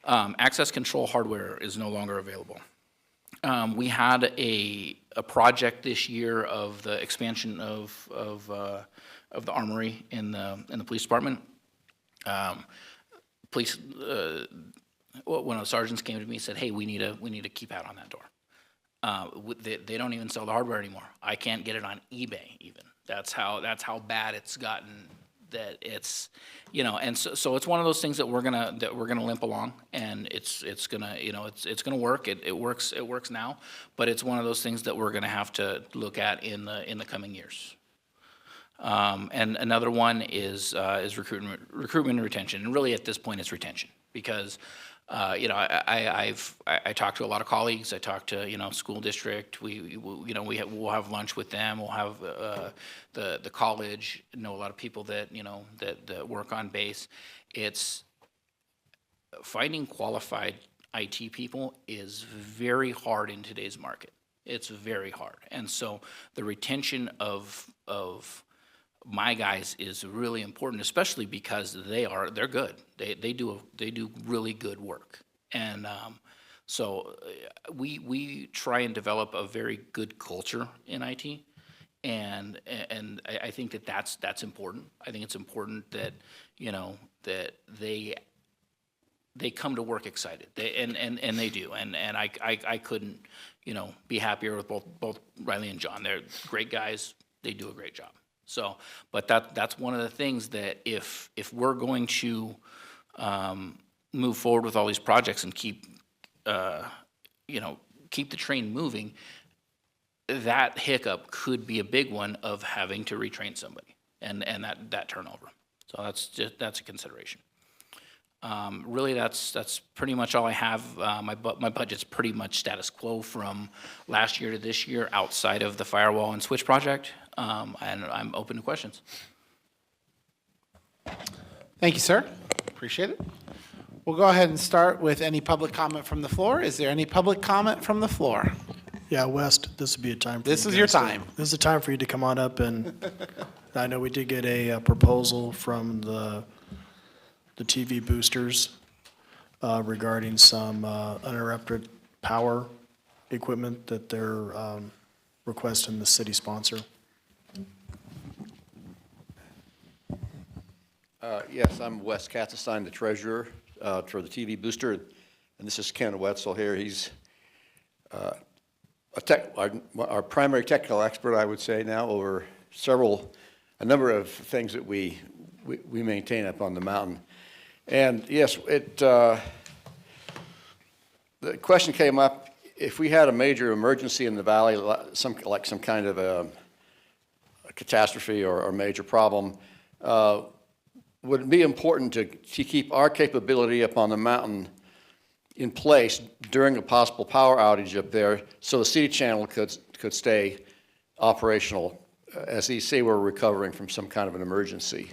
Access control hardware is no longer available. We had a project this year of the expansion of the armory in the police department. Police, one of the sergeants came to me and said, "Hey, we need a keypad on that door." They don't even sell the hardware anymore. I can't get it on eBay even. That's how bad it's gotten. That it's, you know, and so it's one of those things that we're gonna limp along, and it's gonna, you know, it's gonna work. It works now, but it's one of those things that we're gonna have to look at in the coming years. And another one is recruitment and retention, and really at this point it's retention, because you know, I talked to a lot of colleagues. I talked to, you know, school district. We'll have lunch with them. We'll have the college. Know a lot of people that, you know, that work on base. It's finding qualified IT people is very hard in today's market. It's very hard, and so the retention of my guys is really important, especially because they're good. They do really good work, and so we try and develop a very good culture in IT, and I think that's important. I think it's important that, you know, that they come to work excited. And they do, and I couldn't, you know, be happier with both Riley and John. They're great guys. They do a great job. So, but that's one of the things that if we're going to move forward with all these projects and keep the train moving, that hiccup could be a big one of having to retrain somebody and that turnover. So that's a consideration. Really, that's pretty much all I have. My budget's pretty much status quo from last year to this year, outside of the firewall and switch project, and I'm open to questions. Thank you, sir. Appreciate it. We'll go ahead and start with any public comment from the floor. Is there any public comment from the floor? Yeah, West, this would be a time. This is your time. This is a time for you to come on up, and I know we did get a proposal from the TV boosters regarding some uninterrupted power equipment that they're requesting the city sponsor. Yes, I'm Wes Katzestein, the treasurer for the TV booster, and this is Ken Wetzel here. He's our primary technical expert, I would say, now over a number of things that we maintain up on the mountain. And yes, the question came up, if we had a major emergency in the valley, some kind of a catastrophe or major problem, would it be important to keep our capability up on the mountain in place during a possible power outage up there so the city channel could stay operational as you say we're recovering from some kind of an emergency?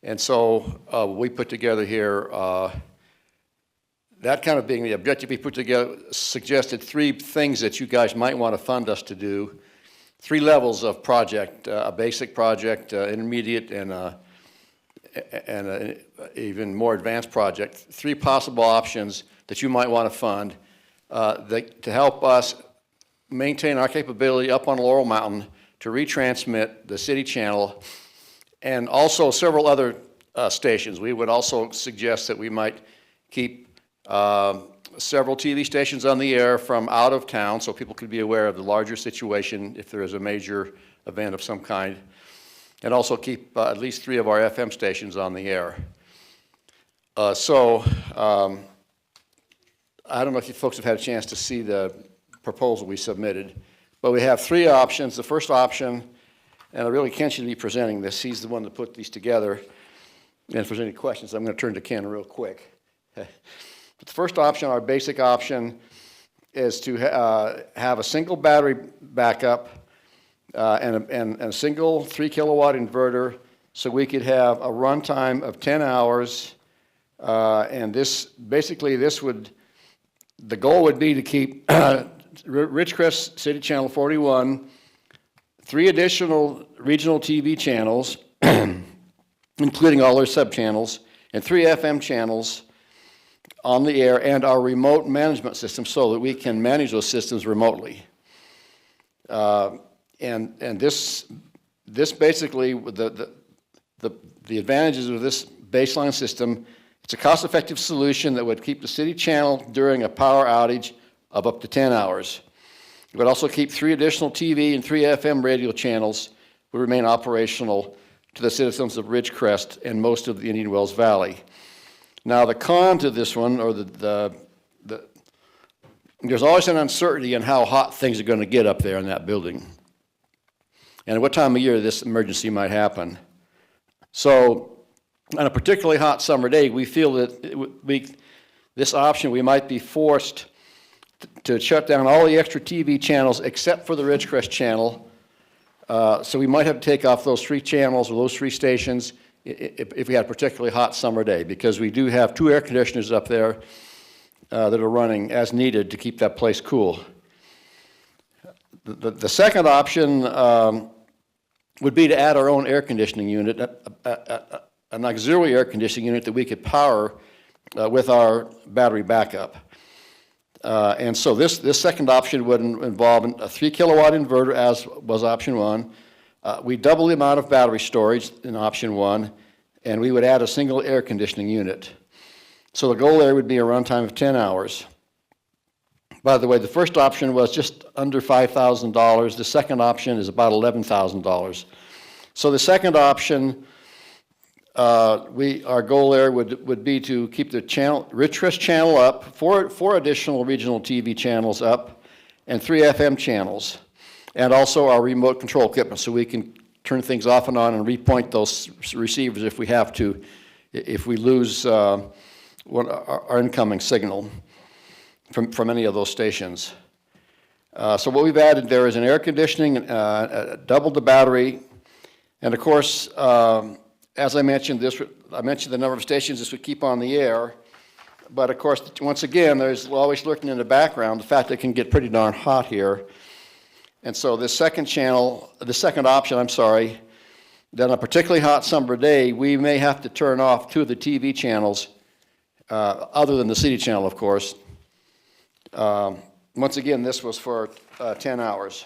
And so we put together here, that kind of being the objective, we put together, suggested 3 things that you guys might want to fund us to do, 3 levels of project, a basic project, intermediate, and an even more advanced project. 3 possible options that you might want to fund to help us maintain our capability up on Laurel Mountain to retransmit the city channel and also several other stations. We would also suggest that we might keep several TV stations on the air from out of town so people could be aware of the larger situation if there is a major event of some kind, and also keep at least 3 of our FM stations on the air. I don't know if you folks have had a chance to see the proposal we submitted, but we have 3 options. The first option, and I really Ken should be presenting this, he's the one that put these together, and if there's any questions, I'm going to turn to Ken real quick. But the first option, our basic option, is to have a single battery backup and a single 3 kilowatt inverter, so we could have a runtime of 10 hours. And this, basically, the goal would be to keep Ridgecrest City Channel 41, 3 additional regional TV channels, including all their sub-channels, and 3 FM channels on the air, and our remote management system so that we can manage those systems remotely. And this basically, the advantages of this baseline system, it's a cost-effective solution that would keep the city channel during a power outage of up to 10 hours. It would also keep 3 additional TV and 3 FM radio channels would remain operational to the citizens of Ridgecrest and most of the Indian Wells Valley. Now, the con to this one, or there's always an uncertainty in how hot things are going to get up there in that building, and at what time of year this emergency might happen. So, on a particularly hot summer day, we feel that this option, we might be forced to shut down all the extra TV channels except for the Ridgecrest channel. So we might have to take off those 3 channels or those 3 stations if we had a particularly hot summer day, because we do have 2 air conditioners up there that are running as needed to keep that place cool. The second option would be to add our own air conditioning unit, an auxiliary air conditioning unit that we could power with our battery backup. And so this second option would involve a 3 kilowatt inverter, as was option 1. We double the amount of battery storage in option 1, and we would add a single air conditioning unit. So the goal there would be a runtime of 10 hours. By the way, the first option was just under $5,000. The second option is about $11,000. So the second option, our goal there would be to keep the channel, Ridgecrest channel up, 4 additional regional TV channels up, and 3 FM channels, and also our remote control equipment, so we can turn things off and on and repoint those receivers if we have to, if we lose our incoming signal from any of those stations. So what we've added there is an air conditioning, double the battery, and of course, as I mentioned, the number of stations this would keep on the air, but of course, once again, there's always lurking in the background the fact that it can get pretty darn hot here. And so this second option, that on a particularly hot summer day, we may have to turn off 2 of the TV channels, other than the city channel, of course. Once again, this was for 10 hours.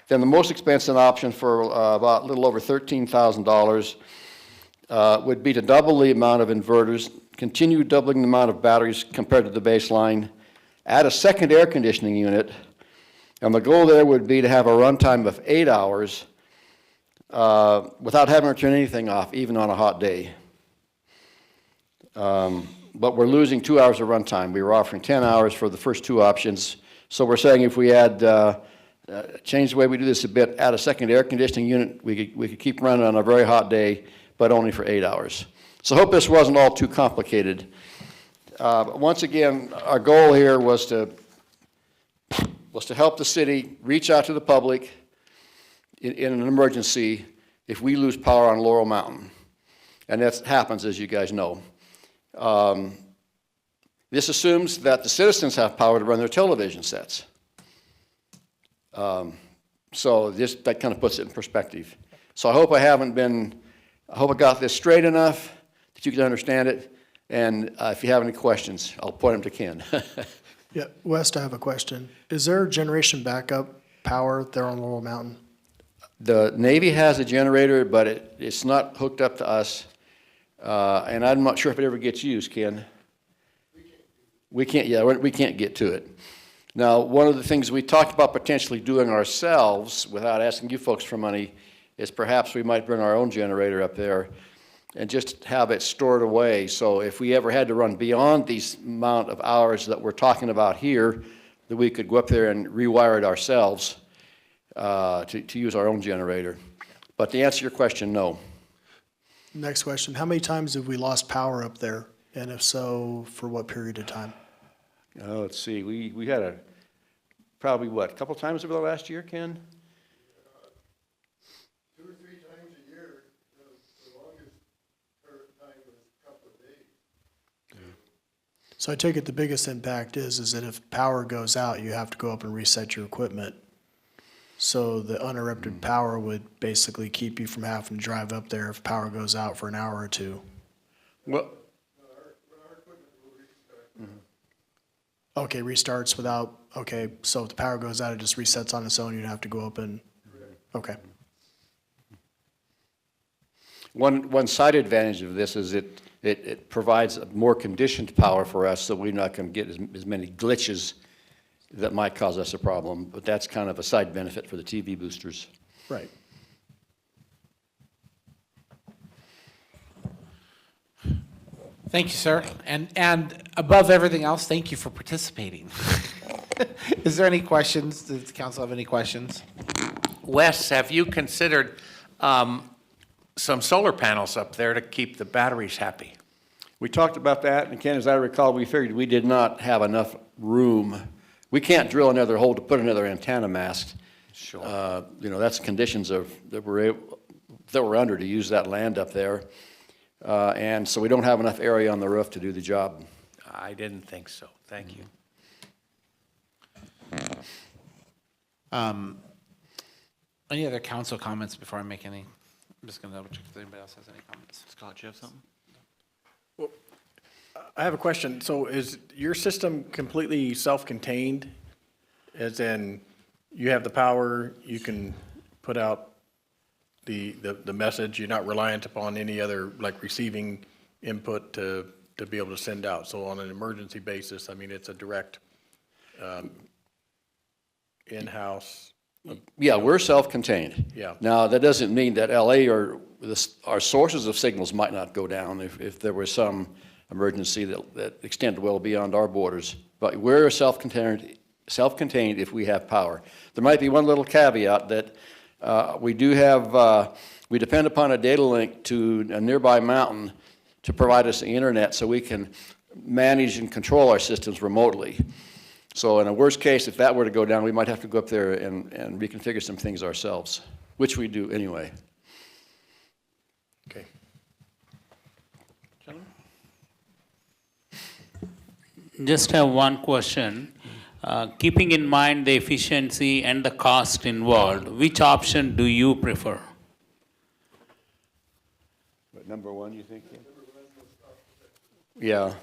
Then the most expensive option for about a little over $13,000 would be to double the amount of inverters, continue doubling the amount of batteries compared to the baseline, add a second air conditioning unit, and the goal there would be to have a runtime of 8 hours without having to turn anything off, even on a hot day. But we're losing 2 hours of runtime. We were offering 10 hours for the first 2 options. So we're saying if we add, change the way we do this a bit, add a second air conditioning unit, we could keep running on a very hot day, but only for 8 hours. So I hope this wasn't all too complicated. But once again, our goal here was to help the city reach out to the public in an emergency if we lose power on Laurel Mountain. And that happens, as you guys know. This assumes that the citizens have power to run their television sets. So that kind of puts it in perspective. So I hope I got this straight enough that you can understand it. And if you have any questions, I'll point them to Ken. Yeah, West, I have a question. Is there generation backup power there on Laurel Mountain? The Navy has a generator, but it's not hooked up to us, and I'm not sure if it ever gets used, Ken. We can't get to it. Now, one of the things we talked about potentially doing ourselves without asking you folks for money is perhaps we might bring our own generator up there and just have it stored away. So if we ever had to run beyond these amount of hours that we're talking about here, that we could go up there and rewire it ourselves to use our own generator. But to answer your question, no. Next question, how many times have we lost power up there? And if so, for what period of time? Oh, let's see, we had probably what, a couple times over the last year, Ken? 2 or 3 times a year. The longest time was a couple of days. So I take it the biggest impact is that if power goes out, you have to go up and reset your equipment. So the uninterrupted power would basically keep you from having to drive up there if power goes out for an hour or two. Well, Okay, restarts without, okay, so if the power goes out, it just resets on its own, you'd have to go up and, okay. one side advantage of this is it provides a more conditioned power for us, so we're not going to get as many glitches that might cause us a problem. But that's kind of a side benefit for the TV boosters. Right. Thank you, sir. And above everything else, thank you for participating. Is there any questions? Does the council have any questions? Wes, have you considered some solar panels up there to keep the batteries happy? We talked about that, and Ken, as I recall, we figured we did not have enough room. We can't drill another hole to put another antenna mast. Sure. That's conditions that we're under to use that land up there. And so we don't have enough area on the roof to do the job. I didn't think so. Thank you. Any other council comments before I make any? I'm just going to double check if anybody else has any comments. Scott, do you have something? I have a question. So is your system completely self-contained? As in, you have the power, you can put out the message, you're not reliant upon any other, like, receiving input to be able to send out? So on an emergency basis, I mean, it's a direct in-house. Yeah, we're self-contained. Yeah. Now, that doesn't mean that LA or our sources of signals might not go down if there was some emergency that extended well beyond our borders. But we're self-contained if we have power. There might be one little caveat that we depend upon a data link to a nearby mountain to provide us the internet so we can manage and control our systems remotely. So in a worst case, if that were to go down, we might have to go up there and reconfigure some things ourselves, which we do anyway. Okay. Just have one question. Keeping in mind the efficiency and the cost involved, which option do you prefer? But number one, you think? Yeah,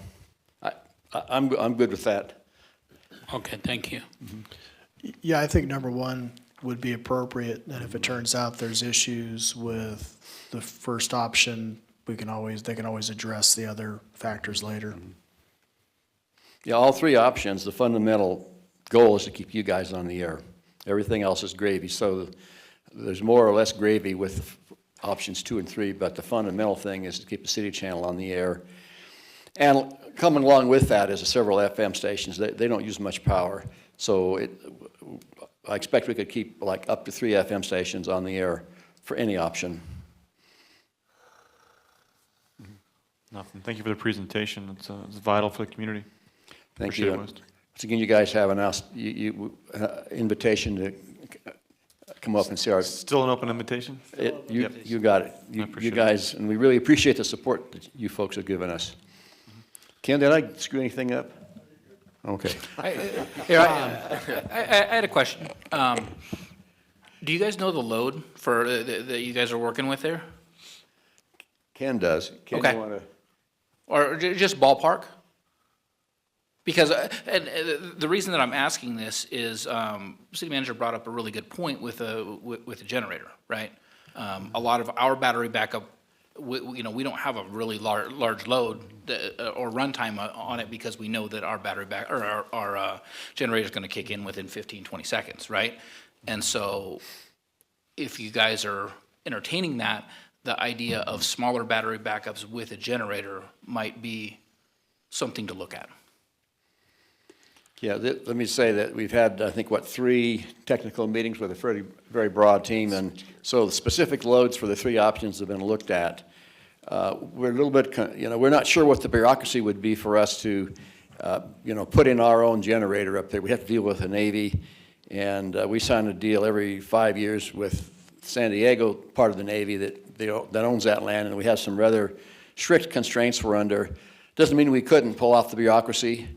I'm good with that. Okay, thank you. Yeah, I think number one would be appropriate, and if it turns out there's issues with the first option, they can always address the other factors later. Yeah, all three options, the fundamental goal is to keep you guys on the air. Everything else is gravy, so there's more or less gravy with options 2 and 3, but the fundamental thing is to keep the city channel on the air. And coming along with that is several FM stations. They don't use much power, so I expect we could keep like up to 3 FM stations on the air for any option. Nothing. Thank you for the presentation. It's vital for the community. Thank Appreciate you. it, West. Once again, you guys have an invitation to come up and see our. Still an open invitation? You got it. You appreciate it. guys, and we really appreciate the support that you folks have given us. Ken, did I screw anything up? Okay. I had a question. Do you guys know the load for that you guys are working with there? Ken does. Ken, Okay. you want to? Or just ballpark? Because, the reason that I'm asking this is, city manager brought up a really good point with a generator, right? A lot of our battery backup, we don't have a really large load or runtime on it because we know that our our generator's gonna kick in within 15, 20 seconds, right? And so if you guys are entertaining that, the idea of smaller battery backups with a generator might be something to look at. Yeah, let me say that we've had, I think, 3 technical meetings with a very, very broad team, and so the specific loads for the 3 options have been looked at. We're a little bit, we're not sure what the bureaucracy would be for us to, put in our own generator up there. We have to deal with the Navy, and we sign a deal every 5 years with San Diego, part of the Navy that owns that land, and we have some rather strict constraints we're under. Doesn't mean we couldn't pull off the bureaucracy.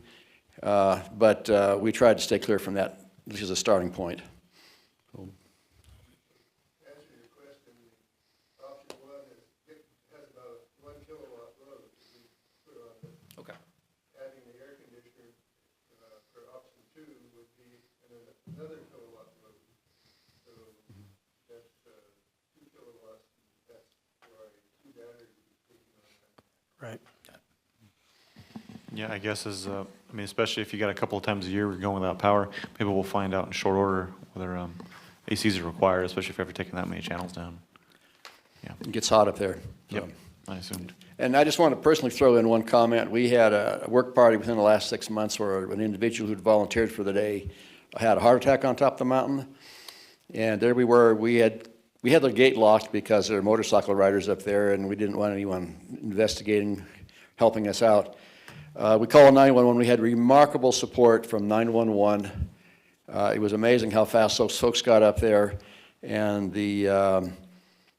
But we tried to stay clear from that, which is a starting point. Answer your question, option 1 has about a 1 kilowatt load that we put on it. Okay. Adding the air conditioner for option 2 would be another kilowatt load. So that's 2 kilowatts, that's why 2 batteries would be taken on that. Right. Yeah, I guess especially if you got a couple of times a year we're going without power, maybe we'll find out in short order whether ACs are required, especially if you're ever taking that many channels down. Yeah. It gets hot up there. Yep, I assumed. And I just want to personally throw in one comment. We had a work party within the last 6 months where an individual who'd volunteered for the day had a heart attack on top of the mountain. And there we were. We had the gate locked because there are motorcycle riders up there, and we didn't want anyone investigating, helping us out. We called 911. We had remarkable support from 911. It was amazing how fast those folks got up there, and the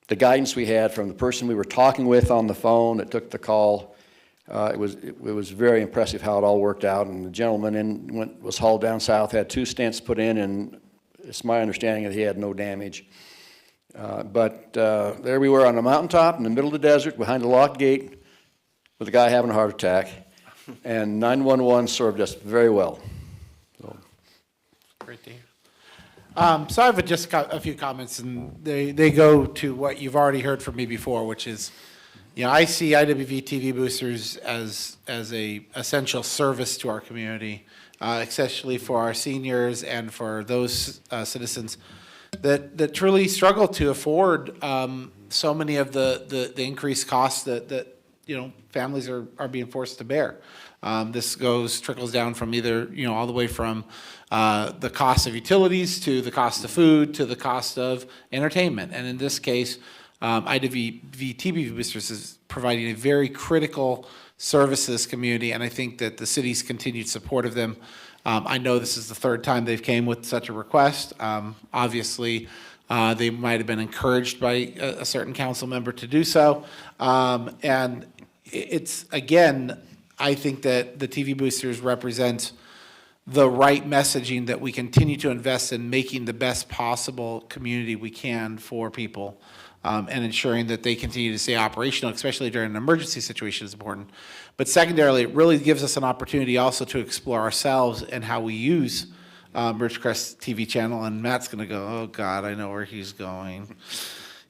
guidance we had from the person we were talking with on the phone that took the call. It was very impressive how it all worked out. And the gentleman was hauled down south, had 2 stents put in, and it's my understanding that he had no damage. But there we were on a mountaintop in the middle of the desert behind a locked gate with a guy having a heart attack. And 911 served us very well. So. Great to hear. So I've just got a few comments, and they go to what you've already heard from me before, which is, I see IWV TV boosters as a essential service to our community, especially for our seniors and for those citizens that truly struggle to afford so many of the increased costs that families are being forced to bear. This trickles down from either, all the way from the cost of utilities to the cost of food to the cost of entertainment. And in this case, IWV TV Boosters is providing a very critical service to this community, and I think that the city's continued support of them. I know this is the 3rd time they've came with such a request. Obviously, they might have been encouraged by a certain council member to do so. And it's, again, I think that the TV boosters represent the right messaging that we continue to invest in making the best possible community we can for people, and ensuring that they continue to stay operational, especially during an emergency situation, is important. But secondarily, it really gives us an opportunity also to explore ourselves and how we use Ridgecrest TV channel. And Matt's going to go, oh God, I know where he's going.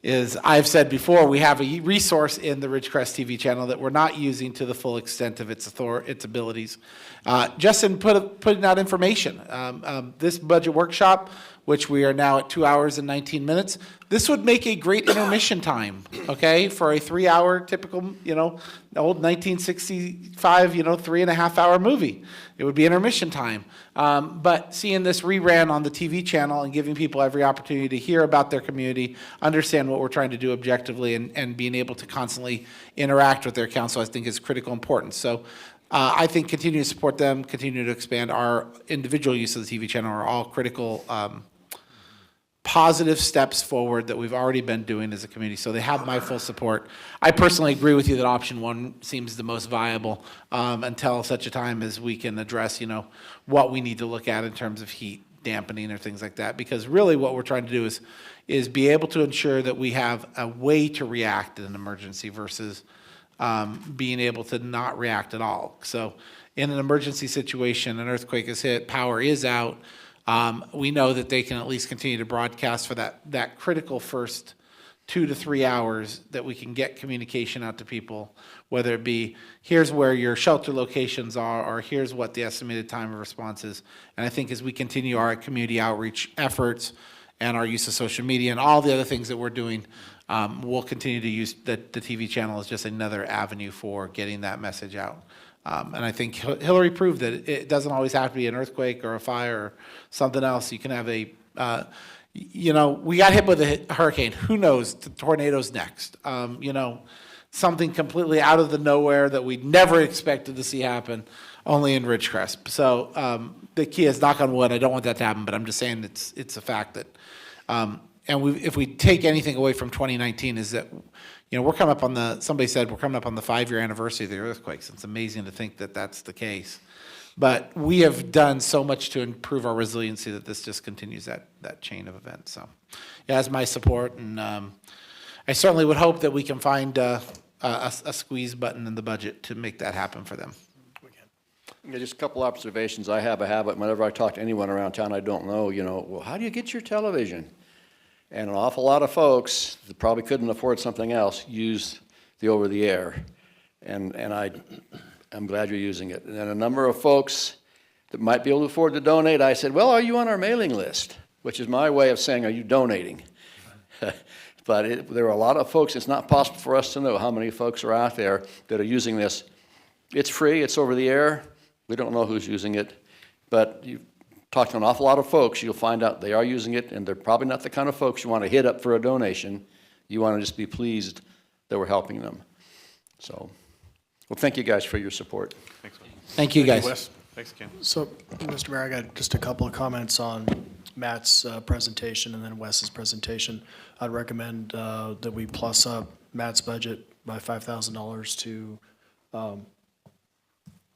I've said before, we have a resource in the Ridgecrest TV channel that we're not using to the full extent of its abilities. Just in putting out information, this budget workshop, which we are now at 2 hours and 19 minutes, this would make a great intermission time, okay, for a 3-hour typical, old 1965, 3.5-hour movie. It would be intermission time. But seeing this reran on the TV channel and giving people every opportunity to hear about their community, understand what we're trying to do objectively, and being able to constantly interact with their council, I think is critical importance. So I think continue to support them, continue to expand our individual use of the TV channel are all critical positive steps forward that we've already been doing as a community. So they have my full support. I personally agree with you that option 1 seems the most viable until such a time as we can address, what we need to look at in terms of heat dampening or things like that. Because really what we're trying to do is be able to ensure that we have a way to react in an emergency versus being able to not react at all. So in an emergency situation, an earthquake has hit, power is out, we know that they can at least continue to broadcast for that critical first 2 to 3 hours, that we can get communication out to people, whether it be, here's where your shelter locations are, or here's what the estimated time of response is. And I think as we continue our community outreach efforts and our use of social media and all the other things that we're doing, we'll continue to use the TV channel as just another avenue for getting that message out. And I think Hillary proved that it doesn't always have to be an earthquake or a fire or something else. You can have we got hit with a hurricane. Who knows? The tornado's next. Something completely out of the nowhere that we never expected to see happen, only in Ridgecrest. So the key is, knock on wood, I don't want that to happen, but I'm just saying it's a fact that, if we take anything away from 2019, is that, we're coming up on somebody said we're coming up on the 5-year anniversary of the earthquakes. It's amazing to think that that's the case. But we have done so much to improve our resiliency that this just continues that chain of events. So, it has my support, and I certainly would hope that we can find a squeeze button in the budget to make that happen for them. Yeah, just a couple observations. I have a habit, whenever I talk to anyone around town I don't know, well, how do you get your television? And an awful lot of folks that probably couldn't afford something else use the over-the-air. And I'm glad you're using it. And then a number of folks that might be able to afford to donate, I said, well, are you on our mailing list? Which is my way of saying, are you donating? But there are a lot of folks, it's not possible for us to know how many folks are out there that are using this. It's free, it's over the air. We don't know who's using it. But you talk to an awful lot of folks, you'll find out they are using it, and they're probably not the kind of folks you want to hit up for a donation. You want to just be pleased that we're helping them. So, well, thank you guys for your support. Thanks, Wes. Thank you, guys. Wes. Thanks, Ken. So, Mr. Mayor, I got just a couple of comments on Matt's presentation and then Wes's presentation. I'd recommend that we plus up Matt's budget by $5,000 to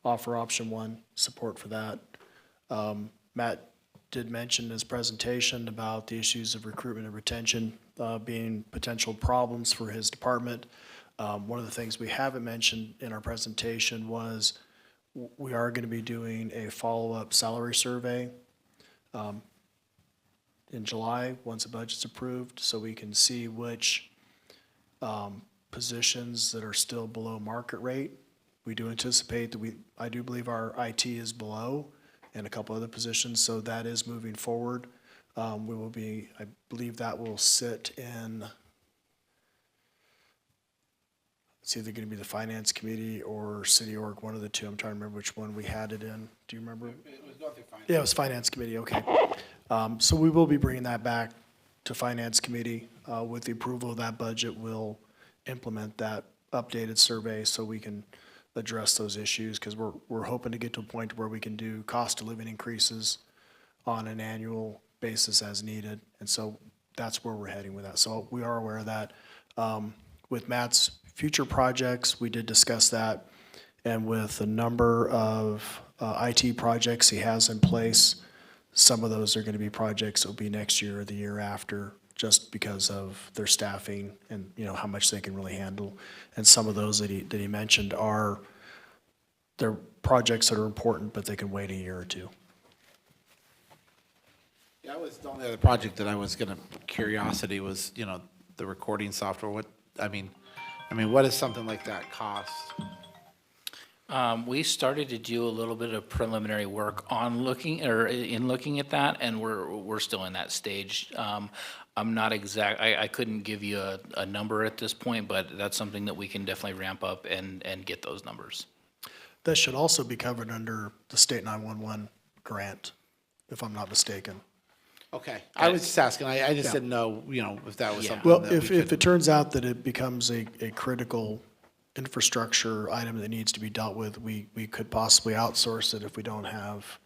offer option 1, support for that. Matt did mention in his presentation about the issues of recruitment and retention being potential problems for his department. One of the things we haven't mentioned in our presentation was we are going to be doing a follow-up salary survey in July, once the budget's approved, so we can see which positions that are still below market rate. We do anticipate that I do believe our IT is below and a couple other positions, so that is moving forward. I believe that will sit in, it's either going to be the Finance Committee or City Org, one of the two. I'm trying to remember which one we had it in. Do you remember? It was going through finance. Yeah, it was Finance Committee, okay. So we will be bringing that back to Finance Committee. With the approval of that budget, we'll implement that updated survey so we can address those issues, because we're hoping to get to a point where we can do cost of living increases on an annual basis as needed. And so that's where we're heading with that. So we are aware of that. With Matt's future projects, we did discuss that. And with a number of IT projects he has in place, some of those are going to be projects that will be next year or the year after, just because of their staffing and how much they can really handle. And some of those that he mentioned they're projects that are important, but they can wait a year or two. Yeah, that was the only other project that I was curiosity was, the recording software. What does something like that cost? We started to do a little bit of preliminary work in looking at that, and we're still in that stage. I'm not exact, I couldn't give you a number at this point, but that's something that we can definitely ramp up and get those numbers. That should also be covered under the State 911 grant, if I'm not mistaken. Okay, I was just asking. I just Yeah. didn't know, if that was Yeah. something Well, that if we could. it turns out that it becomes a critical infrastructure item that needs to be dealt with, we could possibly outsource it if we don't have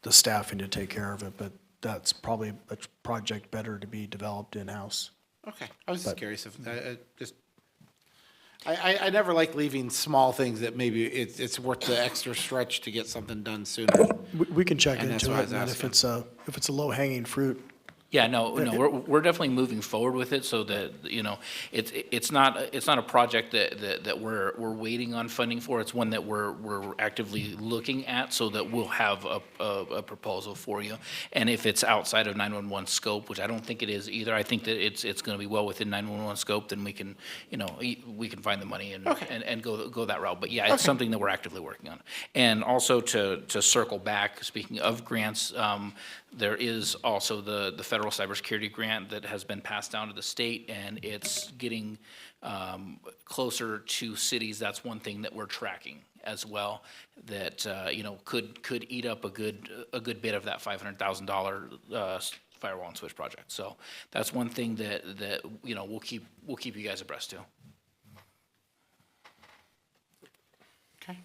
the staffing to take care of it, but that's probably a project better to be developed in-house. Okay, I was just curious if, I never like leaving small things that maybe it's worth the extra stretch to get something done sooner. We can check And that's into why I it, was and then asking. if it's a low-hanging fruit, Yeah, no, we're definitely moving forward with it so that, you know, it's not a project that we're waiting on funding for. It's one that we're actively looking at so that we'll have a proposal for you. And if it's outside of 911 scope, which I don't think it is either, I think that it's going to be well within 911 scope, then we can, you know, we can find the money and go that route. But yeah, it's something that we're actively working on. And also to circle back, speaking of grants, there is also the federal cybersecurity grant that has been passed down to the state, and it's getting closer to cities. That's one thing that we're tracking as well, that you know, could eat up a good bit of that $500,000 firewall and switch project. So that's one thing that you know, we'll keep you guys abreast to. Okay.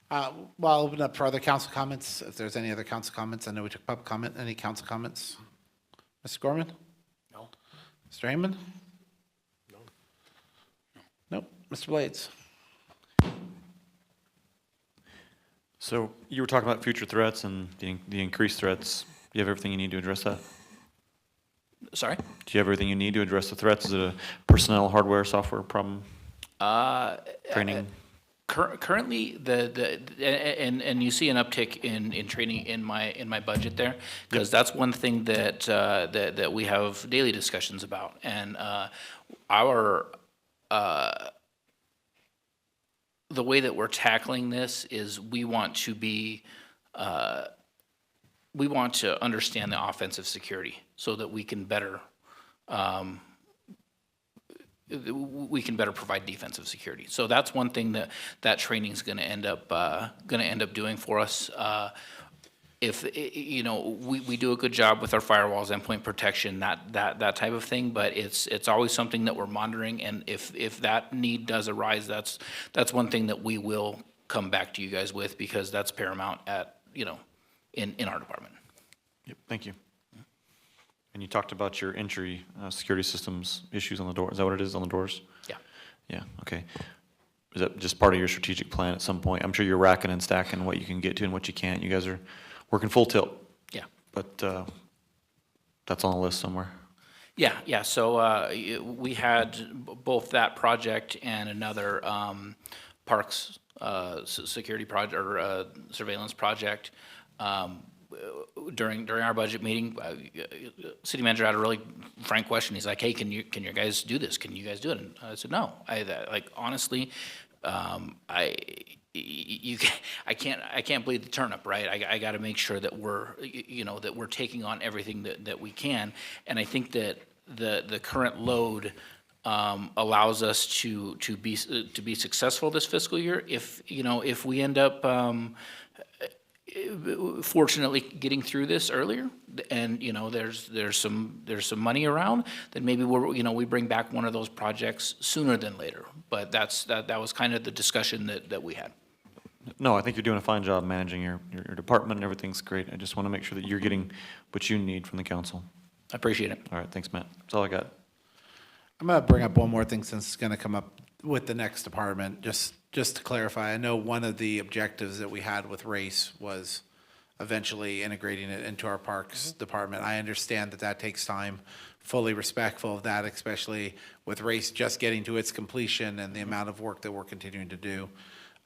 Well, I'll open up for other council comments. If there's any other council comments, I know we took public comment. Any council comments? Mr. Gorman? No. Mr. Raymond? No. Nope. Mr. Blades? So you were talking about future threats and the increased threats. Do you have everything you need to address that? Sorry? Do you have everything you need to address the threats? Is it a personnel, hardware, software problem? Training? Currently, and you see an uptick in training in my budget there, because that's one thing that we have daily discussions about, and the way that we're tackling this is we want to understand the offensive security so that we can better provide defensive security. So that's one thing that training is going to end up doing for us. If you know, we do a good job with our firewalls, endpoint protection, that type of thing, but it's always something that we're monitoring, and if that need does arise, that's one thing that we will come back to you guys with, because that's paramount at, you know, in our department. Yep, thank you. And you talked about your entry security systems issues on the door. Is that what it is on the doors? Yeah. Yeah, okay. Is that just part of your strategic plan at some point? I'm sure you're racking and stacking what you can get to and what you can't. You guys are working full tilt. Yeah. But that's on the list somewhere. Yeah. So we had both that project and another parks security project or surveillance project. During our budget meeting, city manager had a really frank question. He's like, "Hey, can you guys do this? Can you guys do it?" And I said, "No. Honestly, I can't bleed the turnip, right? I got to make sure that we're taking on everything that we can." And I think that the current load allows us to be successful this fiscal year. If we end up fortunately getting through this earlier, and there's some money around, then maybe we bring back one of those projects sooner than later. But that was kind of the discussion that we had. No, I think you're doing a fine job managing your department, and everything's great. I just want to make sure that you're getting what you need from the council. I appreciate it. All right, thanks, Matt. That's all I got. I'm going to bring up one more thing since it's going to come up with the next department. Just to clarify, I know one of the objectives that we had with RACE was eventually integrating it into our parks department. I understand that takes time, fully respectful of that, especially with RACE just getting to its completion and the amount of work that we're continuing to do.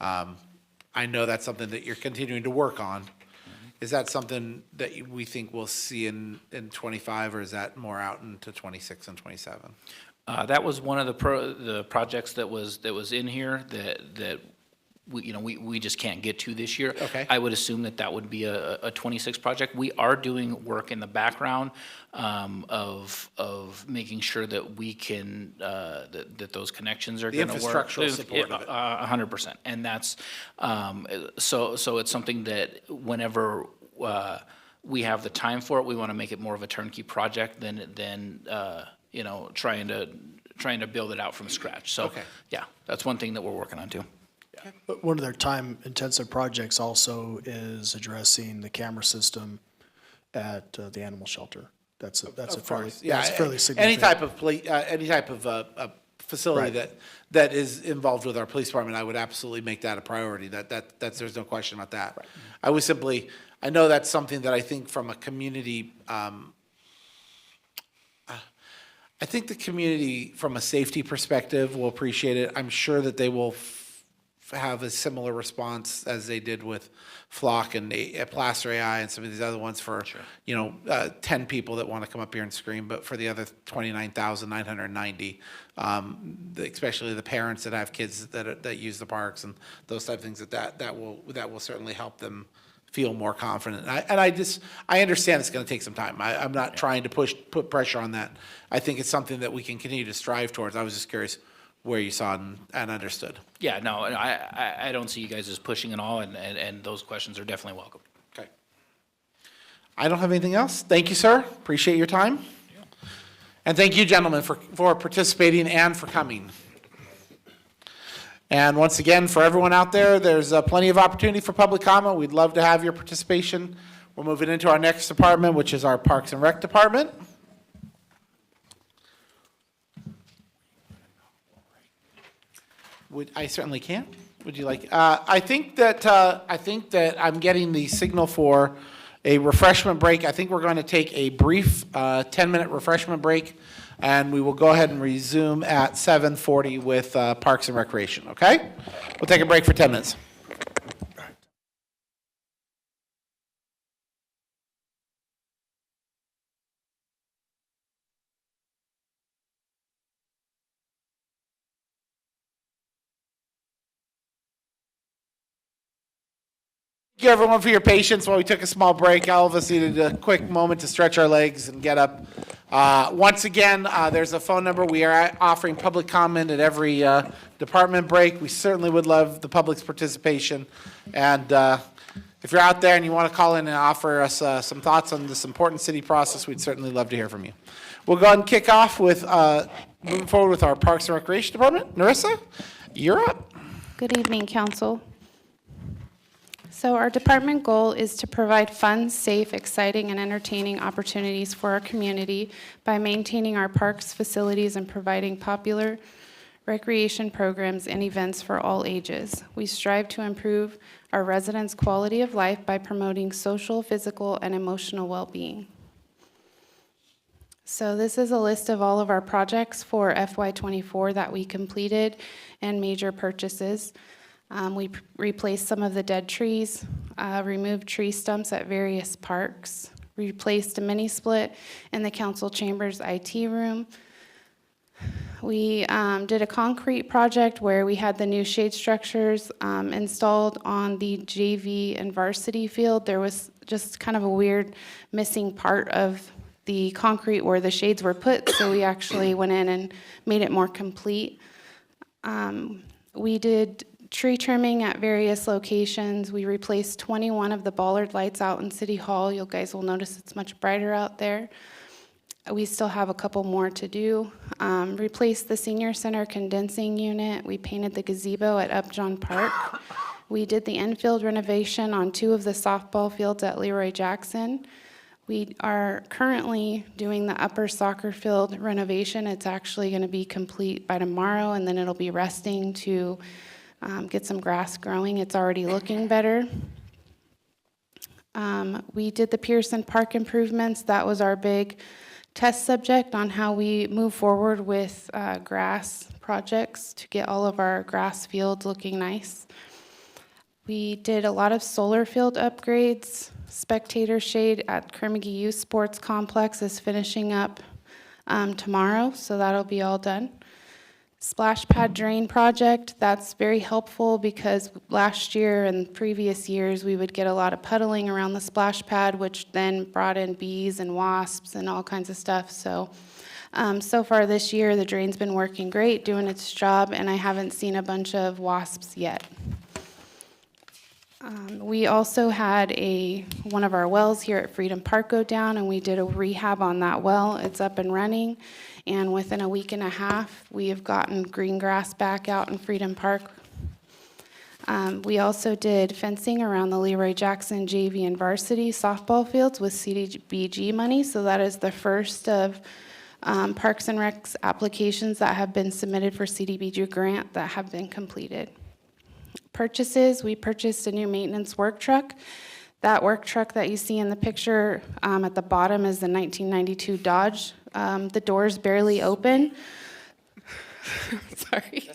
I know that's something that you're continuing to work on. Is that something that we think we'll see in 25, or is that more out into 26 and 27? That was one of the projects that was in here that we just can't get to this year. Okay. I would assume that would be a 26 project. We are doing work in the background of making sure that we can that those connections are going to work. The infrastructural support of it. 100%, and that's so it's something that whenever we have the time for it, we want to make it more of a turnkey project than trying to build it out from scratch. So Okay. yeah, that's one thing that we're working on too. But one of their time-intensive projects also is addressing the camera system at the animal shelter. That's a fairly significant. Any type of facility Right. that is involved with our police department, I would absolutely make that a priority. That's there's no question about that. I know that's something that I think from a community I think the community, from a safety perspective, will appreciate it. I'm sure that they will have a similar response as they did with Flock and Placer AI and some of these other ones for, 10 people that want to come up here and scream, but for the other 29,990, especially the parents that have kids that use the parks and those type of things, that will certainly help them feel more confident. I understand it's going to take some time. I'm not trying to put pressure on that. I think it's something that we can continue to strive towards. I was just curious where you saw it and understood. Yeah, no, I don't see you guys as pushing at all, and those questions are definitely welcome. Okay. I don't have anything else. Thank you, sir. Appreciate your time. And thank you, gentlemen, for participating and for coming. And once again, for everyone out there, there's plenty of opportunity for public comment. We'd love to have your participation. We're moving into our next department, which is our Parks and Rec Department. I certainly can. Would you like? I think that I'm getting the signal for a refreshment break. I think we're going to take a brief 10-minute refreshment break, and we will go ahead and resume at 7:40 with Parks and Recreation. Okay? We'll take a break for 10 minutes. Thank you, everyone, for your patience while we took a small break. All of us needed a quick moment to stretch our legs and get up. Once again, there's a phone number. We are offering public comment at every department break. We certainly would love the public's participation. And if you're out there and you want to call in and offer us some thoughts on this important city process, we'd certainly love to hear from you. We'll go ahead and kick off with moving forward with our Parks and Recreation Department. Narissa, you're up. Good evening, Council. So our department goal is to provide fun, safe, exciting, and entertaining opportunities for our community by maintaining our parks, facilities, and providing popular recreation programs and events for all ages. We strive to improve our residents' quality of life by promoting social, physical, and emotional well-being. So this is a list of all of our projects for FY24 that we completed and major purchases. We replaced some of the dead trees, removed tree stumps at various parks, replaced a mini split in the council chambers IT room. We did a concrete project where we had the new shade structures installed on the JV and varsity field. There was just kind of a weird missing part of the concrete where the shades were put, so we actually went in and made it more complete. We did tree trimming at various locations. We replaced 21 of the bollard lights out in City Hall. You guys will notice it's much brighter out there. We still have a couple more to do. Replaced the senior center condensing unit. We painted the gazebo at Upjohn Park. We did the infield renovation on 2 of the softball fields at Leroy Jackson. We are currently doing the upper soccer field renovation. It's actually going to be complete by tomorrow, and then it'll be resting to get some grass growing. It's already looking better. We did the Pearson Park improvements. That was our big test subject on how we move forward with grass projects to get all of our grass fields looking nice. We did a lot of solar field upgrades. Spectator shade at Kermagee Youth Sports Complex is finishing up tomorrow, so that'll be all done. Splash pad drain project, that's very helpful because last year and previous years we would get a lot of puddling around the splash pad, which then brought in bees and wasps and all kinds of stuff. So far this year the drain's been working great, doing its job, and I haven't seen a bunch of wasps yet. We also had one of our wells here at Freedom Park go down, and we did a rehab on that well. It's up and running, and within a week and a half, we have gotten green grass back out in Freedom Park. We also did fencing around the Leroy Jackson JV and varsity softball fields with CDBG money, so that is the first of Parks and Rec's applications that have been submitted for CDBG grant that have been completed. Purchases, we purchased a new maintenance work truck. That work truck that you see in the picture at the bottom is the 1992 Dodge The doors barely open. Sorry.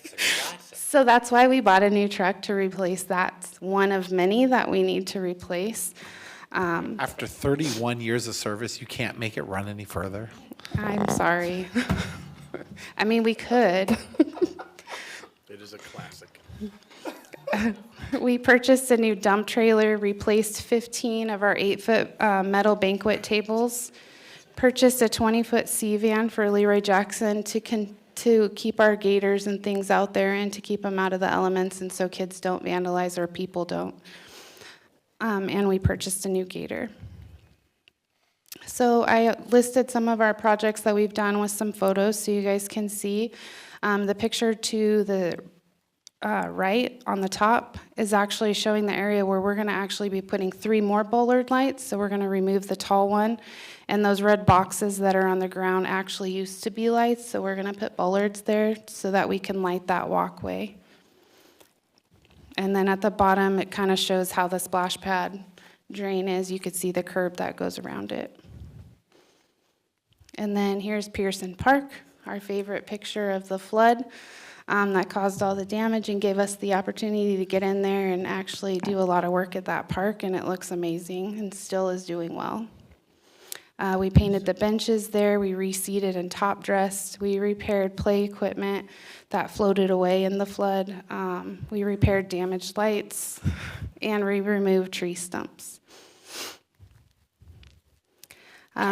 So that's why we bought a new truck to replace that. It's one of many that we need to replace. After 31 years of service, you can't make it run any further? I'm sorry. I mean, we could. It is a classic. We purchased a new dump trailer, replaced 15 of our 8-foot metal banquet tables, purchased a 20-foot C-van for Leroy Jackson to keep our gators and things out there and to keep them out of the elements and so kids don't vandalize or people don't. And we purchased a new gator. So I listed some of our projects that we've done with some photos so you guys can see. The picture to the right on the top is actually showing the area where we're going to actually be putting 3 more bollard lights. So we're going to remove the tall one. And those red boxes that are on the ground actually used to be lights. So we're going to put bollards there so that we can light that walkway. And then at the bottom, it kind of shows how the splash pad drain is. You could see the curb that goes around it. And then here's Pearson Park, our favorite picture of the flood that caused all the damage and gave us the opportunity to get in there and actually do a lot of work at that park, and it looks amazing and still is doing well. We painted the benches there, we reseeded and top dressed, we repaired play equipment that floated away in the flood, we repaired damaged lights, and we removed tree stumps.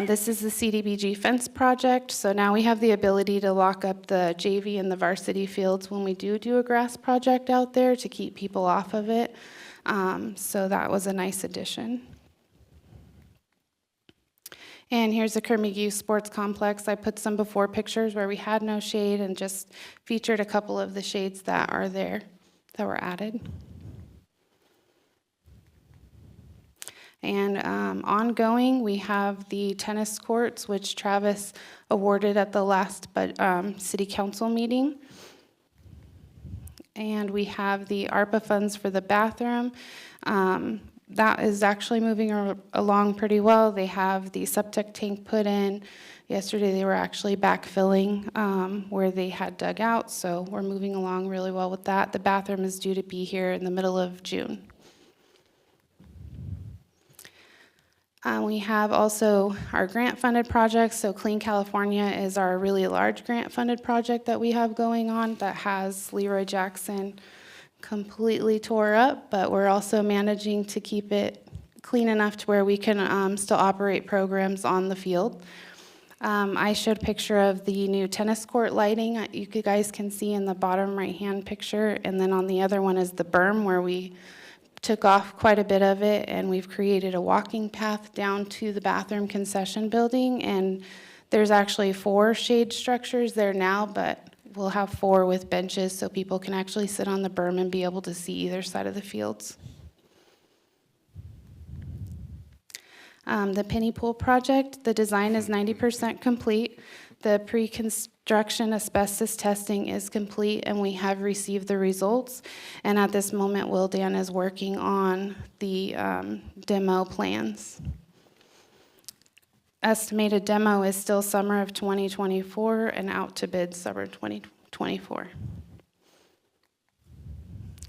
This is the CDBG fence project, so now we have the ability to lock up the JV and the varsity fields when we do a grass project out there to keep people off of it, so that was a nice addition. And here's the Kerr-McGee Sports Complex. I put some before pictures where we had no shade and just featured a couple of the shades that are there, that were added. And ongoing, we have the tennis courts, which Travis awarded at the last city council meeting. And we have the ARPA funds for the bathroom. That is actually moving along pretty well. They have the septic tank put in. Yesterday they were actually backfilling where they had dug out, so we're moving along really well with that. The bathroom is due to be here in the middle of June. We have also our grant-funded projects. So Clean California is our really large grant-funded project that we have going on that has Leroy Jackson completely tore up, but we're also managing to keep it clean enough to where we can still operate programs on the field. I showed a picture of the new tennis court lighting. You guys can see in the bottom right-hand picture, and then on the other one is the berm where we took off quite a bit of it, and we've created a walking path down to the bathroom concession building, and there's actually 4 shade structures there now, but we'll have 4 with benches so people can actually sit on the berm and be able to see either side of the fields. The Penny Pool project, the design is 90% complete. The pre-construction asbestos testing is complete, and we have received the results. And at this moment, Wildan is working on the demo plans. Estimated demo is still summer of 2024 and out to bid summer 2024.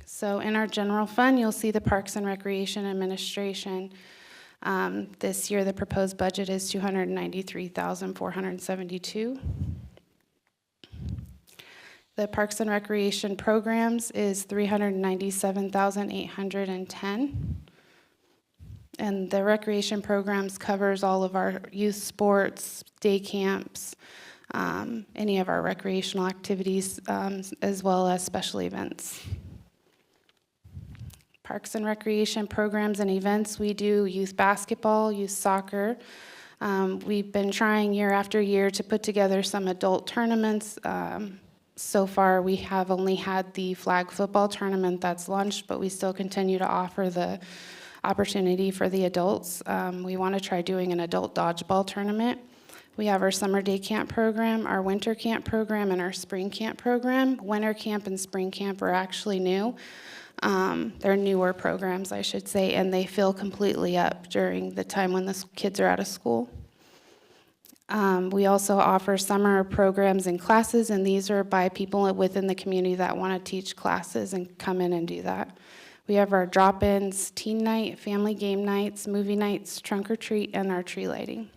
So in our general fund, you'll see the Parks and Recreation Administration. This year, the proposed budget is $293,472. The Parks and Recreation Programs is $397,810. And the recreation programs covers all of our youth sports, day camps, any of our recreational activities, as well as special events. Parks and Recreation Programs and events, we do youth basketball, youth soccer. We've been trying year after year to put together some adult tournaments. So far, we have only had the flag football tournament that's launched, but we still continue to offer the opportunity for the adults. We want to try doing an adult dodgeball tournament. We have our summer day camp program, our winter camp program, and our spring camp program. Winter camp and spring camp are actually new. They're newer programs, I should say, and they fill completely up during the time when the kids are out of school. We also offer summer programs and classes, and these are by people within the community that want to teach classes and come in and do that. We have our drop-ins, teen night, family game nights, movie nights, trunk or treat, and our tree lighting.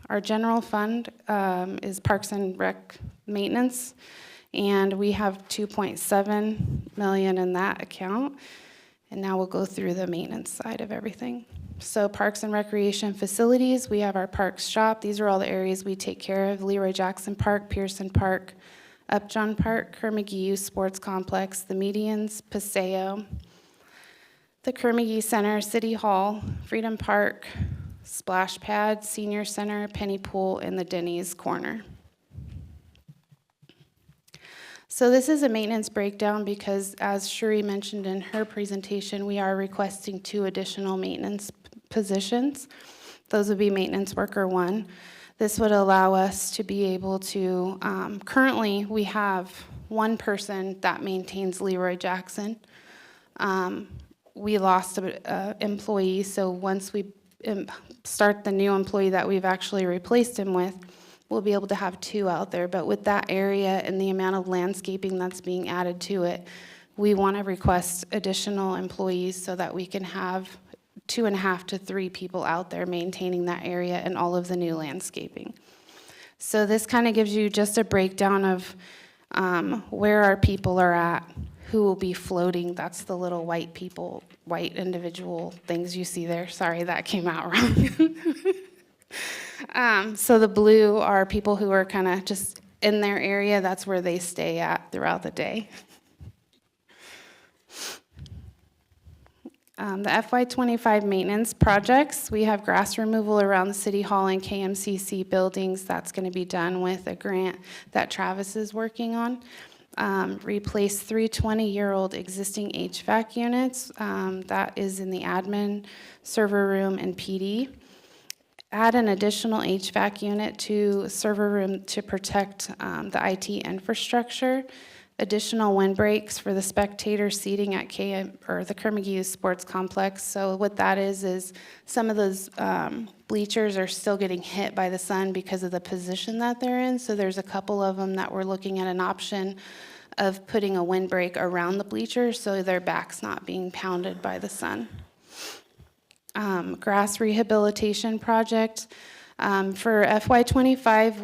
Our general fund is Parks and Rec maintenance, and we have 2.7 million in that account. And now we'll go through the maintenance side of everything. So Parks and Recreation facilities, we have our parks shop. These are all the areas we take care of: Leroy Jackson Park, Pearson Park, Upjohn Park, Kerr-McGee Youth Sports Complex, the Medians, Paseo, the Kerr-McGee Center, City Hall, Freedom Park, Splash Pad, Senior Center, Penny Pool, and the Denny's Corner. So this is a maintenance breakdown because, as Shuri mentioned in her presentation, we are requesting 2 additional maintenance positions. Those would be maintenance worker 1. This would allow us to be able to, currently we have 1 person that maintains Leroy Jackson. We lost an employee, so once we start the new employee that we've actually replaced him with, we'll be able to have 2 out there. But with that area and the amount of landscaping that's being added to it, we want to request additional employees so that we can have 2.5 to 3 people out there maintaining that area and all of the new landscaping. So this kind of gives you just a breakdown of where our people are at, who will be floating. That's the little white people, white individual things you see there. Sorry, that came out wrong. So the blue are people who are kind of just in their area. That's where they stay at throughout the day. The FY25 maintenance projects, we have grass removal around the City Hall and KMCC buildings. That's going to be done with a grant that Travis is working on. Replace 3 20-year-old existing HVAC units. That is in the admin, server room, and PD. Add an additional HVAC unit to server room to protect the IT infrastructure. Additional windbreaks for the spectator seating at the Kerr-McGee Youth Sports Complex. So what that is some of those bleachers are still getting hit by the sun because of the position that they're in. So there's a couple of them that we're looking at an option of putting a windbreak around the bleachers so their back's not being pounded by the sun. Grass rehabilitation project. For FY25,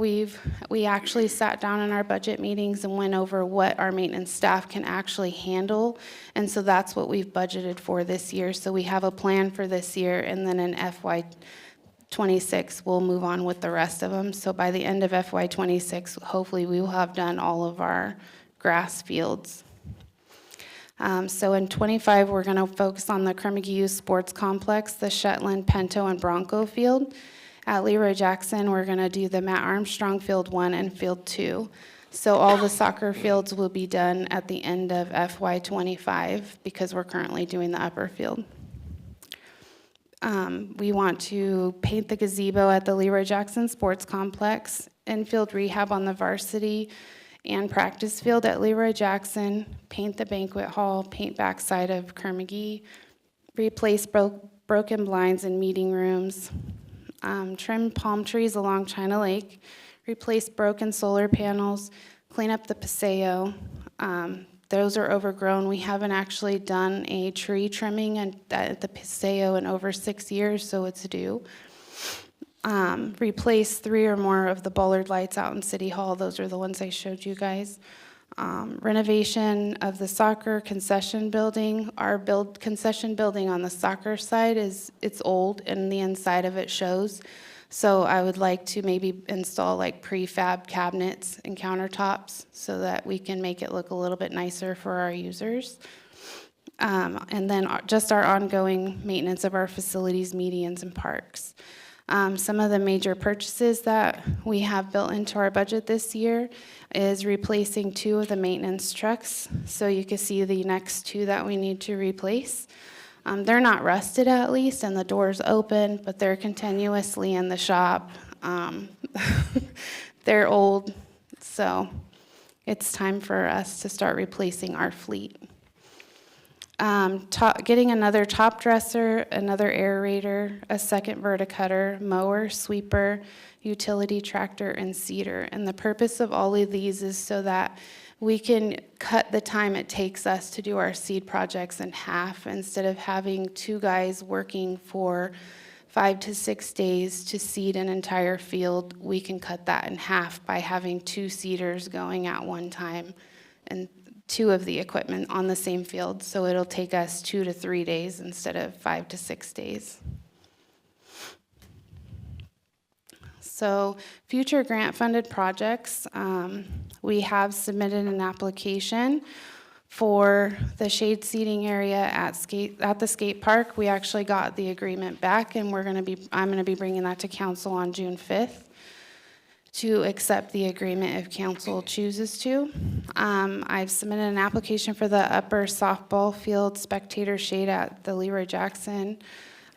we actually sat down in our budget meetings and went over what our maintenance staff can actually handle, and so that's what we've budgeted for this year. So we have a plan for this year, and then in FY26, we'll move on with the rest of them. So by the end of FY26, hopefully we will have done all of our grass fields. So in 25, we're going to focus on the Kerr-McGee Youth Sports Complex, the Shetland, Pinto, and Bronco Field. At Leroy Jackson, we're going to do the Matt Armstrong Field 1 and Field 2. So all the soccer fields will be done at the end of FY25 because we're currently doing the upper field. We want to paint the gazebo at the Leroy Jackson Sports Complex, infield rehab on the varsity and practice field at Leroy Jackson, paint the banquet hall, paint backside of Kerr-McGee, replace broken blinds in meeting rooms, trim palm trees along China Lake, replace broken solar panels, clean up the Paseo. Those are overgrown. We haven't actually done a tree trimming at the Paseo in over 6 years, so it's due. Replace 3 or more of the bollard lights out in City Hall. Those are the ones I showed you guys. Renovation of the soccer concession building. Our concession building on the soccer side it's old and the inside of it shows. So I would like to maybe install like prefab cabinets and countertops so that we can make it look a little bit nicer for our users. And then just our ongoing maintenance of our facilities, medians, and parks. Some of the major purchases that we have built into our budget this year is replacing 2 of the maintenance trucks. So you can see the next 2 that we need to replace. They're not rusted at least, and the door's open, but they're continuously in the shop. They're old, so it's time for us to start replacing our fleet. Getting another top dresser, another aerator, a second verticutter, mower, sweeper, utility tractor, and seeder. And the purpose of all of these is so that we can cut the time it takes us to do our seed projects in half. Instead of having 2 guys working for 5 to 6 days to seed an entire field, we can cut that in half by having 2 seeders going at one time and 2 of the equipment on the same field. So it'll take us 2 to 3 days instead of 5 to 6 days. So future grant-funded projects, we have submitted an application for the shade seating area at the skate park. We actually got the agreement back, and I'm gonna be bringing that to council on June 5th to accept the agreement if council chooses to. I've submitted an application for the upper softball field spectator shade at the Leroy Jackson.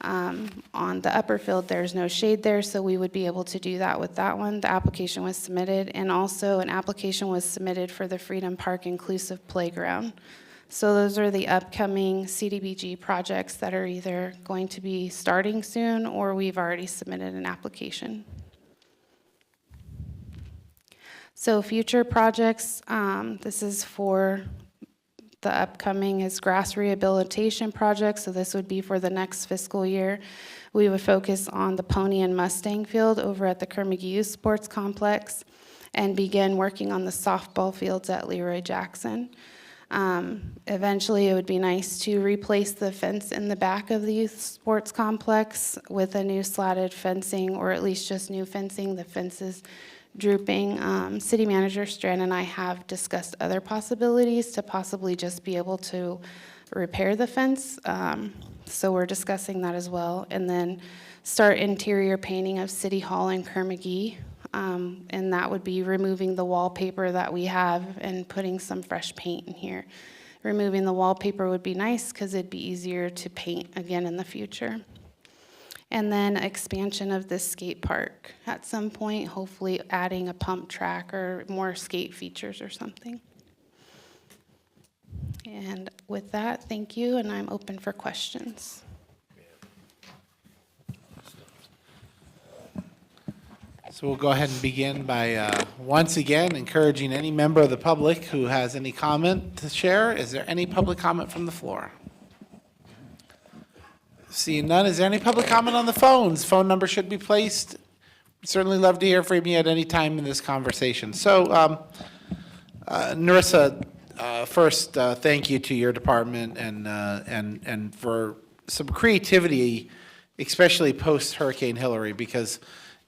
On the upper field, there's no shade there, so we would be able to do that with that one. The application was submitted, and also an application was submitted for the Freedom Park Inclusive Playground. So those are the upcoming CDBG projects that are either going to be starting soon or we've already submitted an application. So future projects, this is for the upcoming is grass rehabilitation project, so this would be for the next fiscal year. We would focus on the Pony and Mustang field over at the Kerr-McGee Youth Sports Complex and begin working on the softball fields at Leroy Jackson. Eventually, it would be nice to replace the fence in the back of the youth sports complex with a new slatted fencing, or at least just new fencing. The fence is drooping. City Manager Strand and I have discussed other possibilities to possibly just be able to repair the fence. So we're discussing that as well. And then start interior painting of City Hall and Kerr-McGee. And that would be removing the wallpaper that we have and putting some fresh paint in here. Removing the wallpaper would be nice because it'd be easier to paint again in the future. And then expansion of this skate park at some point, hopefully adding a pump track or more skate features or something. And with that, thank you, and I'm open for questions. So we'll go ahead and begin by, once again, encouraging any member of the public who has any comment to share. Is there any public comment from the floor? Seeing none, is there any public comment on the phones? Phone number should be placed. Certainly love to hear from you at any time in this conversation. So, Narissa, first, thank you to your department and for some creativity, especially post Hurricane Hillary, because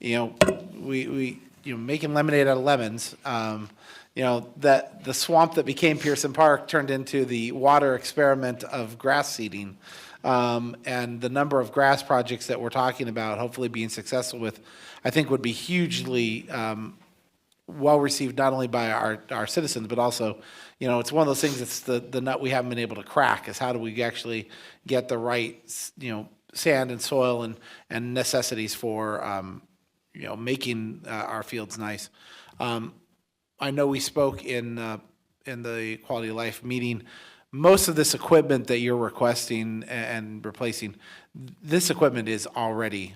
we making lemonade out of lemons. That the swamp that became Pearson Park turned into the water experiment of grass seeding. And the number of grass projects that we're talking about, hopefully being successful with, I think would be hugely well received, not only by our citizens, but also, it's one of those things that's the nut we haven't been able to crack, is how do we actually get the right, sand and soil and necessities for, making our fields nice. I know we spoke in the Quality of Life meeting. Most of this equipment that you're requesting and replacing, this equipment is already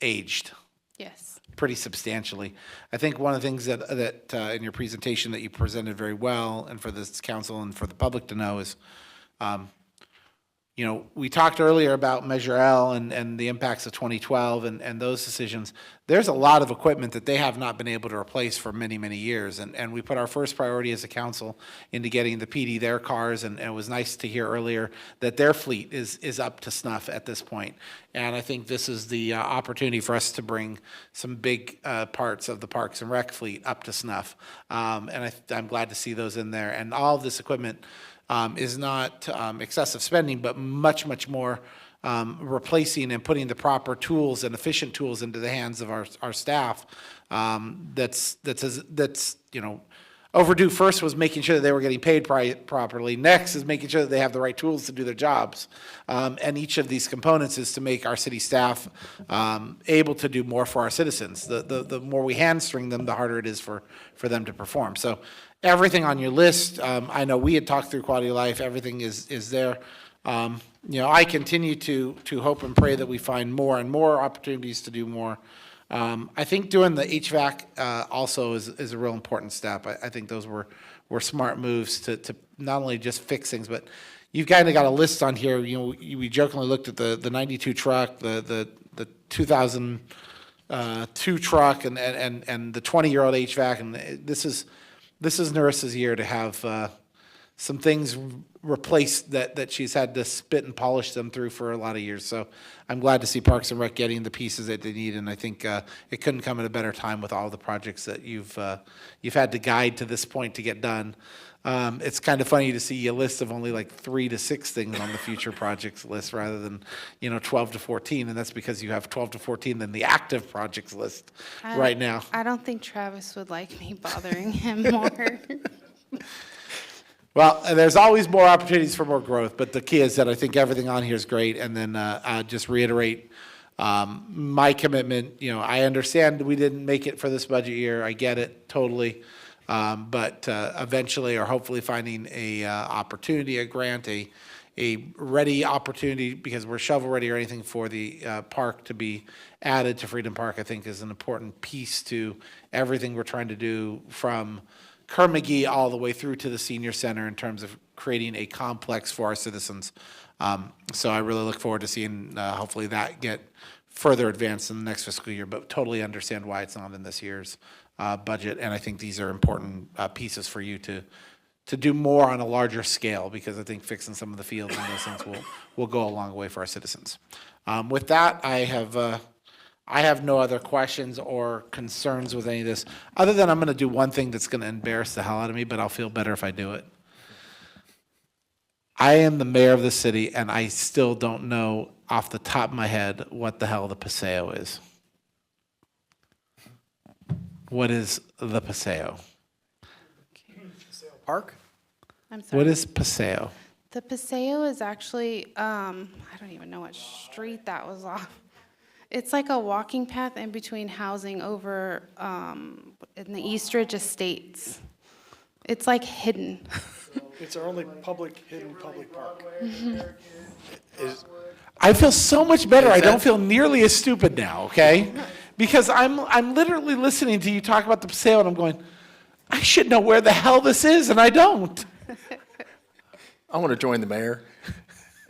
aged Yes. pretty substantially. I think one of the things that in your presentation that you presented very well, and for this council and for the public to know, is we talked earlier about Measure L and the impacts of 2012 and those decisions. There's a lot of equipment that they have not been able to replace for many, many years. And we put our first priority as a council into getting the PD their cars, and it was nice to hear earlier that their fleet is up to snuff at this point. And I think this is the opportunity for us to bring some big parts of the Parks and Rec fleet up to snuff. And I'm glad to see those in there. And all of this equipment is not excessive spending, but much, much more replacing and putting the proper tools and efficient tools into the hands of our staff. That's overdue. First was making sure that they were getting paid properly. Next is making sure that they have the right tools to do their jobs. And each of these components is to make our city staff able to do more for our citizens. The more we hamstring them, the harder it is for them to perform. So everything on your list. I know we had talked through quality of life, everything is there. You know, I continue to hope and pray that we find more and more opportunities to do more. I think doing the HVAC also is a real important step. I think those were smart moves to not only just fix things, but you've kind of got a list on here. You know, we jokingly looked at the 92 truck, the 2002 truck, and the 20-year-old HVAC, and this is Narissa's year to have some things replaced that she's had to spit and polish them through for a lot of years. So I'm glad to see Parks and Rec getting the pieces that they need, and I think it couldn't come at a better time with all the projects that you've had to guide to this point to get done. It's kind of funny to see a list of only like 3 to 6 things on the future projects list rather than, 12 to 14, and that's because you have 12 to 14 than the active projects list right now. I don't think Travis would like me bothering him more. Well, there's always more opportunities for more growth, but the key is that I think everything on here is great, and then I'll just reiterate my commitment. I understand we didn't make it for this budget year. I get it totally. But eventually, or hopefully finding a opportunity, a grant, a ready opportunity, because we're shovel-ready or anything for the park to be added to Freedom Park, I think is an important piece to everything we're trying to do from Kerr-McGee all the way through to the senior center in terms of creating a complex for our citizens. So I really look forward to seeing hopefully that get further advanced in the next fiscal year, but totally understand why it's not in this year's budget. And I think these are important pieces for you to do more on a larger scale, because I think fixing some of the fields and those things will go a long way for our citizens. With that, I have no other questions or concerns with any of this, other than I'm going to do one thing that's going to embarrass the hell out of me, but I'll feel better if I do it. I am the mayor of the city, and I still don't know off the top of my head what the hell the Paseo is. What is the Paseo? Park? I'm sorry. What is Paseo? The Paseo is actually, I don't even know what street that was off. It's like a walking path in between housing over in the Eastridge Estates. It's like hidden. It's our only hidden public park. I feel so much better. I don't feel nearly as stupid now, okay? Because I'm literally listening to you talk about the Paseo, and I'm going, I should know where the hell this is, and I don't. I want to join the mayor.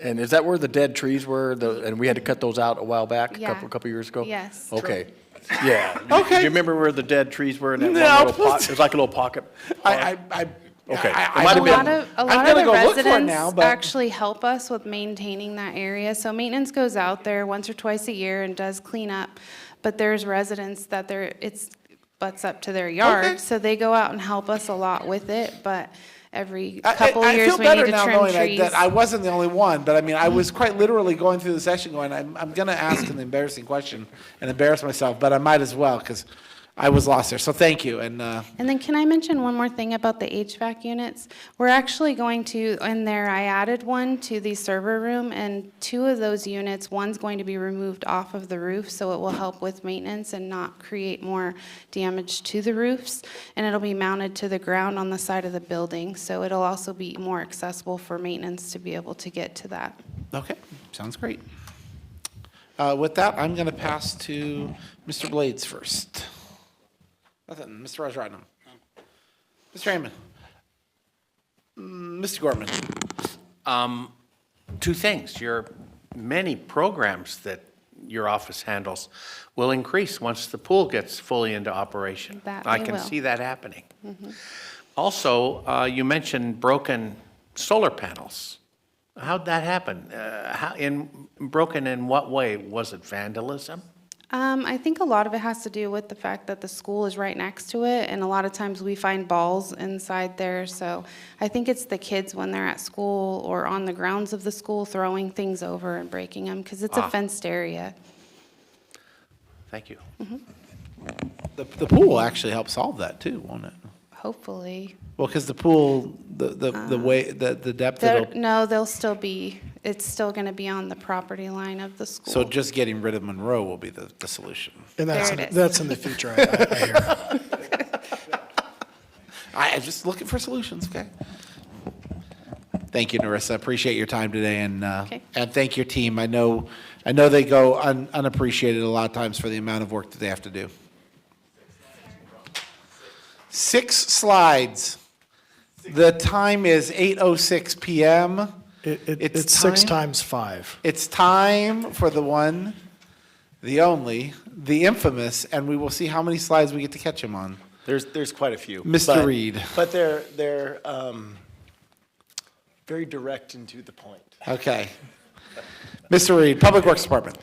And is that where the dead trees were? And we had to cut those out a while back, Yeah. a couple years ago? Yes. Okay. Yeah. Okay. Do you remember where the dead trees were in that No, one little pocket? please. It was like a little pocket. I Okay. I It might A have been. lot of I'm the gonna go look for it residents now, but- actually help us with maintaining that area. So maintenance goes out there once or twice a year and does clean up. But there's residents that it's butts up to their yard, Okay. so they go out and help us a lot with it. But every I couple feel years we better need to now trim knowing trees. that I wasn't the only one, but I mean, I was quite literally going through the session going, I'm going to ask an embarrassing question and embarrass myself, but I might as well, because I was lost there. So thank you. And And then can I mention one more thing about the HVAC units? We're actually going to, in there, I added one to the server room, and 2 of those units, one's going to be removed off of the roof, so it will help with maintenance and not create more damage to the roofs. And it'll be mounted to the ground on the side of the building, so it'll also be more accessible for maintenance to be able to get to that. okay, sounds great. With that, I'm going to pass to Mr. Blades first. Nothing, Mr. Rajaratnam. Mr. Raymond. Mr. Gorman. 2 things. Your many programs that your office handles will increase once the pool gets fully into operation. That I they can will. see that happening. Also, you mentioned broken solar panels. How'd that happen? Broken in what way? Was it vandalism? I think a lot of it has to do with the fact that the school is right next to it, and a lot of times we find balls inside there. So I think it's the kids when they're at school or on the grounds of the school throwing things over and breaking them, because it's a fenced area. Thank you. The pool will actually help solve that too, won't it? Hopefully. Well, because the pool, the way, the depth it'll, No, they'll still be, it's still going to be on the property line of the school. so just getting rid of Monroe will be the solution. And There it is. that's in the future, I hear. I'm just looking for solutions, okay? Thank you, Narissa. Appreciate your time today, and Okay. and thank your team. I know they go unappreciated a lot of times for the amount of work that they have to do. 6 slides. The time is 8:06 p.m. It's 6 time- times 5. It's time for the one, the only, the infamous, and we will see how many slides we get to catch him on. There's quite a few. Mr. But- Reed. But they're very direct and to the point. Okay. Mr. Reed, Public Works Department.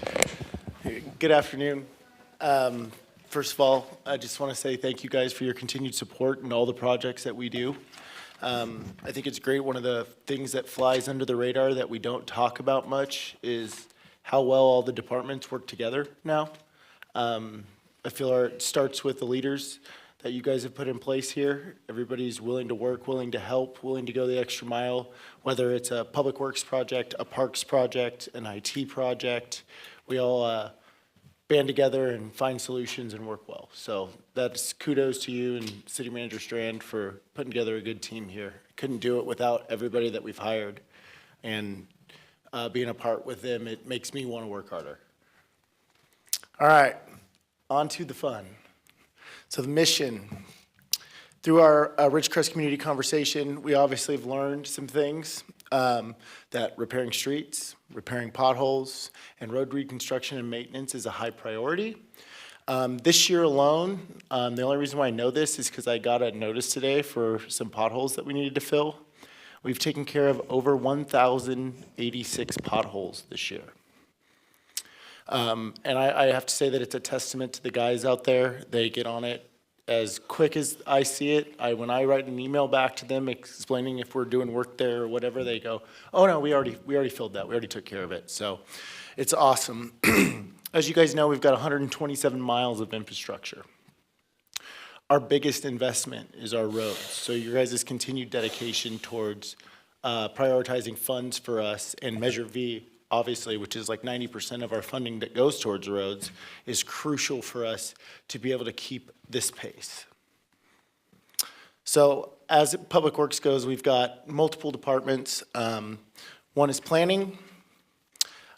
Good afternoon. First of all, I just want to say thank you guys for your continued support in all the projects that we do. I think it's great. One of the things that flies under the radar that we don't talk about much is how well all the departments work together now. I feel it starts with the leaders that you guys have put in place here. Everybody's willing to work, willing to help, willing to go the extra mile, whether it's a public works project, a parks project, an IT project. We all band together and find solutions and work well. So that's kudos to you and City Manager Strand for putting together a good team here. Couldn't do it without everybody that we've hired. And being a part with them, it makes me want to work harder. All right, on to the fun. So the mission, through our Ridgecrest Community Conversation, we obviously have learned some things, that repairing streets, repairing potholes, and road reconstruction and maintenance is a high priority. This year alone, the only reason why I know this is because I got a notice today for some potholes that we needed to fill. We've taken care of over 1,086 potholes this year. And I have to say that it's a testament to the guys out there. They get on it as quick as I see it. When I write an email back to them explaining if we're doing work there or whatever, they go, "Oh no, we already filled that. We already took care of it." So it's awesome. As you guys know, we've got 127 miles of infrastructure. Our biggest investment is our roads. So your guys' continued dedication towards prioritizing funds for us and Measure V, obviously, which is like 90% of our funding that goes towards roads, is crucial for us to be able to keep this pace. So as Public Works goes, we've got multiple departments. One is planning.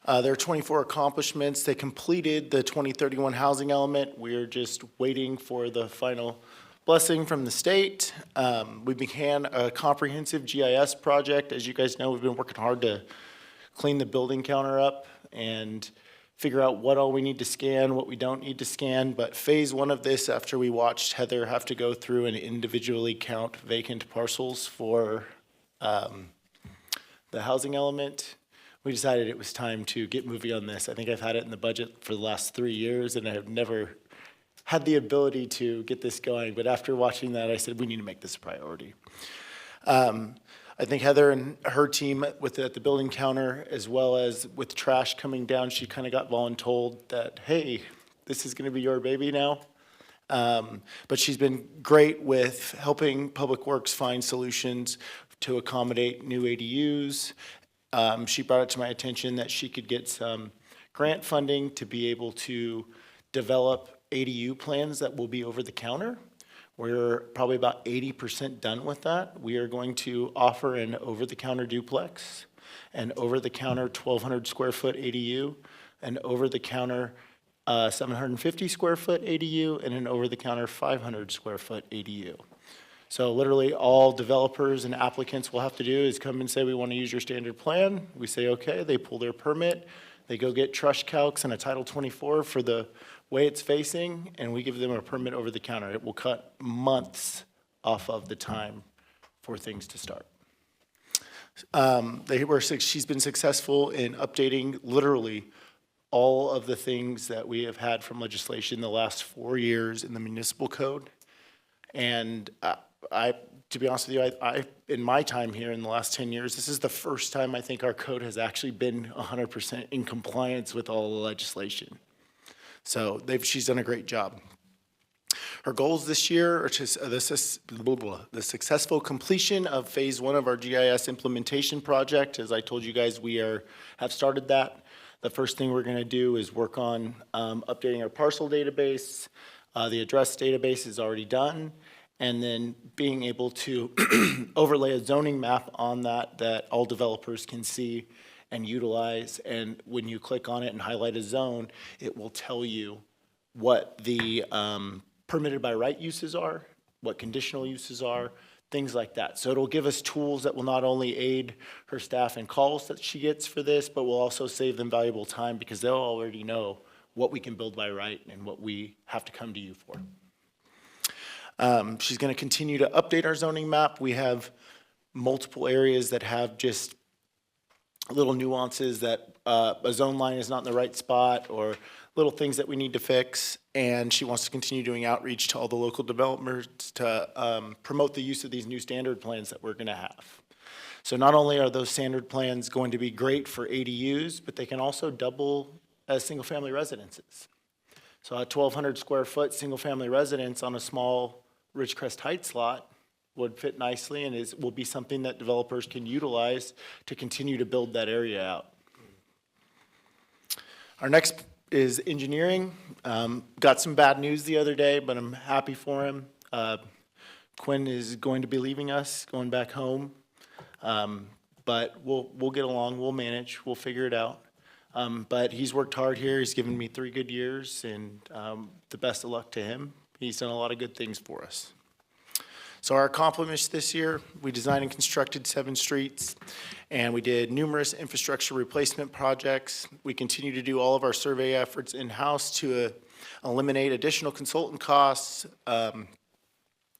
There are 24 accomplishments. They completed the 2031 housing element. We're just waiting for the final blessing from the state. We began a comprehensive GIS project. As you guys know, we've been working hard to clean the building counter up and figure out what all we need to scan, what we don't need to scan. But phase one of this, after we watched Heather have to go through and individually count vacant parcels for the housing element, we decided it was time to get moving on this. I think I've had it in the budget for the last 3 years, and I have never had the ability to get this going. But after watching that, I said, we need to make this a priority. I think Heather and her team at the building counter, as well as with trash coming down, she kind of got voluntold that, hey, this is going to be your baby now. But she's been great with helping Public Works find solutions to accommodate new ADUs. She brought it to my attention that she could get some grant funding to be able to develop ADU plans that will be over the counter. We're probably about 80% done with that. We are going to offer an over-the-counter duplex, an over-the-counter 1,200 square foot ADU, an over-the-counter 750 square foot ADU, and an over-the-counter 500 square foot ADU. So literally all developers and applicants will have to do is come and say, we want to use your standard plan. We say, okay, they pull their permit, they go get trush calcs and a Title 24 for the way it's facing, and we give them a permit over the counter. It will cut months off of the time for things to start. She's been successful in updating literally all of the things that we have had from legislation the last 4 years in the municipal code. And to be honest with you, in my time here in the last 10 years, this is the first time I think our code has actually been 100% in compliance with all the legislation. So she's done a great job. Her goals this year are the successful completion of phase one of our GIS implementation project. As I told you guys, we have started that. The first thing we're going to do is work on updating our parcel database. The address database is already done. and then being able to overlay a zoning map on that that all developers can see and utilize. And when you click on it and highlight a zone, it will tell you what the permitted by right uses are, what conditional uses are, things like that. So it'll give us tools that will not only aid her staff in calls that she gets for this, but will also save them valuable time because they'll already know what we can build by right and what we have to come to you for. She's going to continue to update our zoning map. We have multiple areas that have just little nuances that a zone line is not in the right spot or little things that we need to fix. And she wants to continue doing outreach to all the local developers to promote the use of these new standard plans that we're going to have. So not only are those standard plans going to be great for ADUs, but they can also double as single-family residences. So a 1,200 square foot single-family residence on a small Ridgecrest Heights lot would fit nicely and will be something that developers can utilize to continue to build that area out. Our next is engineering. Got some bad news the other day, but I'm happy for him. Quinn is going to be leaving us, going back home. But we'll get along, we'll manage, we'll figure it out. But he's worked hard here, he's given me 3 good years, and the best of luck to him. He's done a lot of good things for us. So our accomplishments this year, we designed and constructed 7 streets, and we did numerous infrastructure replacement projects. We continue to do all of our survey efforts in-house to eliminate additional consultant costs.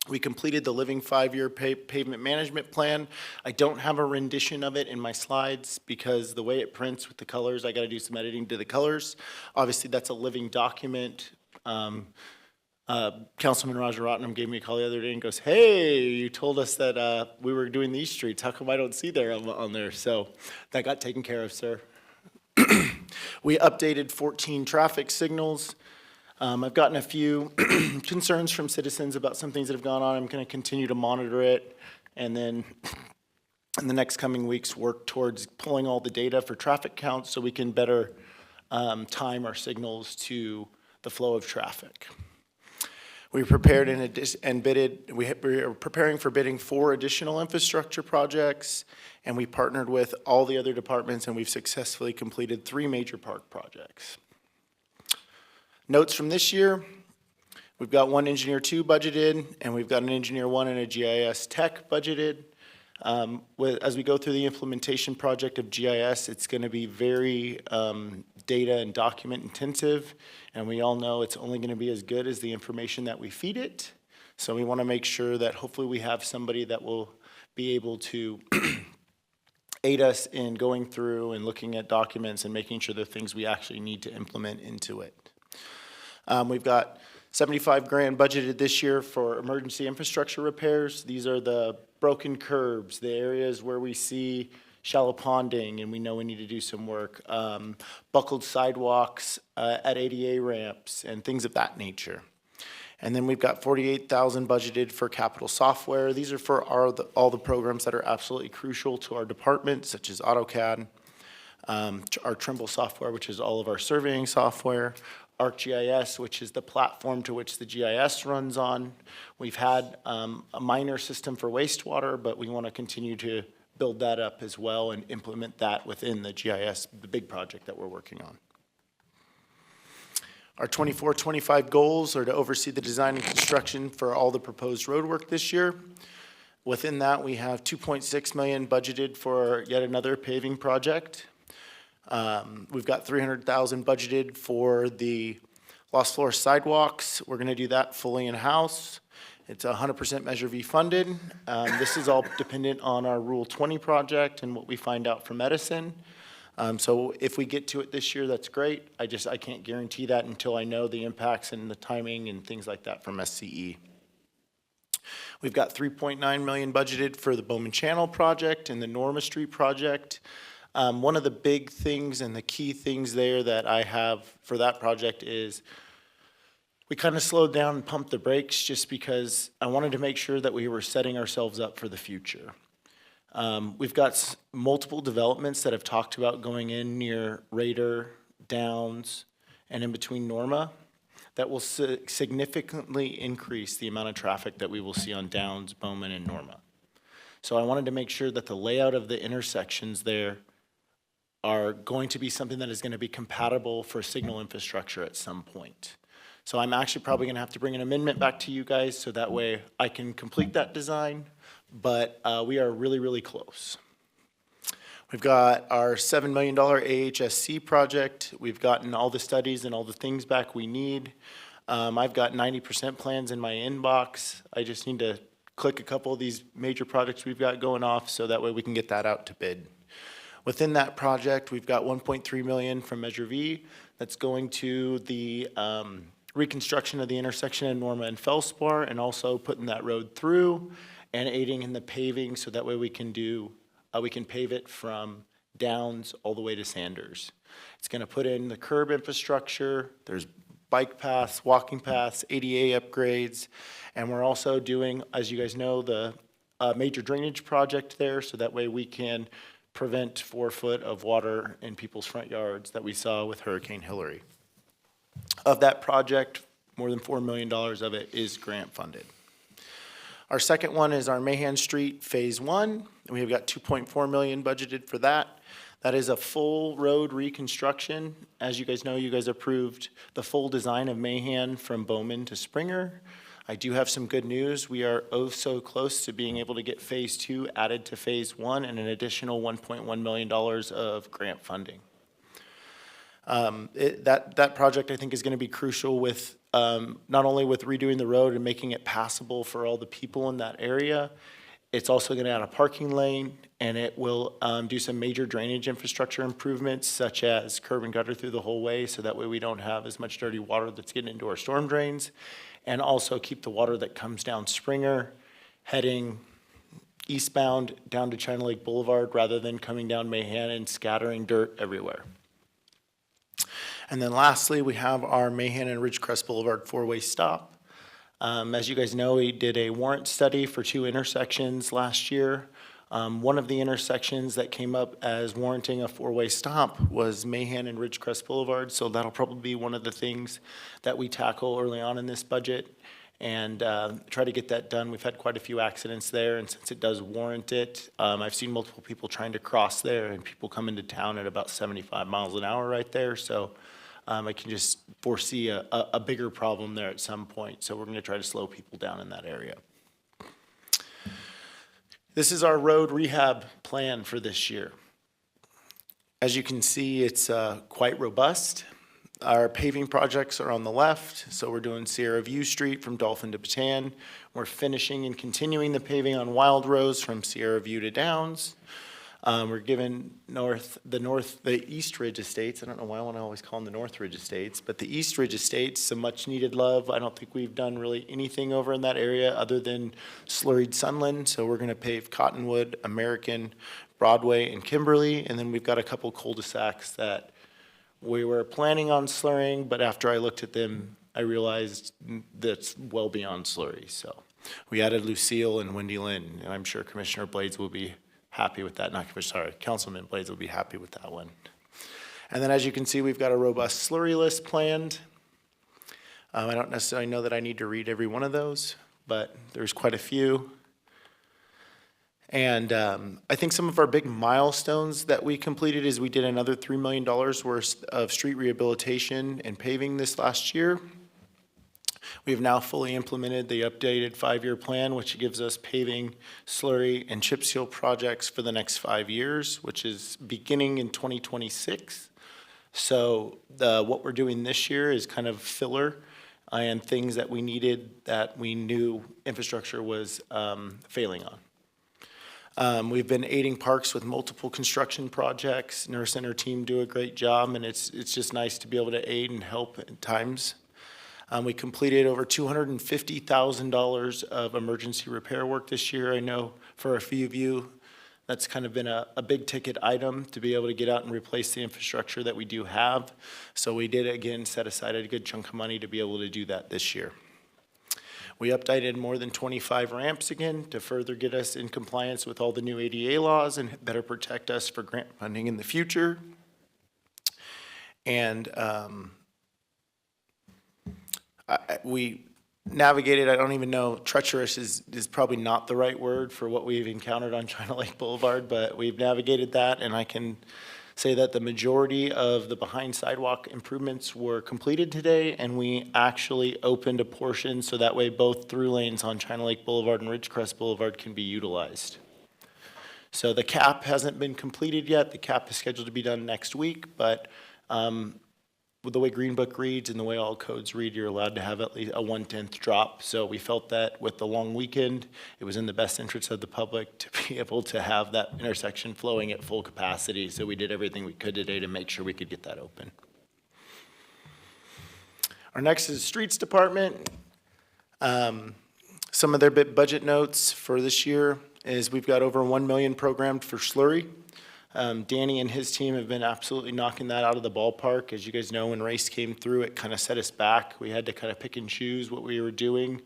We completed the Living 5-year pavement management plan. I don't have a rendition of it in my slides because the way it prints with the colors, I got to do some editing to the colors. Obviously, that's a living document. Councilman Rajaratnam gave me a call the other day and goes, hey, you told us that we were doing these streets. How come I don't see there on there? So that got taken care of, sir. We updated 14 traffic signals. I've gotten a few concerns from citizens about some things that have gone on. I'm going to continue to monitor it, and then in the next coming weeks work towards pulling all the data for traffic counts so we can better time our signals to the flow of traffic. We prepared and bidded. We are preparing for bidding 4 additional infrastructure projects, and we partnered with all the other departments, and we've successfully completed 3 major park projects. Notes from this year, we've got 1 Engineer 2 budgeted, and we've got an Engineer 1 and a GIS Tech budgeted. As we go through the implementation project of GIS, it's going to be very data and document intensive, and we all know it's only going to be as good as the information that we feed it. So we want to make sure that hopefully we have somebody that will be able to aid us in going through and looking at documents and making sure the things we actually need to implement into it. We've got $75,000 budgeted this year for emergency infrastructure repairs. These are the broken curbs, the areas where we see shallow ponding and we know we need to do some work, buckled sidewalks at ADA ramps and things of that nature. And then we've got $48,000 budgeted for capital software. These are for all the programs that are absolutely crucial to our department, such as AutoCAD, our Trimble software, which is all of our surveying software, ArcGIS, which is the platform to which the GIS runs on. We've had a minor system for wastewater, but we want to continue to build that up as well and implement that within the GIS, the big project that we're working on. Our 24-25 goals are to oversee the design and construction for all the proposed road work this year. Within that, we have $2.6 million budgeted for yet another paving project. We've got $300,000 budgeted for the Lost Floor sidewalks. We're going to do that fully in-house. It's 100% Measure V funded. This is all dependent on our Rule 20 project and what we find out from Edison. So if we get to it this year, that's great. I can't guarantee that until I know the impacts and the timing and things like that from SCE. We've got $3.9 million budgeted for the Bowman Channel project and the Norma Street project. One of the big things and the key things there that I have for that project is we kind of slowed down and pumped the brakes just because I wanted to make sure that we were setting ourselves up for the future. We've got multiple developments that have talked about going in near Raider, Downs, and in between Norma. that will significantly increase the amount of traffic that we will see on Downs, Bowman, and Norma. So I wanted to make sure that the layout of the intersections there are going to be something that is going to be compatible for signal infrastructure at some point. So I'm actually probably going to have to bring an amendment back to you guys so that way I can complete that design, but we are really, really close. We've got our $7 million AHSC project. We've gotten all the studies and all the things back we need. I've got 90% plans in my inbox. I just need to click a couple of these major projects we've got going off so that way we can get that out to bid. Within that project, we've got 1.3 million from Measure V that's going to the reconstruction of the intersection in Norma and Felspar, and also putting that road through and aiding in the paving so that way we can pave it from Downs all the way to Sanders. It's going to put in the curb infrastructure. There's bike paths, walking paths, ADA upgrades, and we're also doing, as you guys know, the major drainage project there, so that way we can prevent 4 foot of water in people's front yards that we saw with Hurricane Hillary. Of that project, more than $4 million of it is grant funded. Our second one is our Mahan Street Phase 1, and we've got 2.4 million budgeted for that. That is a full road reconstruction. As you guys know, you guys approved the full design of Mahan from Bowman to Springer. I do have some good news. We are oh so close to being able to get Phase 2 added to Phase 1 and an additional $1.1 million of grant funding. That project, I think, is going to be crucial with not only with redoing the road and making it passable for all the people in that area, it's also going to add a parking lane, and it will do some major drainage infrastructure improvements, such as curb and gutter through the whole way, so that way we don't have as much dirty water that's getting into our storm drains, and also keep the water that comes down Springer heading eastbound down to China Lake Boulevard rather than coming down Mahan and scattering dirt everywhere. And then lastly, we have our Mahan and Ridgecrest Boulevard four-way stop. As you guys know, we did a warrant study for 2 intersections last year. One of the intersections that came up as warranting a 4-way stop was Mahan and Ridgecrest Boulevard, so that'll probably be one of the things that we tackle early on in this budget and try to get that done. We've had quite a few accidents there, and since it does warrant it, I've seen multiple people trying to cross there and people come into town at about 75 miles an hour right there, so I can just foresee a bigger problem there at some point, so we're going to try to slow people down in that area. This is our road rehab plan for this year. As you can see, it's quite robust. Our paving projects are on the left, so we're doing Sierra View Street from Dolphin to Bataan. We're finishing and continuing the paving on Wild Rose from Sierra View to Downs. We're giving the East Ridge Estates, I don't know why I want to always call them the North Ridge Estates, but the East Ridge Estates, some much needed love. I don't think we've done really anything over in that area other than slurried Sunland, so we're going to pave Cottonwood, American, Broadway, and Kimberly, and then we've got a couple cul-de-sacs that we were planning on slurring, but after I looked at them, I realized that's well beyond slurry, so we added Lucille and Wendy Lynn, and I'm sure Commissioner Blades will be happy with that, Councilman Blades will be happy with that one. And then as you can see, we've got a robust slurry list planned. I don't necessarily know that I need to read every one of those, but there's quite a few. And I think some of our big milestones that we completed is we did another $3 million worth of street rehabilitation and paving this last year. We have now fully implemented the updated 5-year plan, which gives us paving, slurry, and chip seal projects for the next 5 years, which is beginning in 2026. So what we're doing this year is kind of filler and things that we needed that we knew infrastructure was failing on. We've been aiding parks with multiple construction projects. Nurse and her team do a great job, and it's just nice to be able to aid and help at times. We completed over $250,000 of emergency repair work this year. I know for a few of you, that's kind of been a big ticket item to be able to get out and replace the infrastructure that we do have. So we did, again, set aside a good chunk of money to be able to do that this year. We updated more than 25 ramps again to further get us in compliance with all the new ADA laws and better protect us for grant funding in the future. And we navigated, I don't even know, treacherous is probably not the right word for what we've encountered on China Lake Boulevard, but we've navigated that, and I can say that the majority of the behind sidewalk improvements were completed today, and we actually opened a portion so that way both through lanes on China Lake Boulevard and Ridgecrest Boulevard can be utilized. So the cap hasn't been completed yet. The cap is scheduled to be done next week, but with the way Green Book reads and the way all codes read, you're allowed to have at least a 1/10 drop. So we felt that with the long weekend, it was in the best interest of the public to be able to have that intersection flowing at full capacity. So we did everything we could today to make sure we could get that open. Our next is Streets Department. Some of their budget notes for this year is we've got over 1 million programmed for slurry. Danny and his team have been absolutely knocking that out of the ballpark. As you guys know, when race came through, it kind of set us back. We had to kind of pick and choose what we were doing.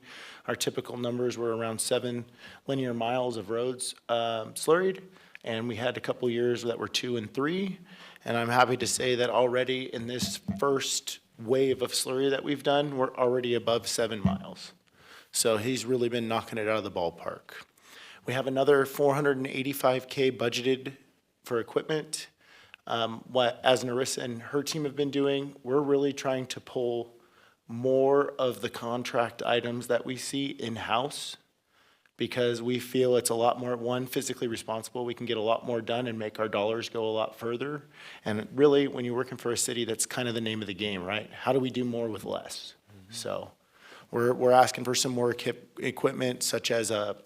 Our typical numbers were around 7 linear miles of roads slurried, and we had a couple years that were 2 and 3. And I'm happy to say that already in this first wave of slurry that we've done, we're already above 7 miles. So he's really been knocking it out of the ballpark. We have another $485K budgeted for equipment. What, as Narissa and her team have been doing, we're really trying to pull more of the contract items that we see in-house because we feel it's a lot more, one, physically responsible. We can get a lot more done and make our dollars go a lot further. And really, when you're working for a city, that's kind of the name of the game, right? How do we do more with less? So we're asking for some more equipment, such as a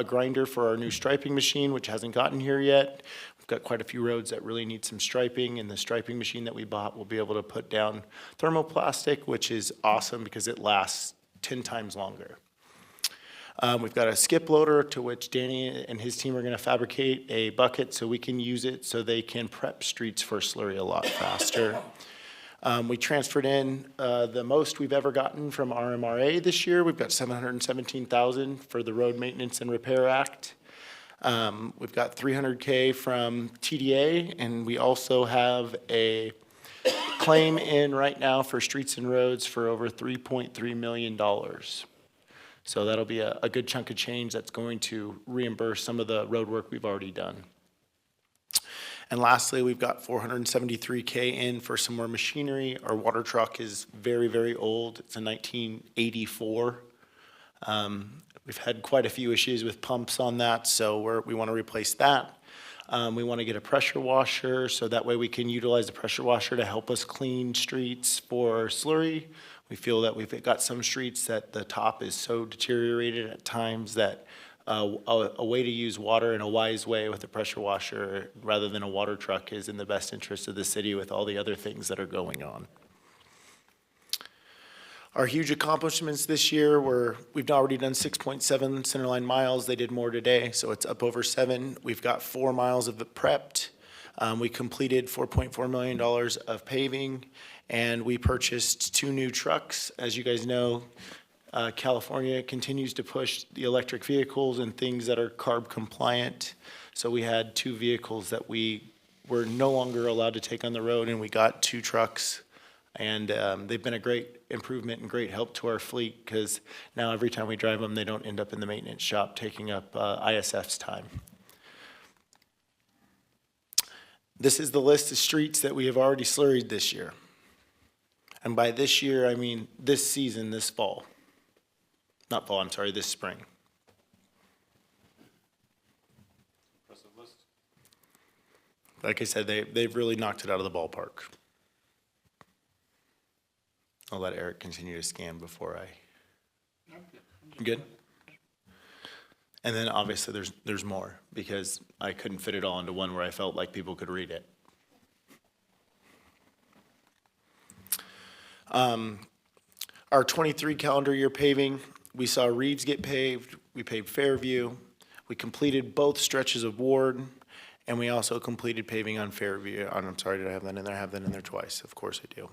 grinder for our new striping machine, which hasn't gotten here yet. We've got quite a few roads that really need some striping, and the striping machine that we bought will be able to put down thermoplastic, which is awesome because it lasts 10 times longer. We've got a skip loader to which Danny and his team are gonna fabricate a bucket so we can use it so they can prep streets for slurry a lot faster. We transferred in the most we've ever gotten from RMRA this year. We've got $717,000 for the Road Maintenance and Repair Act. We've got $300K from TDA, and we also have a claim in right now for streets and roads for over $3.3 million. So that'll be a good chunk of change that's going to reimburse some of the road work we've already done. And lastly, we've got $473K in for some more machinery. Our water truck is very, very old. It's a 1984. We've had quite a few issues with pumps on that, so we want to replace that. We want to get a pressure washer, so that way we can utilize the pressure washer to help us clean streets for slurry. We feel that we've got some streets that the top is so deteriorated at times that a way to use water in a wise way with a pressure washer rather than a water truck is in the best interest of the city with all the other things that are going on. Our huge accomplishments this year were, we've already done 6.7 centerline miles. They did more today, so it's up over 7. We've got 4 miles of it prepped. We completed $4.4 million of paving, and we purchased 2 new trucks. As you guys know, California continues to push the electric vehicles and things that are CARB compliant. So we had 2 vehicles that we were no longer allowed to take on the road, and we got 2 trucks. And they've been a great improvement and great help to our fleet because now every time we drive them, they don't end up in the maintenance shop taking up ISF's time. This is the list of streets that we have already slurried this year. And by this year, I mean this season, this fall. Not fall, I'm sorry, this spring. Like I said, they've really knocked it out of the ballpark. I'll let Eric continue to scan before I. Good? And then obviously there's more because I couldn't fit it all into one where I felt like people could read it. Our 23 calendar year paving, we saw Reeves get paved, we paved Fairview, we completed both stretches of Ward, and we also completed paving on Fairview. I'm sorry, did I have that in there? I have that in there twice, of course I do.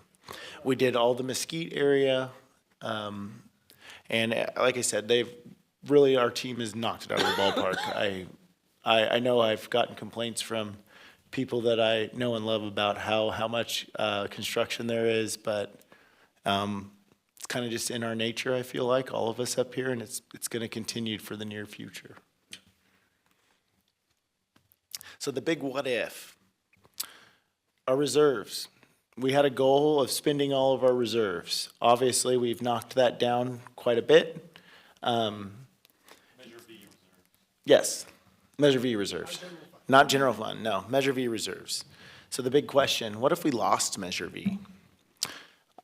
We did all the Mesquite area, and like I said, our team has knocked it out of the ballpark. I know I've gotten complaints from people that I know and love about how much construction there is, but It's kind of just in our nature, I feel like, all of us up here, and it's going to continue for the near future. So the big what if. Our reserves. We had a goal of spending all of our reserves. Obviously, we've knocked that down quite a bit. Yes, Measure V reserves. Not general fund, no, Measure V reserves. So the big question, what if we lost Measure V?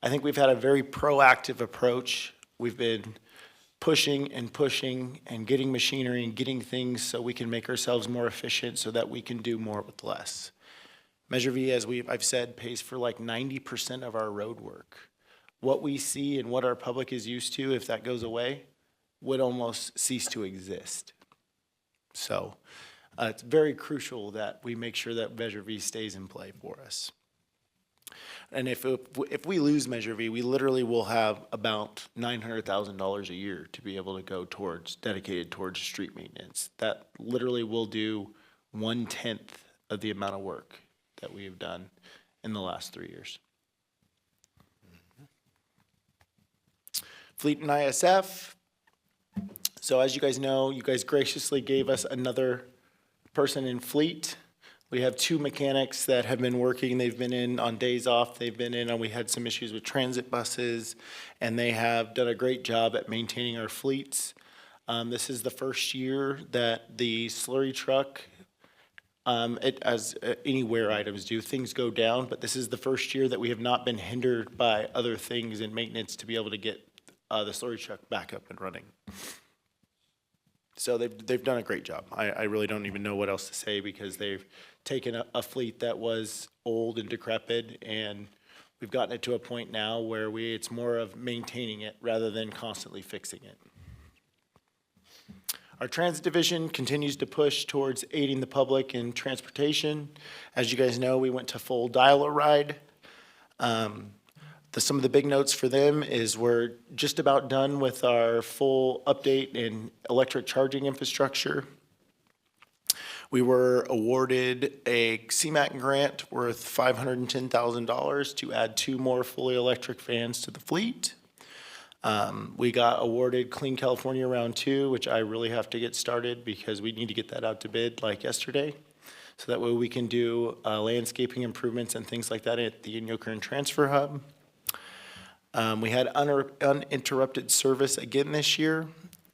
I think we've had a very proactive approach. We've been pushing and pushing and getting machinery and getting things so we can make ourselves more efficient so that we can do more with less. Measure V, as I've said, pays for like 90% of our road work. What we see and what our public is used to, if that goes away, would almost cease to exist. So it's very crucial that we make sure that Measure V stays in play for us. And if we lose Measure V, we literally will have about $900,000 a year to be able to go dedicated towards street maintenance. That literally will do 1/10 of the amount of work that we have done in the last 3 years. Fleet and ISF. So as you guys know, you guys graciously gave us another person in fleet. We have 2 mechanics that have been working. They've been in on days off. They've been in, and we had some issues with transit buses, and they have done a great job at maintaining our fleets. This is the first year that the slurry truck, as any wear items do, things go down, but this is the first year that we have not been hindered by other things in maintenance to be able to get the slurry truck back up and running. So they've done a great job. I really don't even know what else to say because they've taken a fleet that was old and decrepit, and we've gotten it to a point now where it's more of maintaining it rather than constantly fixing it. Our transit division continues to push towards aiding the public in transportation. As you guys know, we went to full dial-a-ride. Some of the big notes for them is we're just about done with our full update in electric charging infrastructure. We were awarded a CMAQ grant worth $510,000 to add 2 more fully electric vans to the fleet. We got awarded Clean California Round 2, which I really have to get started because we need to get that out to bid like yesterday. So that way we can do landscaping improvements and things like that at the Inyo Kern Transfer Hub. We had uninterrupted service again this year.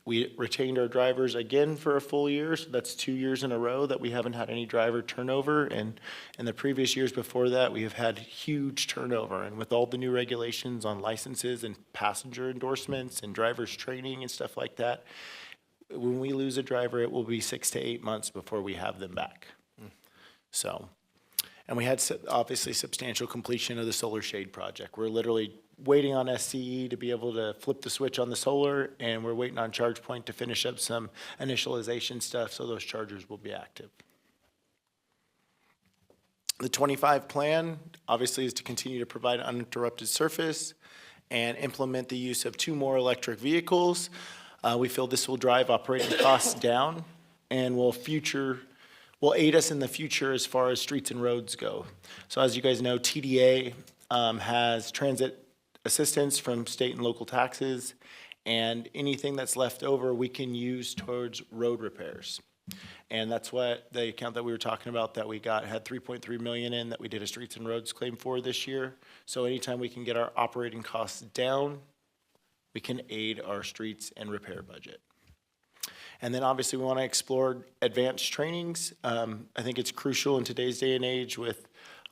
We retained our drivers again for a full year, so that's 2 years in a row that we haven't had any driver turnover. And in the previous years before that, we have had huge turnover. And with all the new regulations on licenses and passenger endorsements and drivers training and stuff like that, when we lose a driver, it will be 6 to 8 months before we have them back. So, and we had obviously substantial completion of the solar shade project. We're literally waiting on SCE to be able to flip the switch on the solar, and we're waiting on ChargePoint to finish up some initialization stuff so those chargers will be active. The 25 plan obviously is to continue to provide uninterrupted service and implement the use of 2 more electric vehicles. We feel this will drive operating costs down and will aid us in the future as far as streets and roads go. So as you guys know, TDA has transit assistance from state and local taxes, and anything that's left over we can use towards road repairs. And that's what the account that we were talking about that we had $3.3 million in that we did a streets and roads claim for this year. So anytime we can get our operating costs down, we can aid our streets and repair budget. And then obviously we want to explore advanced trainings. I think it's crucial in today's day and age with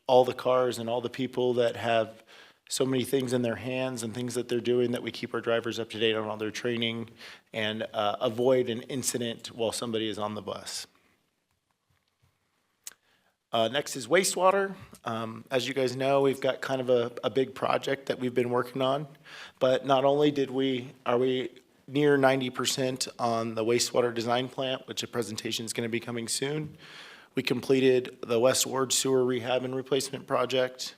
all the cars and all the people that have so many things in their hands and things that they're doing that we keep our drivers up to date on all their training and avoid an incident while somebody is on the bus. Next is wastewater. As you guys know, we've got kind of a big project that we've been working on, but not only are we near 90% on the wastewater design plant, which a presentation is going to be coming soon. We completed the West Ward Sewer Rehab and Replacement Project.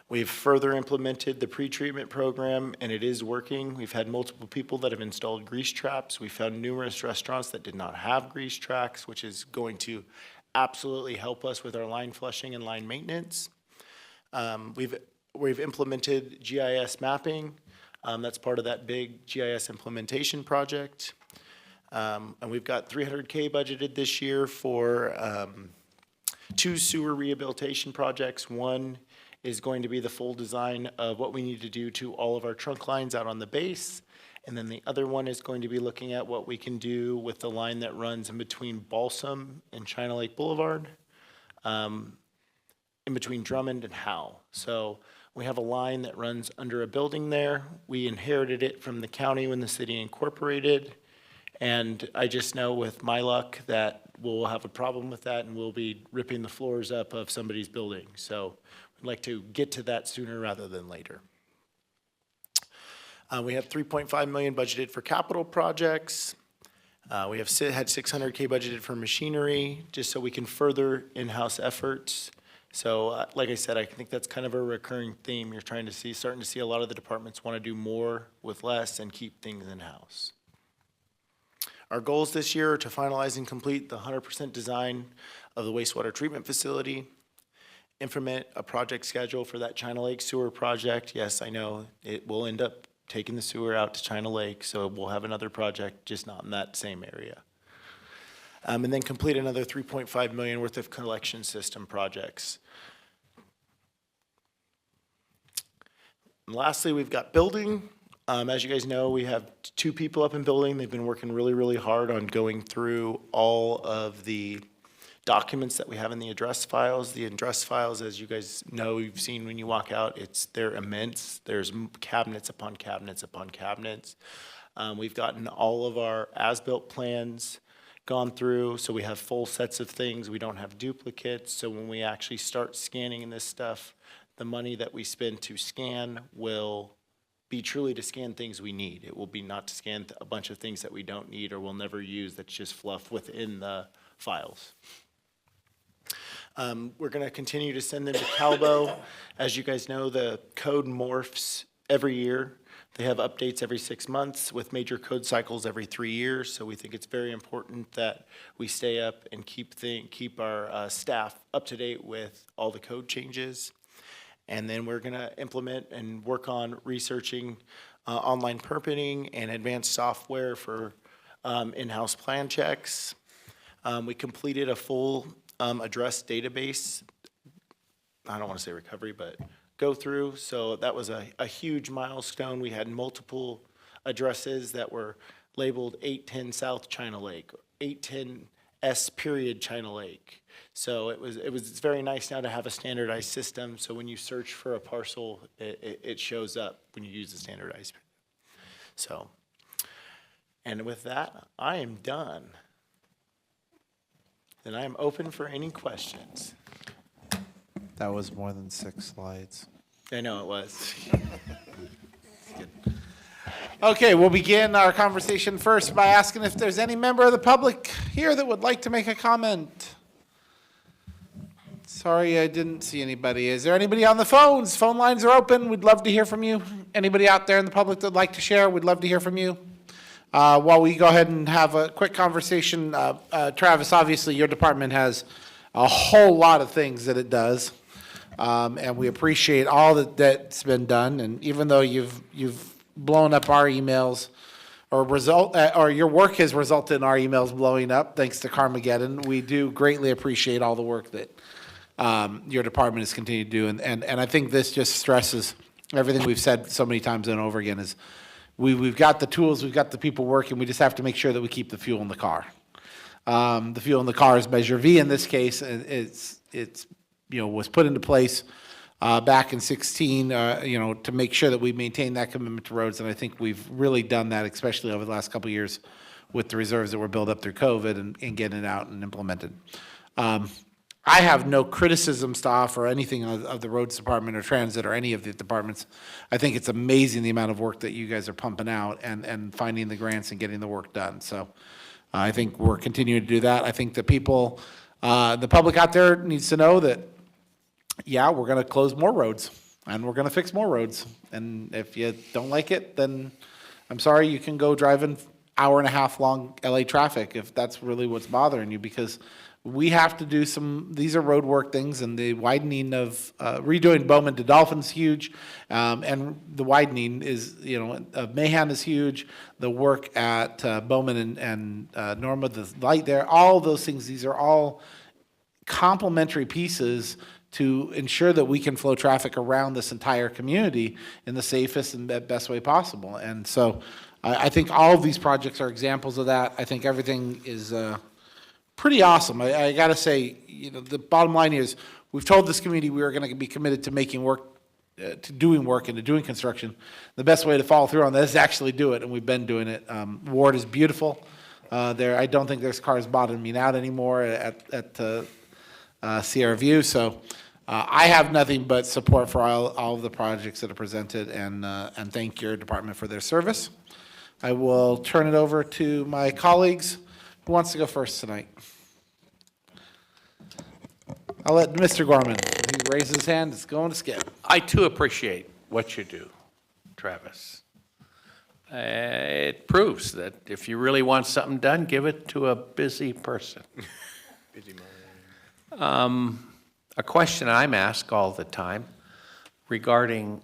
We've further implemented the pretreatment program, and it is working. We've had multiple people that have installed grease traps. We found numerous restaurants that did not have grease traps, which is going to absolutely help us with our line flushing and line maintenance. We've implemented GIS mapping. That's part of that big GIS implementation project. And we've got $300K budgeted this year for 2 sewer rehabilitation projects. One is going to be the full design of what we need to do to all of our trunk lines out on the base. And then the other one is going to be looking at what we can do with the line that runs in between Balsam and China Lake Boulevard, in between Drummond and Howe. So we have a line that runs under a building there. We inherited it from the county when the city incorporated. And I just know with my luck that we'll have a problem with that and we'll be ripping the floors up of somebody's building. So we'd like to get to that sooner rather than later. We have 3.5 million budgeted for capital projects. We have had 600K budgeted for machinery, just so we can further in-house efforts. So like I said, I think that's kind of a recurring theme. You're starting to see a lot of the departments want to do more with less and keep things in-house. Our goals this year are to finalize and complete the 100% design of the wastewater treatment facility, implement a project schedule for that China Lake sewer project. Yes, I know it will end up taking the sewer out to China Lake, so we'll have another project, just not in that same area. And then complete another 3.5 million worth of collection system projects. And lastly, we've got building. As you guys know, we have 2 people up in building. They've been working really, really hard on going through all of the documents that we have in the address files. The address files, as you guys know, you've seen when you walk out, they're immense. There's cabinets upon cabinets upon cabinets. We've gotten all of our as-built plans gone through, so we have full sets of things. We don't have duplicates, so when we actually start scanning in this stuff, the money that we spend to scan will be truly to scan things we need. It will be not to scan a bunch of things that we don't need or will never use that's just fluff within the files. We're going to continue to send them to Calbo. As you guys know, the code morphs every year. They have updates every 6 months with major code cycles every 3 years. So we think it's very important that we stay up and keep our staff up to date with all the code changes. And then we're going to implement and work on researching online permitting and advanced software for in-house plan checks. We completed a full address database. I don't want to say recovery, but go through. So that was a huge milestone. We had multiple addresses that were labeled 810 South China Lake, 810 S period China Lake. So it's very nice now to have a standardized system. So when you search for a parcel, it shows up when you use the standardized. So, and with that, I am done. And I am open for any questions. That was more than 6 slides. I know it was. Okay, we'll begin our conversation first by asking if there's any member of the public here that would like to make a comment. Sorry, I didn't see anybody. Is there anybody on the phones? Phone lines are open. We'd love to hear from you. Anybody out there in the public that would like to share, we'd love to hear from you. While we go ahead and have a quick conversation, Travis, obviously your department has a whole lot of things that it does. And we appreciate all that's been done. And even though you've blown up our emails, or your work has resulted in our emails blowing up, thanks to Carmageddon, we do greatly appreciate all the work that your department has continued to do. And I think this just stresses everything we've said so many times and over again is we've got the tools, we've got the people working, we just have to make sure that we keep the fuel in the car. The fuel in the car is Measure V in this case. It's was put into place back in 2016, to make sure that we maintain that commitment to roads. And I think we've really done that, especially over the last couple of years with the reserves that were built up through COVID and getting it out and implemented. I have no criticisms to offer anything of the roads department or transit or any of the departments. I think it's amazing the amount of work that you guys are pumping out and finding the grants and getting the work done. So I think we're continuing to do that. I think the people, the public out there needs to know that, yeah, we're going to close more roads and we're going to fix more roads. And if you don't like it, then I'm sorry, you can go drive in hour-and-a-half long LA traffic if that's really what's bothering you, because we have to do these are road work things, and the widening of, redoing Bowman to Dolphin's huge, and the widening is, of Mahan is huge, the work at Bowman and Norma, the light there, all those things, these are all complementary pieces to ensure that we can flow traffic around this entire community in the safest and best way possible. And so I think all of these projects are examples of that. I think everything is pretty awesome. I got to say, the bottom line is we've told this community we are going to be committed to making work, to doing work and to doing construction. The best way to follow through on that is to actually do it, and we've been doing it. Ward is beautiful. I don't think there's cars bottoming out anymore at Sierra View. So I have nothing but support for all of the projects that are presented, and thank your department for their service. I will turn it over to my colleagues. Who wants to go first tonight? I'll let Mr. Gorman. He raised his hand. It's going to Skip. I too appreciate what you do, Travis. It proves that if you really want something done, give it to a busy person. A question I'm asked all the time regarding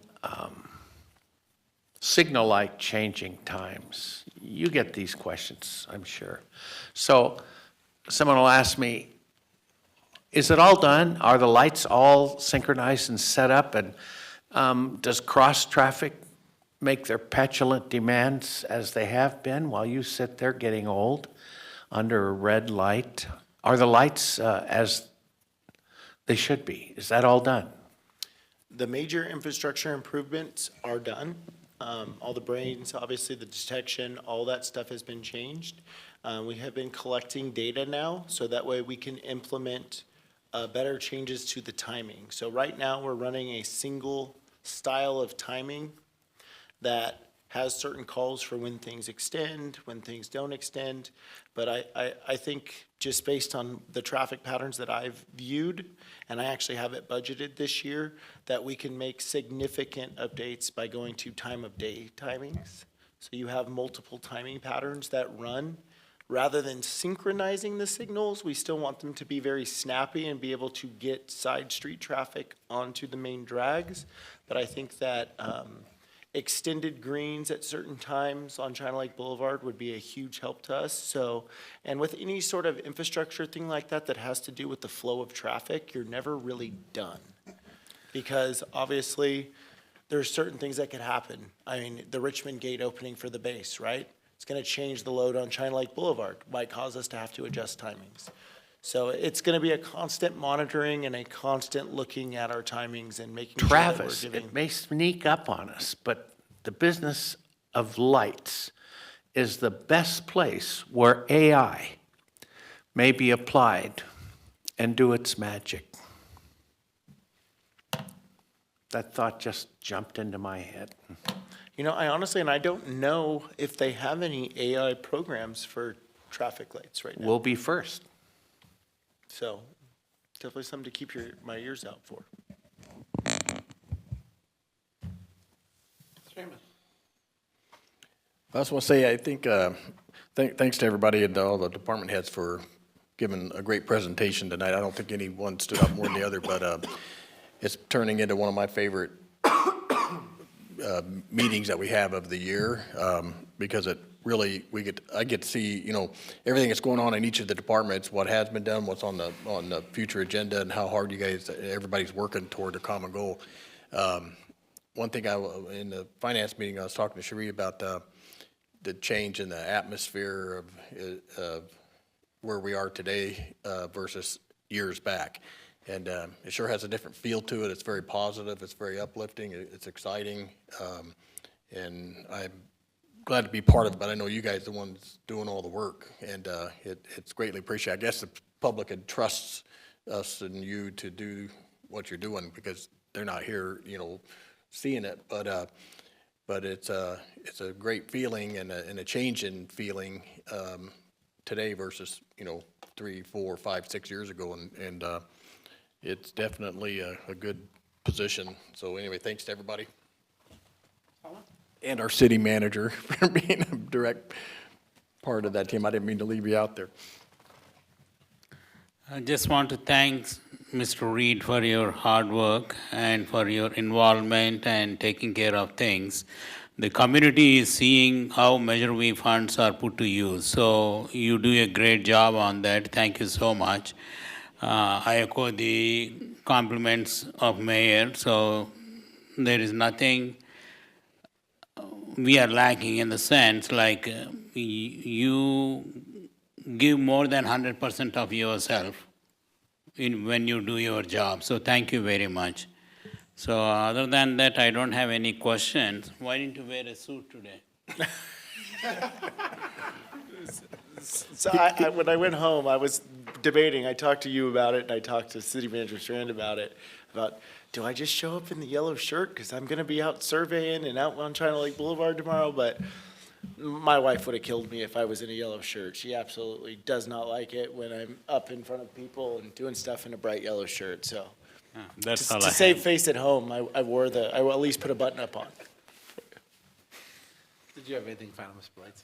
signal light changing times. You get these questions, I'm sure. So someone will ask me, is it all done? Are the lights all synchronized and set up? And does cross-traffic make their petulant demands as they have been while you sit there getting old under a red light? Are the lights as they should be? Is that all done? The major infrastructure improvements are done. All the brains, obviously the detection, all that stuff has been changed. We have been collecting data now, so that way we can implement better changes to the timing. So right now, we're running a single style of timing that has certain calls for when things extend, when things don't extend. But I think just based on the traffic patterns that I've viewed, and I actually have it budgeted this year, that we can make significant updates by going to time of day timings. So you have multiple timing patterns that run. Rather than synchronizing the signals, we still want them to be very snappy and be able to get side street traffic onto the main drags. But I think that extended greens at certain times on China Lake Boulevard would be a huge help to us. So, and with any sort of infrastructure thing like that that has to do with the flow of traffic, you're never really done. Because obviously, there's certain things that could happen. I mean, the Richmond Gate opening for the base, right? It's gonna change the load on China Lake Boulevard, might cause us to have to adjust timings. So it's gonna be a constant monitoring and a constant looking at our timings and making sure that we're Travis, giving. it may sneak up on us, but the business of lights is the best place where AI may be applied and do its magic. That thought just jumped into my head. You know, I honestly, and I don't know if they have any AI programs for traffic lights right now. We'll be first. So definitely something to keep my ears out for. I just want to say, I think, thanks to everybody and all the department heads for giving a great presentation tonight. I don't think anyone stood up more than the other, but it's turning into one of my favorite meetings that we have of the year, because it really, I get to see, everything that's going on in each of the departments, what has been done, what's on the future agenda, and how hard everybody's working toward a common goal. One thing in the finance meeting, I was talking to Cherie about the change in the atmosphere of where we are today versus years back. And it sure has a different feel to it. It's very positive. It's very uplifting. It's exciting. And I'm glad to be part of it, but I know you guys are the ones doing all the work, and it's greatly appreciated. I guess the public entrusts us and you to do what you're doing because they're not here, seeing it. But it's a great feeling and a change in feeling today versus 3, 4, 5, 6 years ago, and it's definitely a good position. So anyway, thanks to everybody. And our city manager for being a direct part of that team. I didn't mean to leave you out there. I just want to thank Mr. Reed for your hard work and for your involvement and taking care of things. The community is seeing how Measure V funds are put to use, so you do a great job on that. Thank you so much. I echo the compliments of Mayor, so there is nothing we are lacking in the sense like you give more than 100% of yourself when you do your job. So thank you very much. So other than that, I don't have any questions. Why didn't you wear a suit today? So when I went home, I was debating, I talked to you about it, and I talked to City Manager Strand about it, about, do I just show up in the yellow shirt? Because I'm going to be out surveying and out on China Lake Boulevard tomorrow, but my wife would have killed me if I was in a yellow shirt. She absolutely does not like it when I'm up in front of people and doing stuff in a bright yellow shirt, so. That's To all I save have. face at home, I will at least put a button up on. Did you have anything final, Mr. Blights?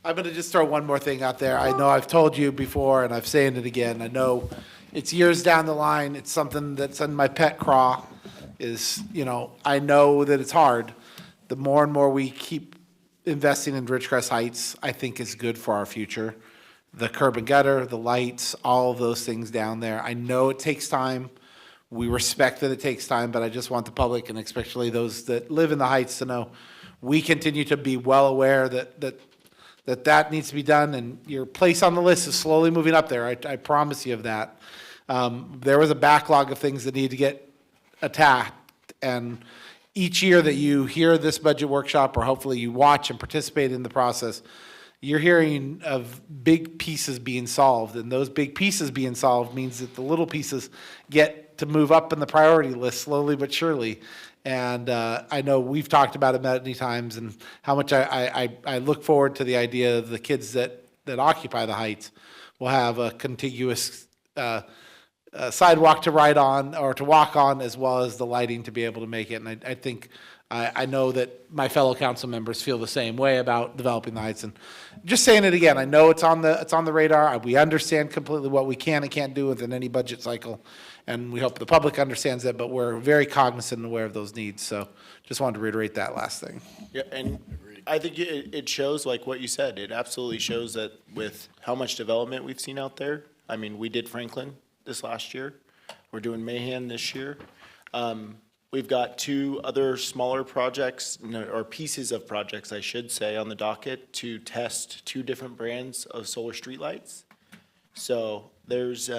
I'm going to just throw one more thing out there. I know I've told you before, and I'm saying it again. I know it's years down the line. It's something that's in my pet craw is, I know that it's hard. The more and more we keep investing in Ridgecrest Heights, I think is good for our future. The curb and gutter, the lights, all of those things down there. I know it takes time. We respect that it takes time, but I just want the public and especially those that live in the Heights to know we continue to be well aware that needs to be done, and your place on the list is slowly moving up there. I promise you of that. There was a backlog of things that need to get attacked, and each year that you hear this budget workshop, or hopefully you watch and participate in the process, you're hearing of big pieces being solved, and those big pieces being solved means that the little pieces get to move up in the priority list slowly but surely. And I know we've talked about it many times, and how much I look forward to the idea of the kids that occupy the Heights will have a contiguous sidewalk to ride on or to walk on, as well as the lighting to be able to make it. And I think, I know that my fellow council members feel the same way about developing the Heights. And just saying it again, I know it's on the radar. We understand completely what we can and can't do within any budget cycle. And we hope the public understands that, but we're very cognizant and aware of those needs. So just wanted to reiterate that last thing. Yeah, and I think it shows, like what you said, it absolutely shows that with how much development we've seen out there. I mean, we did Franklin this last year. We're doing Mahan this year. We've got two other smaller projects, or pieces of projects, I should say, on the docket to test two different brands of solar streetlights. So there's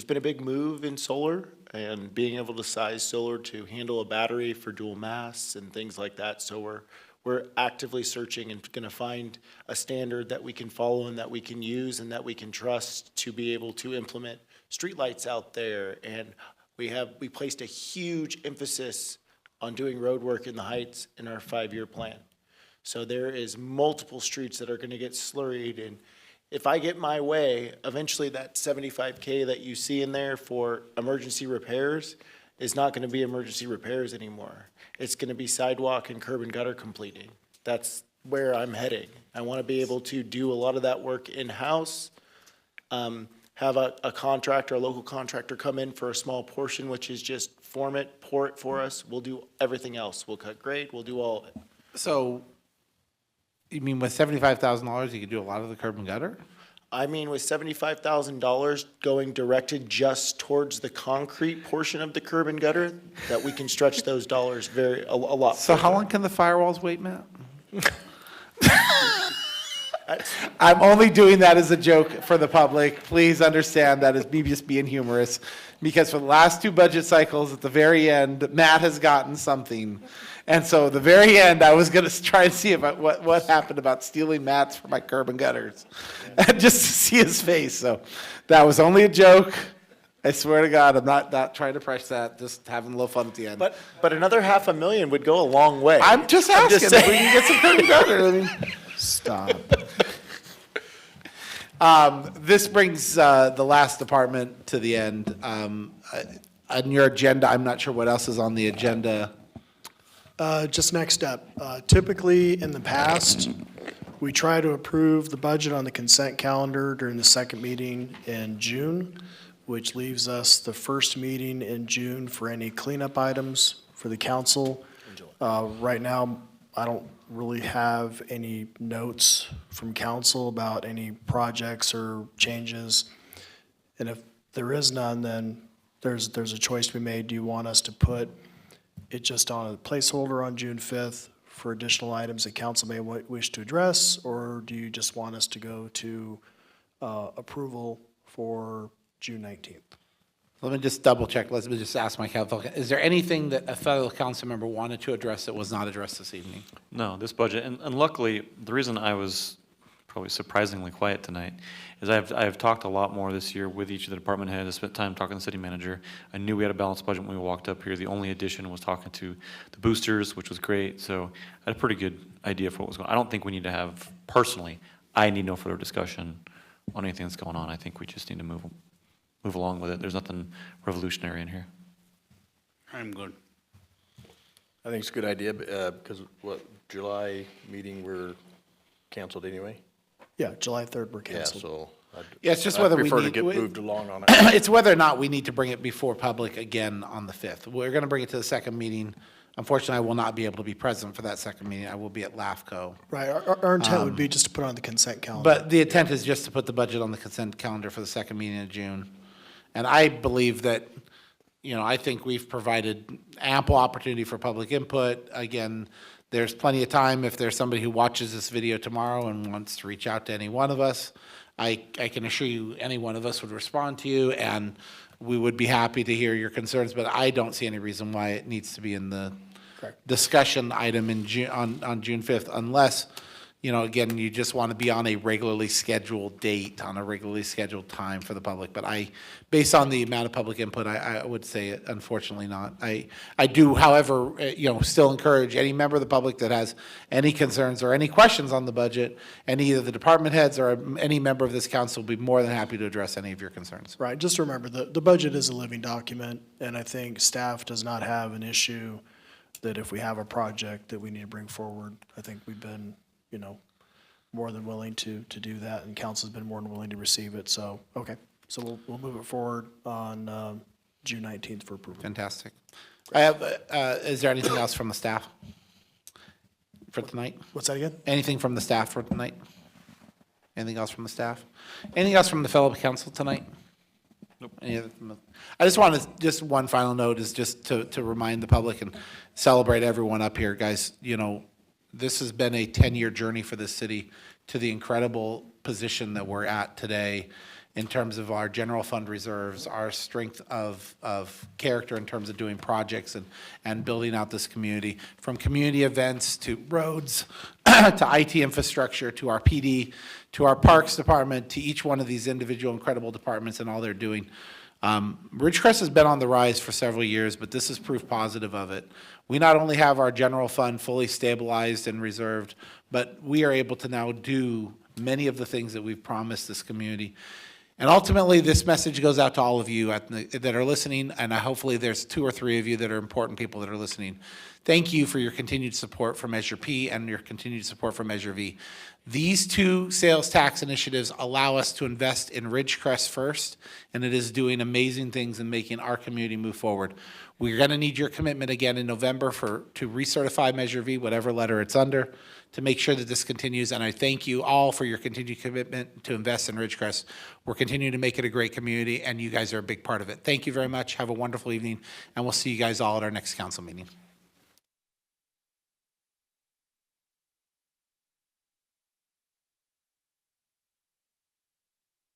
been a big move in solar and being able to size solar to handle a battery for dual mass and things like that. So we're actively searching and going to find a standard that we can follow and that we can use and that we can trust to be able to implement streetlights out there. And we placed a huge emphasis on doing road work in the Heights in our 5-year plan. So there is multiple streets that are going to get slurried, and if I get my way, eventually that $75K that you see in there for emergency repairs is not going to be emergency repairs anymore. It's going to be sidewalk and curb and gutter completing. That's where I'm heading. I want to be able to do a lot of that work in-house, have a contractor, a local contractor come in for a small portion, which is just form it, pour it for us. We'll do everything else. We'll cut grade, we'll do all of it. So you mean with $75,000, you could do a lot of the curb and gutter? I mean, with $75,000 going directed just towards the concrete portion of the curb and gutter, that we can stretch those dollars a lot. So how long can the firewalls wait, Matt? I'm only doing that as a joke for the public. Please understand that as me just being humorous. Because for the last two budget cycles, at the very end, Matt has gotten something. And so at the very end, I was going to try and see what happened about stealing Matt's for my curb and gutters. Just to see his face. So that was only a joke. I swear to God, I'm not trying to press that, just having a little fun at the end. But another $500,000 would go a long way. I'm just asking if we saying. can get some curb and gutter. I mean, Stop. This brings the last department to the end. On your agenda, I'm not sure what else is on the agenda. Just next step. Typically, in the past, We try to approve the budget on the consent calendar during the second meeting in June, which leaves us the first meeting in June for any cleanup items for the council. Right now, I don't really have any notes from council about any projects or changes. And if there is none, then there's a choice to be made. Do you want us to put it just on a placeholder on June 5th for additional items that council may wish to address? Or do you just want us to go to approval for June 19th? Let me just double check. Let me just ask my council. Is there anything that a fellow council member wanted to address that was not addressed this evening? No, this budget, and luckily, the reason I was probably surprisingly quiet tonight is I've talked a lot more this year with each of the department heads. I spent time talking to the city manager. I knew we had a balanced budget when we walked up here. The only addition was talking to the boosters, which was great. So I had a pretty good idea for what was going on. I don't think we need to have, personally, I need no further discussion on anything that's going on. I think we just need to move along with it. There's nothing revolutionary in here. I'm good. I think it's a good idea, because July meeting, we're canceled anyway? Yeah, July 3rd, we're Yeah, canceled. so Yeah, it's just whether we prefer to need- get we- moved along on it. It's whether or not we need to bring it before public again on the 5th. We're going to bring it to the second meeting. Unfortunately, I will not be able to be present for that second meeting. I will be at LAFCO. Right, our intent would be just to put it on the consent calendar. But the intent is just to put the budget on the consent calendar for the second meeting in June. And I believe that, I think we've provided ample opportunity for public input. Again, there's plenty of time if there's somebody who watches this video tomorrow and wants to reach out to any one of us. I can assure you, any one of us would respond to you, and we would be happy to hear your concerns, but I don't see any reason why it needs to be in the discussion item in June, on June 5th, unless, again, you just want to be on a regularly scheduled date, on a regularly scheduled time for the public. But based on the amount of public input, I would say unfortunately not. I do, however, still encourage any member of the public that has any concerns or any questions on the budget, and either the department heads or any member of this council will be more than happy to address any of your concerns. Right, just remember, the budget is a living document, and I think staff does not have an issue that if we have a project that we need to bring forward, I think we've been, more than willing to do that, and council's been more than willing to receive it, so, okay. So we'll move it forward on June 19th for approval. Fantastic. I have, is there anything else from the staff for tonight? What's that again? Anything from the staff for tonight? Anything else from the staff? Anything else from the fellow council tonight? Nope. I just wanted, just one final note is just to remind the public and celebrate everyone up here, guys. This has been a 10-year journey for this city to the incredible position that we're at today in terms of our general fund reserves, our strength of character in terms of doing projects and building out this community, from community events to roads, to IT infrastructure, to our PD, to our Parks Department, to each one of these individual incredible departments and all they're doing. Ridgecrest has been on the rise for several years, but this is proof positive of it. We not only have our general fund fully stabilized and reserved, but we are able to now do many of the things that we've promised this community. And ultimately, this message goes out to all of you that are listening, and hopefully there's 2 or 3 of you that are important people that are listening. Thank you for your continued support for Measure P and your continued support for Measure V. These 2 sales tax initiatives allow us to invest in Ridgecrest first, and it is doing amazing things in making our community move forward. We're going to need your commitment again in November to recertify Measure V, whatever letter it's under, to make sure that this continues. And I thank you all for your continued commitment to invest in Ridgecrest. We're continuing to make it a great community, and you guys are a big part of it. Thank you very much. Have a wonderful evening, and we'll see you guys all at our next council meeting.